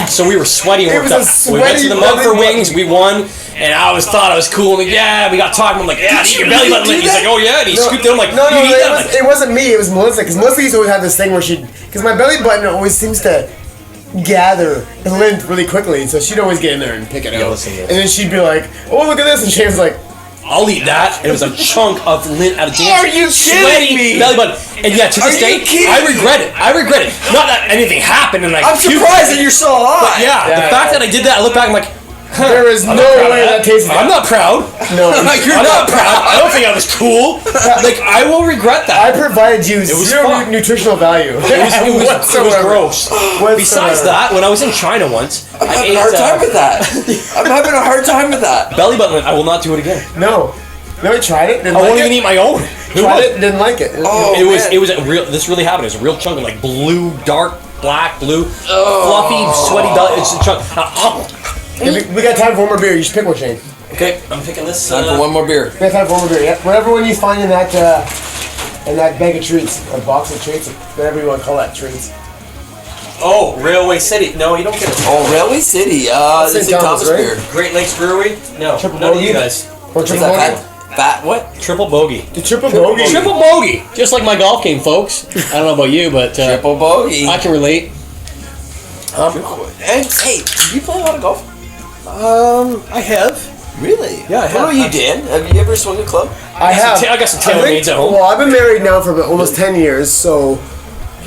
So we were sweaty and It worked was up. a We went to the sweaty Mug for belly Wings, we won, and I thought I was cool. I'm like, yeah, we got talking. I'm like, yeah, eat your belly button. do He's that? like, oh yeah, and he scooped it. I'm like, no, you eat that? I'm like, it wasn't me. It was Melissa. Because Melissa used to always have this thing where because my belly button always seems to gather lint really quickly, so she'd always get in there and pick it out. listen to this. And then she'd be like, "Oh, look at this," and Shane's like, I'll eat that. And it was a chunk of lint out of Dan's Are you kidding sweaty me? belly button. And yeah, to this Are you day, kidding I me? regret it. I regret it. Not that anything happened and I I'm puked. surprised that you're still alive. Yeah, the fact that I did that, I look back, I'm like, "There is no way that tasted." I'm not proud. No, You're not proud. I don't think I was cool. Like, I will regret that. I provided you was zero fun. nutritional value. It was gross. Besides that, when I was in China once, I'm I having ate a hard time with that. I'm having a hard time with that. belly button. I will not do it again. No, I tried it. Didn't I like won't it. even eat my own. Tried it. Didn't like it. Oh, It was man. it was a real. This really happened. It was a real chunk of like blue, dark, black, blue, fluffy, sweaty belly. It's a chunk. Okay, we got time for one more beer. You should pick one, Shane. Okay, I'm picking this. Time for one more beer. We got time for one more beer. Yeah. Whatever one you find in that bag of treats, or box of treats, whatever you want to call that, treats. Oh, Railway City. No, you don't get it. Oh, Railway City. St. St. Thomas Thomas, right? beer. Great Lakes Brewery. No, Triple none of bogey? you guys. Or Is triple that bogey? fat? What? Triple bogey. The triple bogey. Triple bogey. Just like my golf game, folks. I don't know about you, but Triple bogey. I can relate. And hey, do you play a lot of golf? I have. Really? Yeah, I have. What about you, Dan? Have you ever swung a club? I have. I got some I tailor-mades think- at home. Well, I've been married now for almost 10 years, so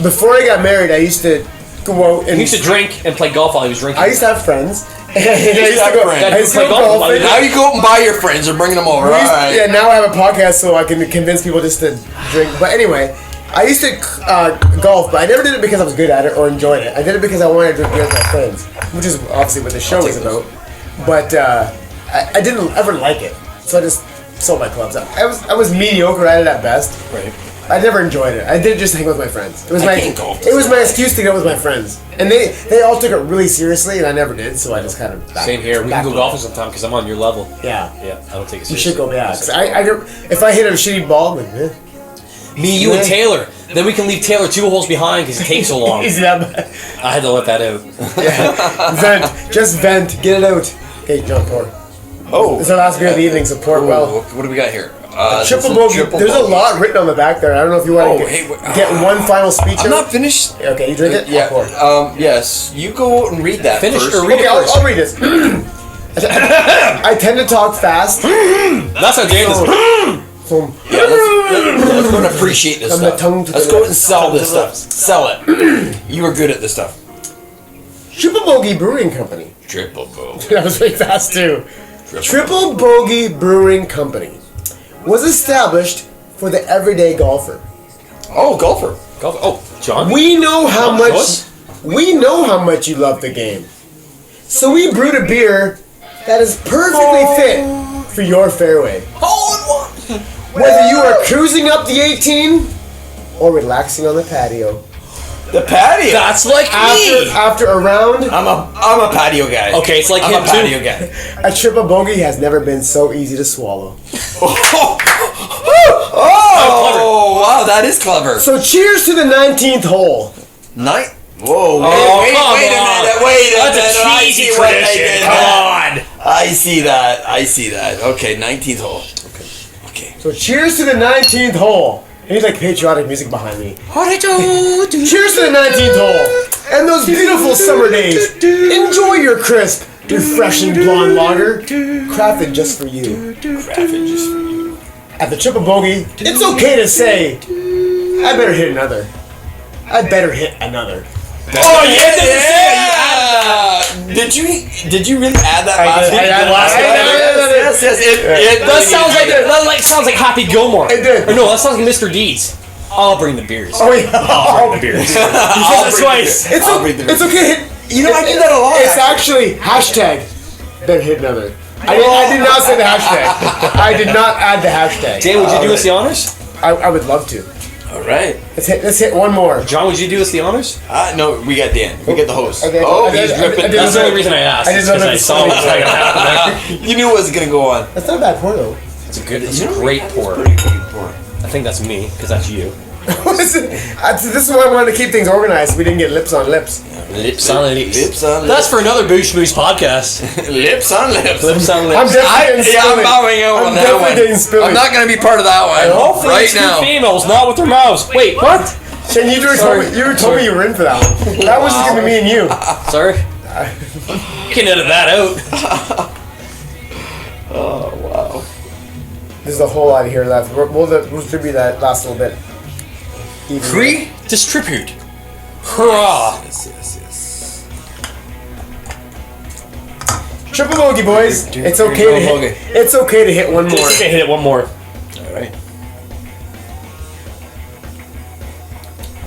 before I got married, I used to go out and He used to drink and play golf while he was drinking. I used to have friends. I used have to go, friends. I used to Play go golf golfing. Now you go out and buy your friends or bring them over. We used- Alright. Yeah, now I have a podcast so I can convince people just to drink. But anyway, I used to golf, but I never did it because I was good at it or enjoyed it. I did it because I wanted to drink beer with my friends, which is obviously what the show is about. But I didn't ever like it, so I just sold my clubs out. I was mediocre at it at best. Right. I never enjoyed it. I did just hang with my friends. It was my can't golf. it was my excuse to go with my friends, and they all took it really seriously, and I never did. So I just kind of Same here. We can go golfing sometime because I'm on your level. Yeah, Yeah, I don't take it you seriously. should go back. 'Cause if I hit a shitty ball, I'm like, eh. Me, you, and Taylor. Then we can leave Taylor 2 holes behind because it takes so long. Is that bad? I had to let that out. Yeah. Vent. Just vent. Get it out. Okay, John, pour. Oh. It's our last beer of the evening, so pour it well. What do we got here? Triple this is bogey. triple There's a bogey. lot written on the back there. I don't know if you want to get one final speech I'm out. not finished. Okay, you drink it? Yeah. I'll pour. Yes. You go and read that Finish first. or read Okay, it first. I'll read this. I tend to talk fast. That's how Dan is. So, Yeah, let's go and appreciate this From the stuff. tongue to Let's the go lips. and sell this Tongue to stuff. the Sell it. You are good at this stuff. Triple Bogey Brewing Company. Triple bogey. That was really fast too. Triple Bogey Brewing Company was established for the everyday golfer. Oh, golfer. Oh, John? We know how John, much us? you love the game. So we brewed a beer that is perfectly fit for your fairway. Hole in one. Whether you are cruising up the 18 or relaxing on the patio. The patio. That's like me. After a round, I'm a patio guy. Okay, it's like I'm him a too. patio guy. a triple bogey has never been so easy to swallow. Oh, wow, that is clever. So cheers to the 19th hole. Night. Whoa, Oh, wait come a on. minute, wait a That's minute. a I cheesy see what they tradition. did Come there. on. I see that. Okay, 19th hole. Okay. So cheers to the 19th hole. I need like patriotic music behind me. Cheers to the 19th hole and those beautiful summer days. Enjoy your crisp, refreshing blonde lager, crafted just for you. Crafted just for you. At the Triple Bogey, it's okay to say, I better hit another. I better hit another. Oh yeah! Did you really add that last one? Yes. That sounds like Happy Gilmore. It did. Or no, that sounds like Mr. Deeds. I'll bring the beers. Oh yeah. I'll bring the beers. It's okay to hit. You know, I do that a lot. It's actually hashtag better hit another. I did not say the hashtag. I did not add the hashtag. Dan, would you do us the honors? I would love to. All right. Let's hit one more. John, would you do us the honors? No, we got Dan. We get the host. Okay. He's ripping. That's the only reason I asked. Because I saw what was going to happen. You knew it was going to go on. That's not a bad pour though. It's a great pour. Pretty good pour. I think that's me, because that's you. This is why I wanted to keep things organized. So we didn't get lips on lips. Lips on lips. Lips on lips. That's for another Shmooze podcast. Lips on lips. Lips on I'm lips. definitely getting I'm spilling. bowing out on that one. Getting spilling. I'm not going to be part of that one Hopefully right it's two now. females, not with their mouths. Wait, what? Shane, you told me you were in for that one. That was just gonna be me and you. Sorry. You can edit that out. Oh, wow. There's a whole lot here left. We'll distribute that last little bit. Free distribute. Hurrah. Yes. Triple bogey, boys. It's okay to hit. It's okay to hit one more. Just hit it one more. All right.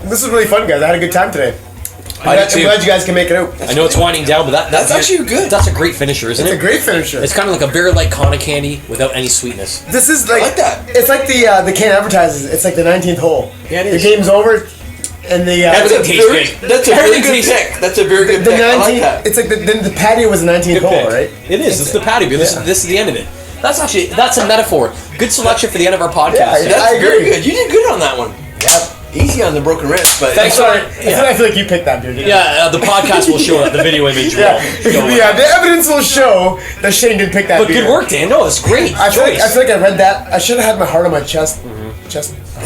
This was really fun, guys. I had a good time today. I'm glad you guys can make it out. I know it's winding down, but that's actually good. That's a great finisher, isn't It's it? a great finisher. It's kind of like a very light Kona candy without any sweetness. This is like, I like that. It's like the can advertises. It's like the 19th hole. Yeah, it is. The game's over, and the Everything tastes good. That's a very Everything good tastes- pick. That's a very good the pick. I like 19th. that. It's like the patio was the 19th Good hole, pick. right? It is. It's the patio beer. This is the end of it. That's a metaphor. Good selection for the end of our podcast. Yeah, That's I very agree. good. You did good on that one. Yeah. Easy on the broken wrist, but Thanks. Sorry. Yeah. I feel like you picked that beer. Didn't you? Yeah, the podcast will show that. The video image will. Yeah, the evidence will show that Shane did pick that But beer. good work, Dan. No, it's great. I feel like I read that. I should have had my heart on my chest. Hand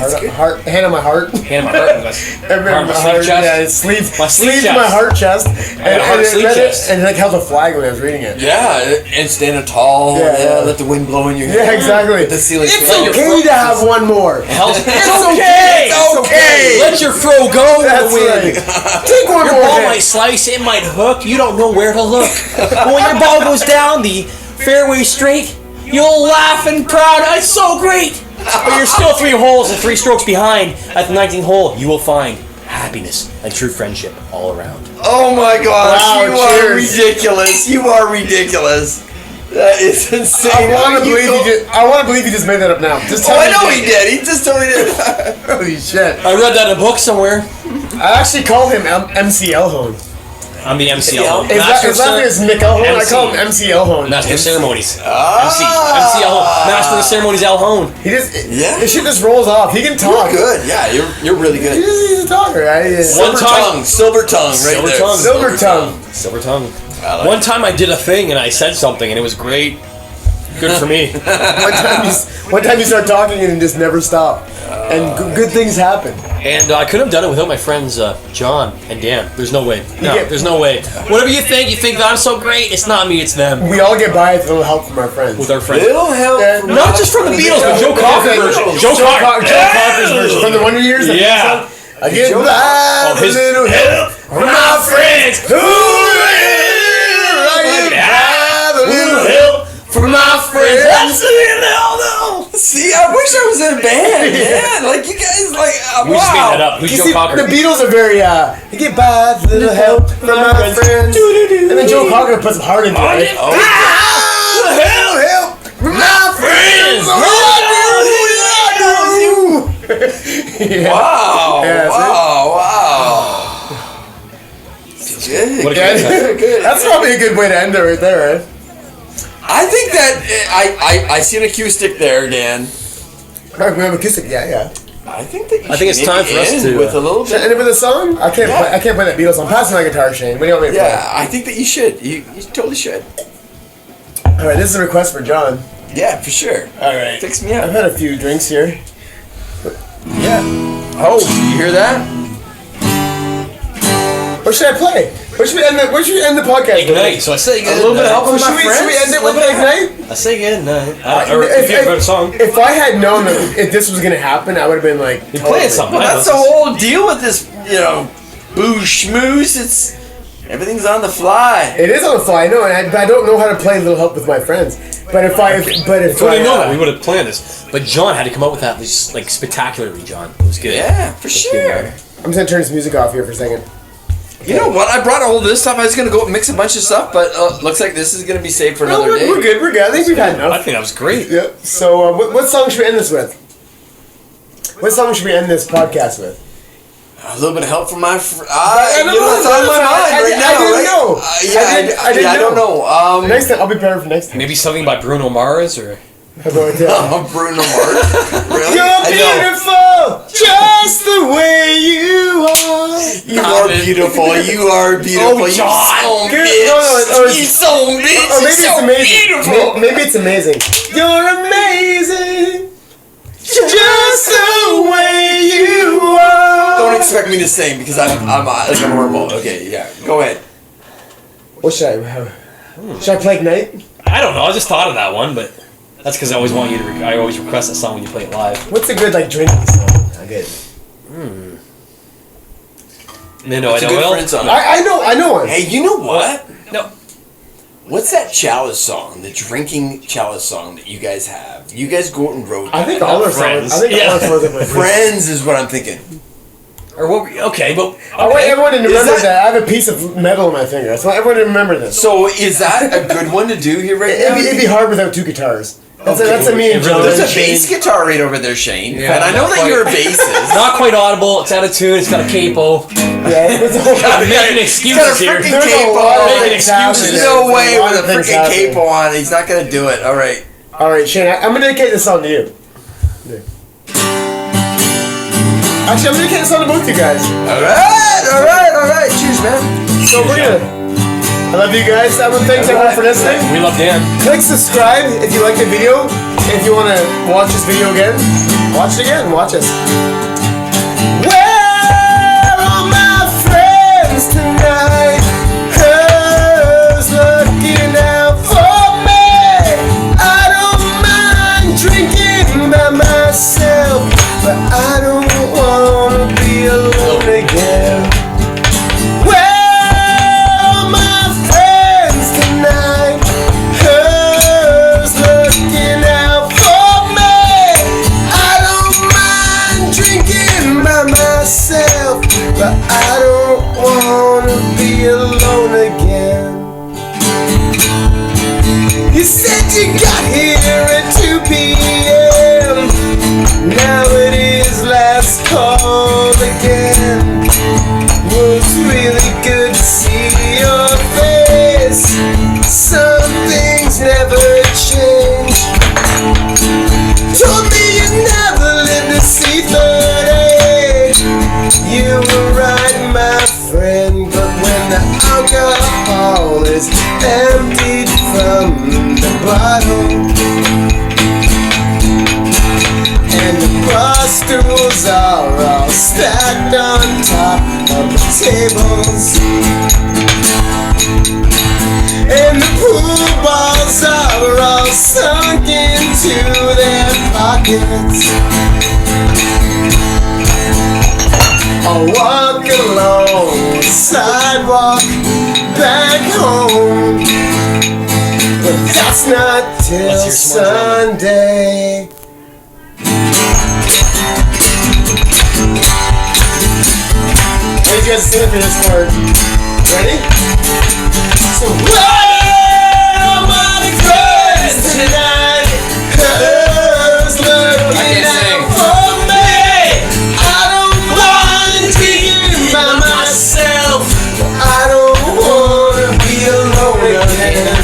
on my heart. Hand on my heart. Heart my sleeve chest. Yeah, sleeve. My sleeve sleeve chest. my heart chest. And heart it sleeve read chest. it, and like held a flag when I was reading it. yeah, and stand tall. Yeah. Let the wind blow in your hair. Yeah, exactly. The ceiling. It's fan. okay to have one more. It's okay. It's okay. Let your fro go in That's the wind. right. Take one Your more ball hit. might slice, it might hook, you don't know where to look. But when your ball goes down the fairway straight, you'll laugh and proud, it's so great! But you're still 3 holes and 3 strokes behind. At the 19th hole, you will find happiness and true friendship all around. Oh my gosh, Wow, you are cheers. ridiculous. You are ridiculous. That is insane. I want to believe you just made that up now. Just tell Oh, me I know you he did. He just totally did. Holy shit. I read that in a book somewhere. I actually call him MC Elhone. I'm the MC Elhone. His last name is McElhone. I call him MC Elhone. Master of Ceremonies. MC Elhone. Master of Ceremonies Elhone. He just, Yeah. this shit just rolls off. He can talk. You're good. Yeah, you're really good. He's a talker. One time- Silver tongue, right Silver there. tongue. Silver tongue. Silver tongue. I like One time I did a thing and I said something and it was great. Good for me. One time you start talking and just never stop. And good things happen. And I couldn't have done it without my friends John and Dan. There's no way. No, get- there's no way. Whatever you think that I'm so great, it's not me, it's them. We all get by with a little help from our friends. With our friends. Little help. Yeah. from Not just from the Beatles, but Joe Cocker version. Joe Cocker. Joe Cocker's version. From the Wonder Years? that Yeah. song? I get by with his- a little help from my friends. I get by with a little help From my friends. That's See, I wish I was in a band. Yeah, like you guys, like We just made wow. that up. Who's You Joe see, Cocker? the Beatles are very, I get by with a little help from my friends. And then Joe Cocker puts some heart into it. Right? Oh. Help from my friends. Yeah. Wow! Yeah, that's wow! Good. What a Yeah, good Good. That's probably a good way to end it right there, right? I think that I see an acoustic there, Dan. Right, we have acoustic, yeah. I think that I think it's time for us end to, with a little Should I bit. end it with a song? I can't play that Beatles song. Pass me my guitar, Shane. What do you want me to play? Yeah, I think that you should. You totally should. All right, this is a request for John. Yeah, for sure. All right. Fix me I've up. had a few drinks here. Yeah. Yeah. Oh, you hear that? What should I play? What should we end the podcast Ignite. with? So I say A little bit of help from my Should we end it with Ignite? I say Ignite. Or if you have a better song. If I had known that if this was gonna happen, I would have been like, You're playing something. Well, I that's know. the whole deal with this, booze schmooze. It's everything's on the fly. It is on the fly, I know, but I don't know how to play Little Help with my friends. But if I, If we didn't know that, we would have planned this. But John had to come up with that just like spectacularly, John. It was good. Yeah, for sure. I'm just gonna turn this music off here for a second. You know what? I brought all this stuff. I was gonna go mix a bunch of stuff, but looks like this is gonna be saved for another day. We're good. I think we've had enough. I think that was great. Yeah. So, what song should we end this with? What song should we end this podcast with? A little bit of help from my friend. I don't know. What's on my mind right now? I didn't know. I don't know. Next time, I'll be better for next time. Maybe something by Bruno Mars or. How about that? Bruno Mars. Really? You're beautiful, just the way you are. You are beautiful. You are beautiful. Oh, John. You so bitch. Or maybe so it's amazing. beautiful. Maybe it's amazing. You're amazing, just the way you are. Don't expect me to sing because I'm horrible. Okay, yeah. Go ahead. What should I have? Should I play Ignite? I don't know. I just thought of that one, but that's because I always want you to. I always request that song when you play it live. What's a good drinking song? Good. No, It's a good friend song. I know one. Hey, you know what? No. What's that chalice song? The drinking chalice song that you guys have? You guys go out and wrote that. I think all our Friends. songs. I think all our songs are Friends is what I'm thinking. Or what? Okay, but I want everyone to remember that- that I have a piece of metal in my finger. That's why everyone to remember this. So is that a good one to do here right now? It'd be hard without two guitars. That's a me and It really John. is. There's a bass guitar right over there, Shane. Yeah, and I know not that quite. you're a bassist. not quite audible. It's out of tune. It's got a capo. Yeah, it's a whole I'm making He's excuses got a here. freaking There's a capo lot of on. Making things excuses. happening. No There's way a lot with of a things freaking happening. capo on. He's not gonna do it. All right. All right, Shane, I'm gonna dedicate this song to you. Actually, I'm gonna dedicate this song to both you guys. All right. Cheers, man. So we're gonna. I love you guys. Thanks everyone for listening. We love Dan. Click subscribe if you like the video. If you want to watch this video again, watch it again. Watch us. Where are my friends tonight? Who's looking out for me? I don't mind drinking by myself, but I don't want to be alone again. But I don't wanna be alone again. You said you got here at 2 p.m. Now it is last call again. Was really good to see your face. Some things never change. Told me you never lived to see 30. You were right, my friend, but when the alcohol is emptied from the bottle and the bar stools are all stacked on top of the tables and the pool balls are all sunk into their pockets, I'll walk along the sidewalk back home, but that's not till Let's hear some more Sunday. I need you guys to sing it for this word. Ready? So, where are my friends tonight? Who's looking out for me? I don't want to be by myself. I don't want to be alone again.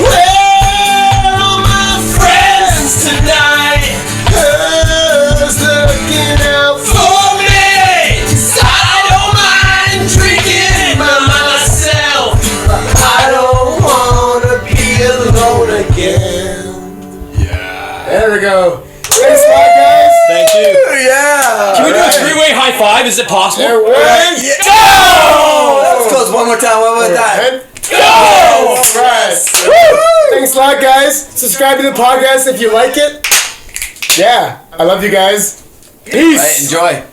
Where are my friends tonight? Who's looking out for me? 'Cause I don't mind drinking by myself. I don't want to be alone again. Yeah. There we go. Thanks a lot, guys. Thank you. Yeah. Can we do a three-way high five? Is it possible? There we Yeah. Go! Let's close one more time. One more time. Go! Alright. Thanks a lot, guys. Subscribe to the podcast if you like it. Yeah. I love you guys. Peace. Right, enjoy.